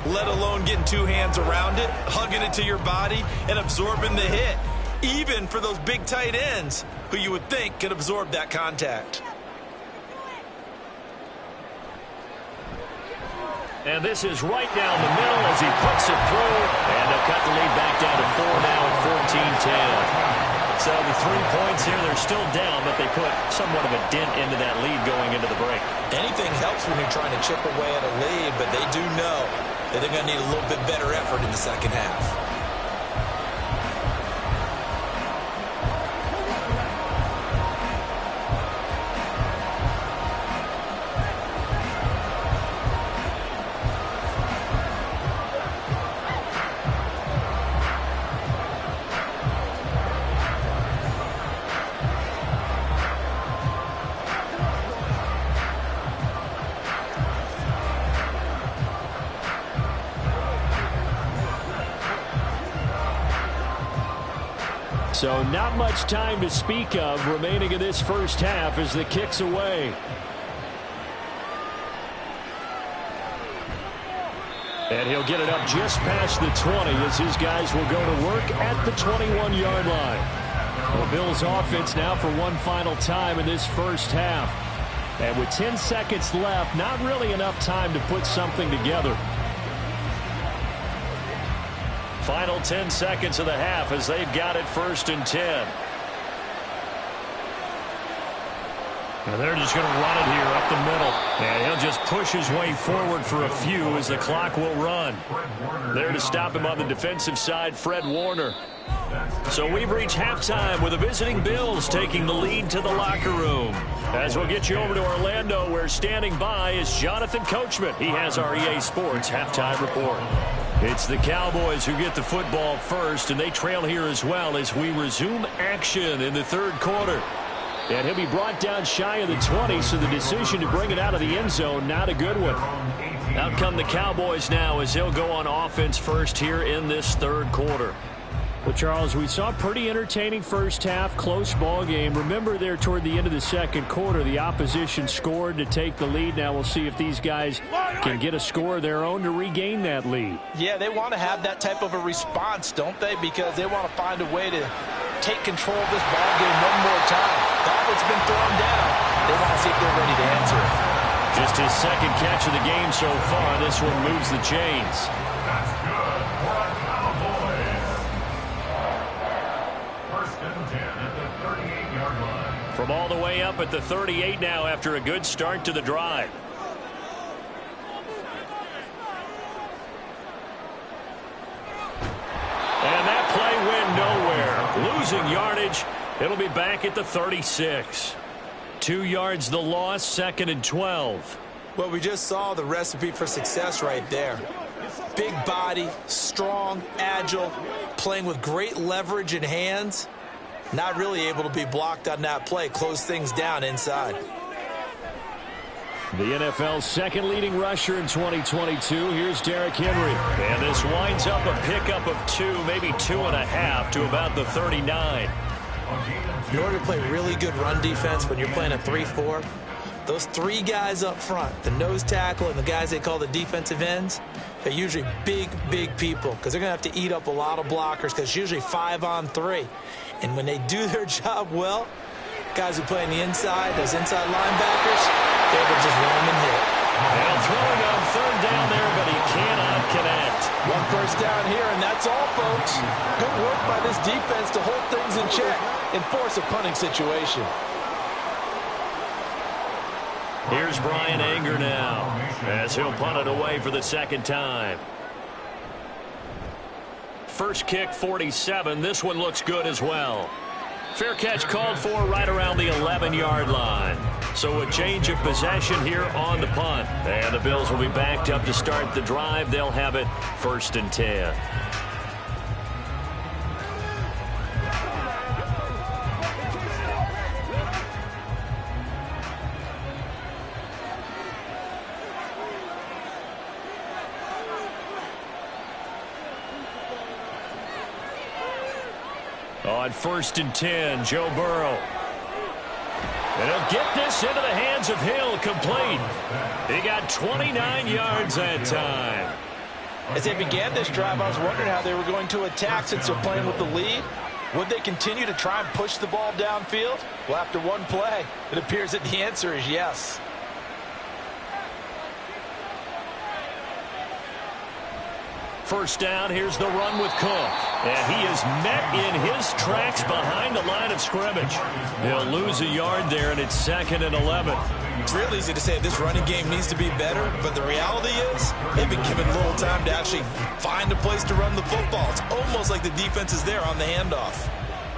let alone getting 2 hands around it, hugging it to your body, and absorbing the hit, even for those big tight ends who you would think could absorb that contact. And this is right down the middle as he puts it through. And they'll cut the lead back down to 4 now at 14-10. So the 3 points here, they're still down, but they put somewhat of a dent into that lead going into the break. Anything helps when you're trying to chip away at a lead, but they do know that they're going to need a little bit better effort in the second half. So not much time to speak of remaining in this first half as the kick's away. And he'll get it up just past the 20 as his guys will go to work at the 21-yard line. The Bills offense now for one final time in this first half. And with 10 seconds left, not really enough time to put something together. Final 10 seconds of the half as they've got it 1st and 10. And they're just going to run it here up the middle. And he'll just push his way forward for a few as the clock will run. There to stop him on the defensive side, Fred Warner. So we've reached halftime with the visiting Bills taking the lead to the locker room. As we'll get you over to Orlando, where standing by is Jonathan Coachman. He has our EA Sports halftime report. It's the Cowboys who get the football first, and they trail here as well as we resume action in the third quarter. And he'll be brought down shy of the 20, so the decision to bring it out of the end zone, not a good one. Out come the Cowboys now as they'll go on offense first here in this third quarter. Well, Charles, we saw a pretty entertaining first half, close ball game. Remember there toward the end of the second quarter, the opposition scored to take the lead. Now we'll see if these guys can get a score of their own to regain that lead. Yeah, they want to have that type of a response, don't they? Because they want to find a way to take control of this ball game one more time. Gauntlet's been thrown down. They want to see if they're ready to answer it. Just his second catch of the game so far. This one moves the chains. That's good for a Cowboys. 1st and 10 at the 38-yard line. From all the way up at the 38 now after a good start to the drive. And that play went nowhere. Losing yardage. It'll be back at the 36. 2 yards the loss, 2nd and 12. Well, we just saw the recipe for success right there. Big body, strong, agile, playing with great leverage in hands. Not really able to be blocked on that play. Close things down inside. The NFL's second leading rusher in 2022. Here's Derrick Henry. And this winds up a pickup of 2, maybe 2.5 to about the 39. In order to play really good run defense when you're playing a 3-4, those 3 guys up front, the nose tackle and the guys they call the defensive ends, they're usually big, big people because they're going to have to eat up a lot of blockers because it's usually 5-on-3. And when they do their job well, guys who play on the inside, those inside linebackers, they're able to just run and hit. And throwing on 3rd down there, but he cannot connect. 1 first down here, and that's all, folks. Good work by this defense to hold things in check and force a punting situation. Here's Brian Anger now as he'll punt it away for the second time. First kick, 47. This one looks good as well. Fair catch called for right around the 11-yard line. So a change of possession here on the punt. And the Bills will be backed up to start the drive. They'll have it 1st and 10. On 1st and 10, Joe Burrow. And he'll get this into the hands of Hill, complete. He got 29 yards that time. As they began this drive, I was wondering how they were going to attack since they're playing with the lead. Would they continue to try and push the ball downfield? Well, after one play, it appears that the answer is yes. First down, here's the run with Cook. And he is met in his tracks behind the line of scrimmage. He'll lose a yard there, and it's 2nd and 11. It's real easy to say this running game needs to be better, but the reality is they've been given little time to actually find a place to run the football. It's almost like the defense is there on the handoff.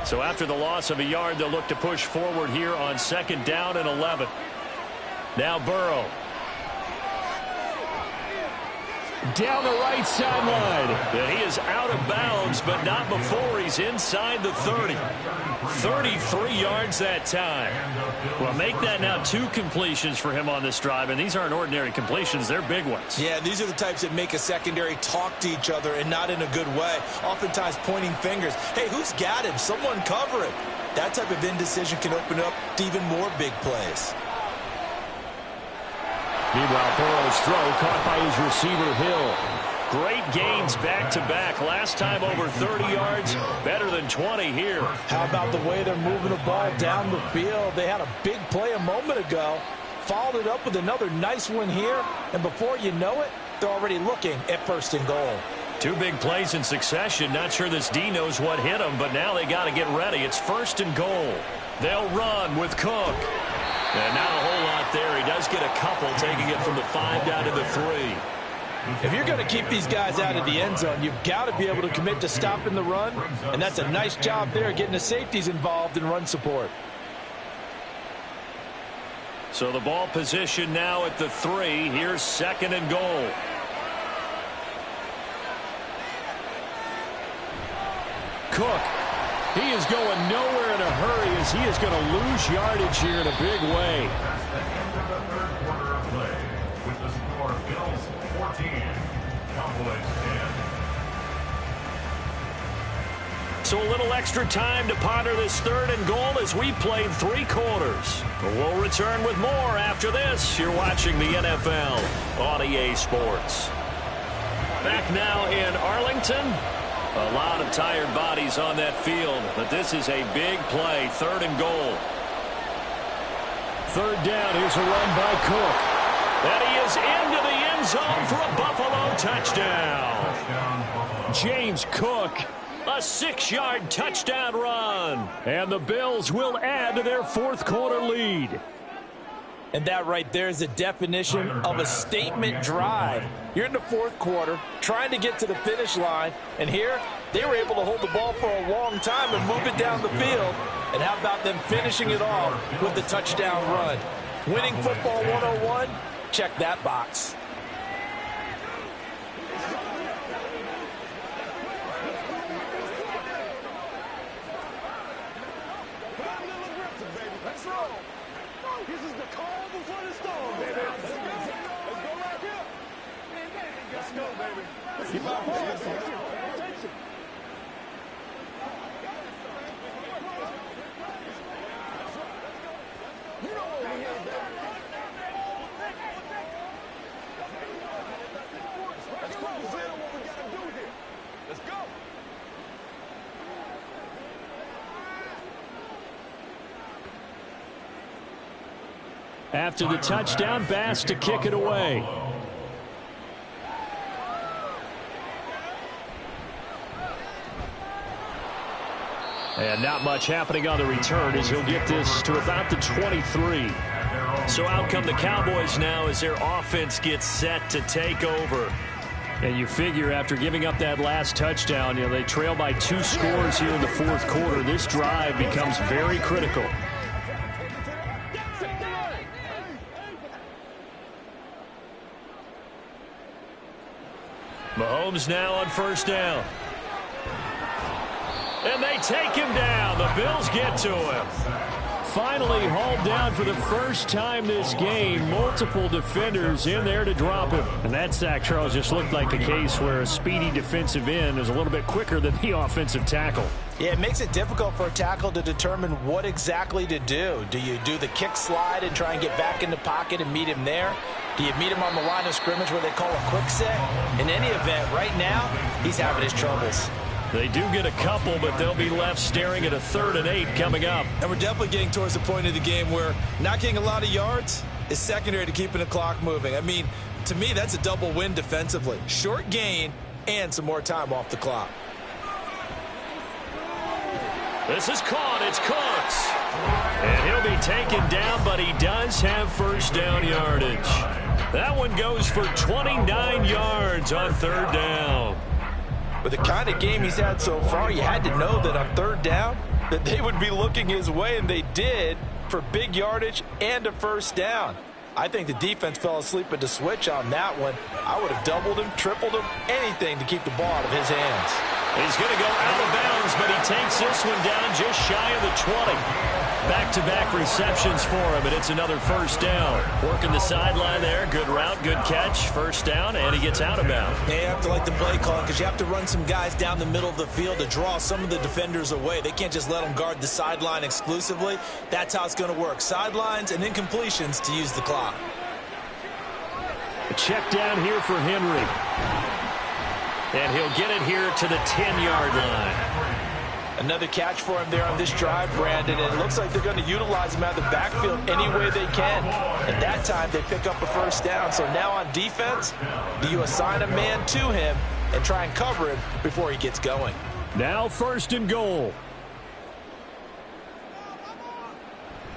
So after the loss of a yard, they'll look to push forward here on 2nd down and 11. Now Burrow. down the right sideline. And he is out of bounds, but not before he's inside the 30. 33 yards that time. Well, make that now 2 completions for him on this drive, and these aren't ordinary completions. They're big ones. Yeah, these are the types that make a secondary talk to each other and not in a good way. Oftentimes pointing fingers. Hey, who's got him? Someone cover it. That type of indecision can open up to even more big plays. Meanwhile, Burrow's throw caught by his receiver, Hill. Great gains back-to-back. Last time over 30 yards, better than 20 here. How about the way they're moving the ball down the field? They had a big play a moment ago, followed it up with another nice one here, and before you know it, they're already looking at 1st and goal. 2 big plays in succession. Not sure this D knows what hit him, but now they got to get ready. It's 1st and goal. They'll run with Cook. And not a whole lot there. He does get a couple, taking it from the 5 down to the 3. If you're going to keep these guys out of the end zone, you've got to be able to commit to stopping the run, and that's a nice job there getting the safeties involved in run support. So the ball position now at the 3. Here's 2nd and goal. Cook. He is going nowhere in a hurry as he is going to lose yardage here in a big way. That's the end of the 3rd quarter of play with the score Bills 14, Cowboys 10. So a little extra time to ponder this 3rd and goal as we played 3 quarters. We'll return with more after this. You're watching the NFL on EA Sports. Back now in Arlington. A lot of tired bodies on that field, but this is a big play. 3rd and goal. 3rd down. Here's a run by Cook. And he is into the end zone for a Buffalo touchdown. James Cook. A 6-yard touchdown run. And the Bills will add to their 4th quarter lead. And that right there is the definition of a statement drive. You're in the 4th quarter, trying to get to the finish line, and here they were able to hold the ball for a long time and move it down the field. And how about them finishing it off with the touchdown run? Winning football 101? Check that box. This is the calm before the storm, baby. Let's go right here. Let's go, baby. Keep our hands on. Attention. You know what we have done. Let's focus in on what we got to do here. Let's go. After the touchdown, Bass to kick it away. And not much happening on the return as he'll get this to about the 23. So out come the Cowboys now as their offense gets set to take over. And you figure after giving up that last touchdown, they trail by 2 scores here in the 4th quarter. This drive becomes very critical. Mahomes now on 1st down. And they take him down. The Bills get to him. Finally hauled down for the first time this game. Multiple defenders in there to drop him. And that sack, Charles, just looked like the case where a speedy defensive end is a little bit quicker than the offensive tackle. Yeah, it makes it difficult for a tackle to determine what exactly to do. Do you do the kick slide and try and get back in the pocket and meet him there? Do you meet him on the line of scrimmage where they call a quick set? In any event, right now, he's having his troubles. They do get a couple, but they'll be left staring at a 3rd and 8 coming up. And we're definitely getting towards the point of the game where not getting a lot of yards is secondary to keeping the clock moving. I mean, to me, that's a double win defensively. Short gain and some more time off the clock. This is caught. It's Cooks. And he'll be taken down, but he does have 1st down yardage. That one goes for 29 yards on 3rd down. With the kind of game he's had so far, you had to know that on 3rd down that they would be looking his way, and they did, for big yardage and a 1st down. I think the defense fell asleep at the switch on that one. I would have doubled him, tripled him, anything to keep the ball out of his hands. He's going to go out of bounds, but he takes this one down just shy of the 20. Back-to-back receptions for him, and it's another first down. Working the sideline there. Good route, good catch. First down, and he gets out of bounds. Yeah, you have to like the play calling because you have to run some guys down the middle of the field to draw some of the defenders away. They can't just let them guard the sideline exclusively. That's how it's going to work. Sidelines and incompletions to use the clock. A check down here for Henry. And he'll get it here to the 10-yard line. Another catch for him there on this drive, Brandon. And it looks like they're going to utilize him out of the backfield any way they can. At that time, they pick up a first down. So now on defense, do you assign a man to him and try and cover him before he gets going? Now first and goal.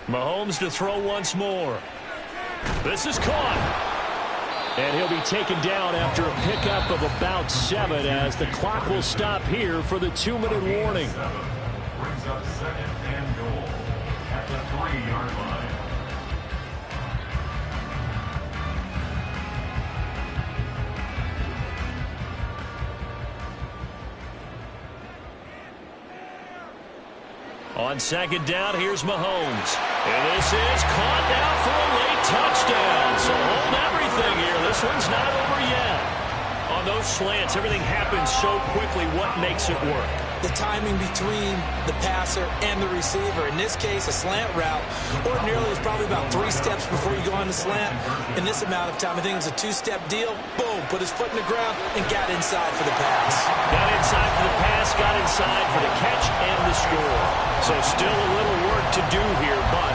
Mahomes to throw once more. This is caught. And he'll be taken down after a pickup of about 7 as the clock will stop here for the 2-minute warning. Brings up second and goal at the 3-yard line. On second down, here's Mahomes. And this is caught now for a late touchdown. So hold everything here. This one's not over yet. On those slants, everything happens so quickly. What makes it work? The timing between the passer and the receiver. In this case, a slant route ordinarily is probably about 3 steps before you go on the slant. In this amount of time, I think it was a 2-step deal. Boom, put his foot in the ground and got inside for the pass. Got inside for the pass, got inside for the catch and the score. So still a little work to do here, but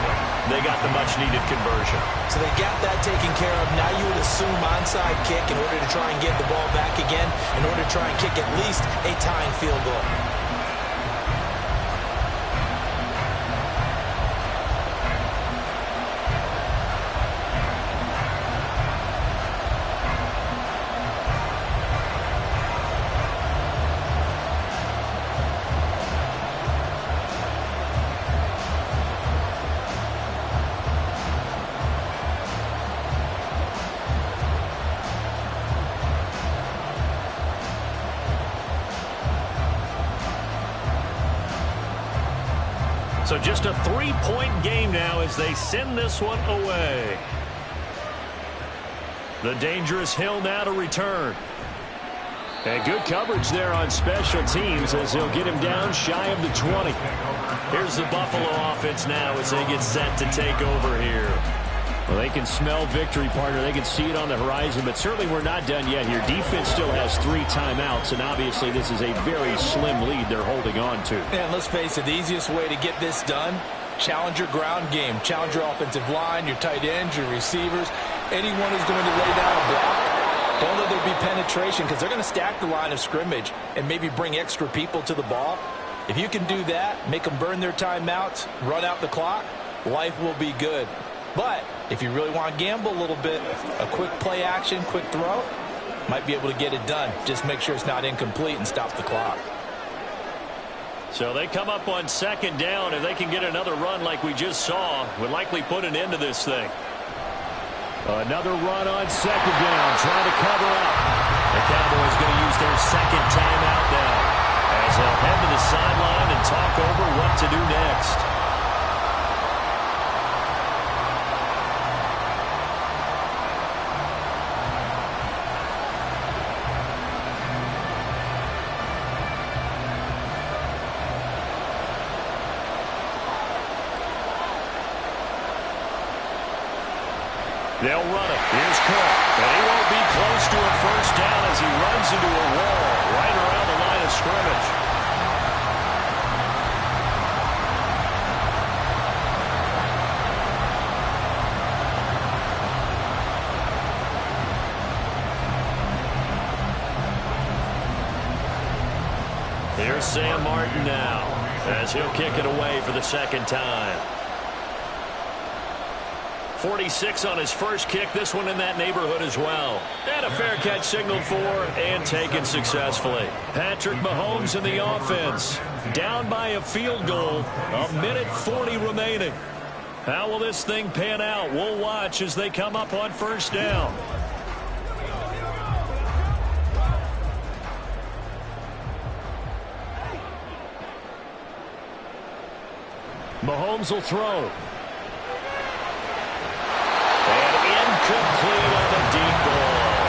they got the much-needed conversion. So they got that taken care of. Now you would assume onside kick in order to try and get the ball back again, in order to try and kick at least a tying field goal. So just a 3-point game now as they send this one away. The dangerous Hill now to return. And good coverage there on special teams as he'll get him down shy of the 20. Here's the Buffalo offense now as they get set to take over here. Well, they can smell victory, partner. They can see it on the horizon, but certainly we're not done yet here. Defense still has 3 timeouts, and obviously this is a very slim lead they're holding on to. And let's face it, the easiest way to get this done, challenge your ground game. Challenge your offensive line, your tight ends, your receivers. Anyone who's going to lay down a block, don't let there be penetration because they're going to stack the line of scrimmage and maybe bring extra people to the ball. If you can do that, make them burn their timeouts, run out the clock, life will be good. But if you really want to gamble a little bit, a quick play action, quick throw, might be able to get it done. Just make sure it's not incomplete and stop the clock. So they come up on second down. If they can get another run like we just saw, would likely put an end to this thing. Another run on second down, trying to cover up. The Cowboys going to use their second timeout now as they'll head to the sideline and talk over what to do next. They'll run it. Here's Cook. And he won't be close to a first down as he runs into a wall right around the line of scrimmage. Here's Sam Martin now as he'll kick it away for the second time. 46 on his first kick. This one in that neighborhood as well. And a fair catch signaled for and taken successfully. Patrick Mahomes in the offense. Down by a field goal. 1:40 remaining. How will this thing pan out? We'll watch as they come up on first down. Mahomes will throw. And incomplete on the deep ball.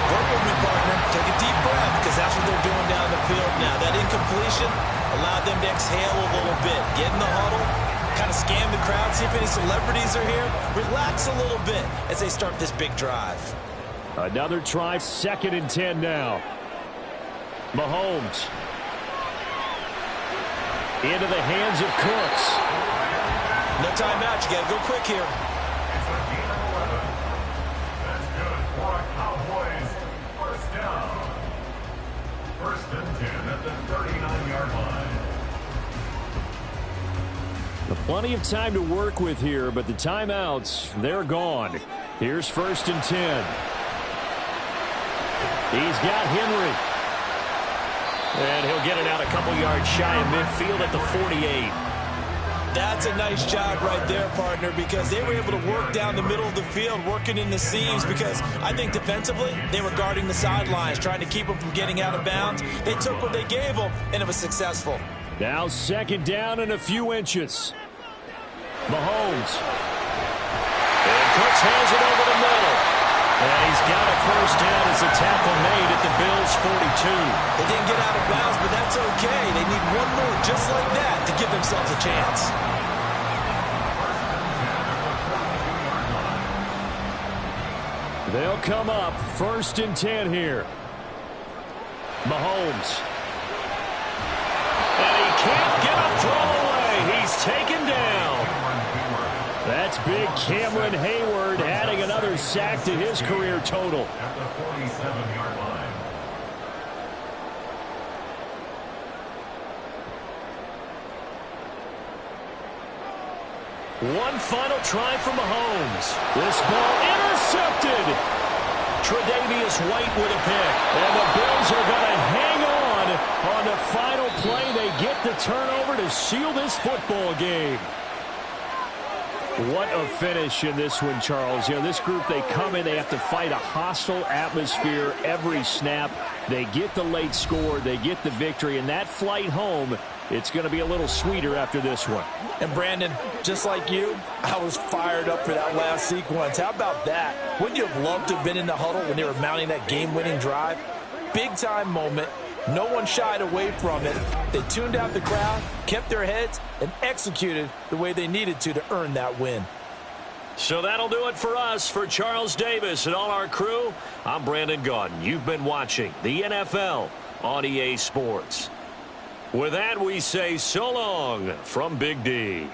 Work with me, partner. Take a deep breath, because that's what they're doing down the field now. That incompletion allowed them to exhale a little bit. Get in the huddle, kind of scan the crowd, see if any celebrities are here. Relax a little bit as they start this big drive. Another try, 2nd and 10 now. Mahomes. Into the hands of Cooks. No timeout. You got to go quick here. It's a gain of 11. That's good for a Cowboys first down. 1st and 10 at the 39-yard line. Plenty of time to work with here, but the timeouts, they're gone. Here's 1st and 10. He's got Henry. And he'll get it out a couple yards shy of midfield at the 48. That's a nice job right there, partner, because they were able to work down the middle of the field, working in the seams, because I think defensively they were guarding the sidelines, trying to keep them from getting out of bounds. They took what they gave them, and it was successful. Now 2nd down and a few inches. Mahomes. And Cooks has it over the middle. And he's got a first down as a tackle made at the Bills' 42. They didn't get out of bounds, but that's okay. They need one more just like that to give themselves a chance. They'll come up 1st and 10 here. Mahomes. And he can't get a throw away. He's taken down. That's big Cameron Hayward adding another sack to his career total. At the 47-yard line. One final try for Mahomes. This ball intercepted. Tre'Davious White with a pick. And the Bills are going to hang on the final play. They get the turnover to seal this football game. What a finish in this one, Charles. You know, this group, they come in, they have to fight a hostile atmosphere every snap. They get the late score, they get the victory, and that flight home, it's going to be a little sweeter after this one. And Brandon, just like you, I was fired up for that last sequence. How about that? Wouldn't you have loved to have been in the huddle when they were mounting that game-winning drive? Big-time moment. No one shied away from it. They tuned out the crowd, kept their heads, and executed the way they needed to earn that win. So that'll do it for us. For Charles Davis and all our crew, I'm Brandon Gaudin. You've been watching the NFL on EA Sports. With that, we say so long from Big D.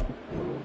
you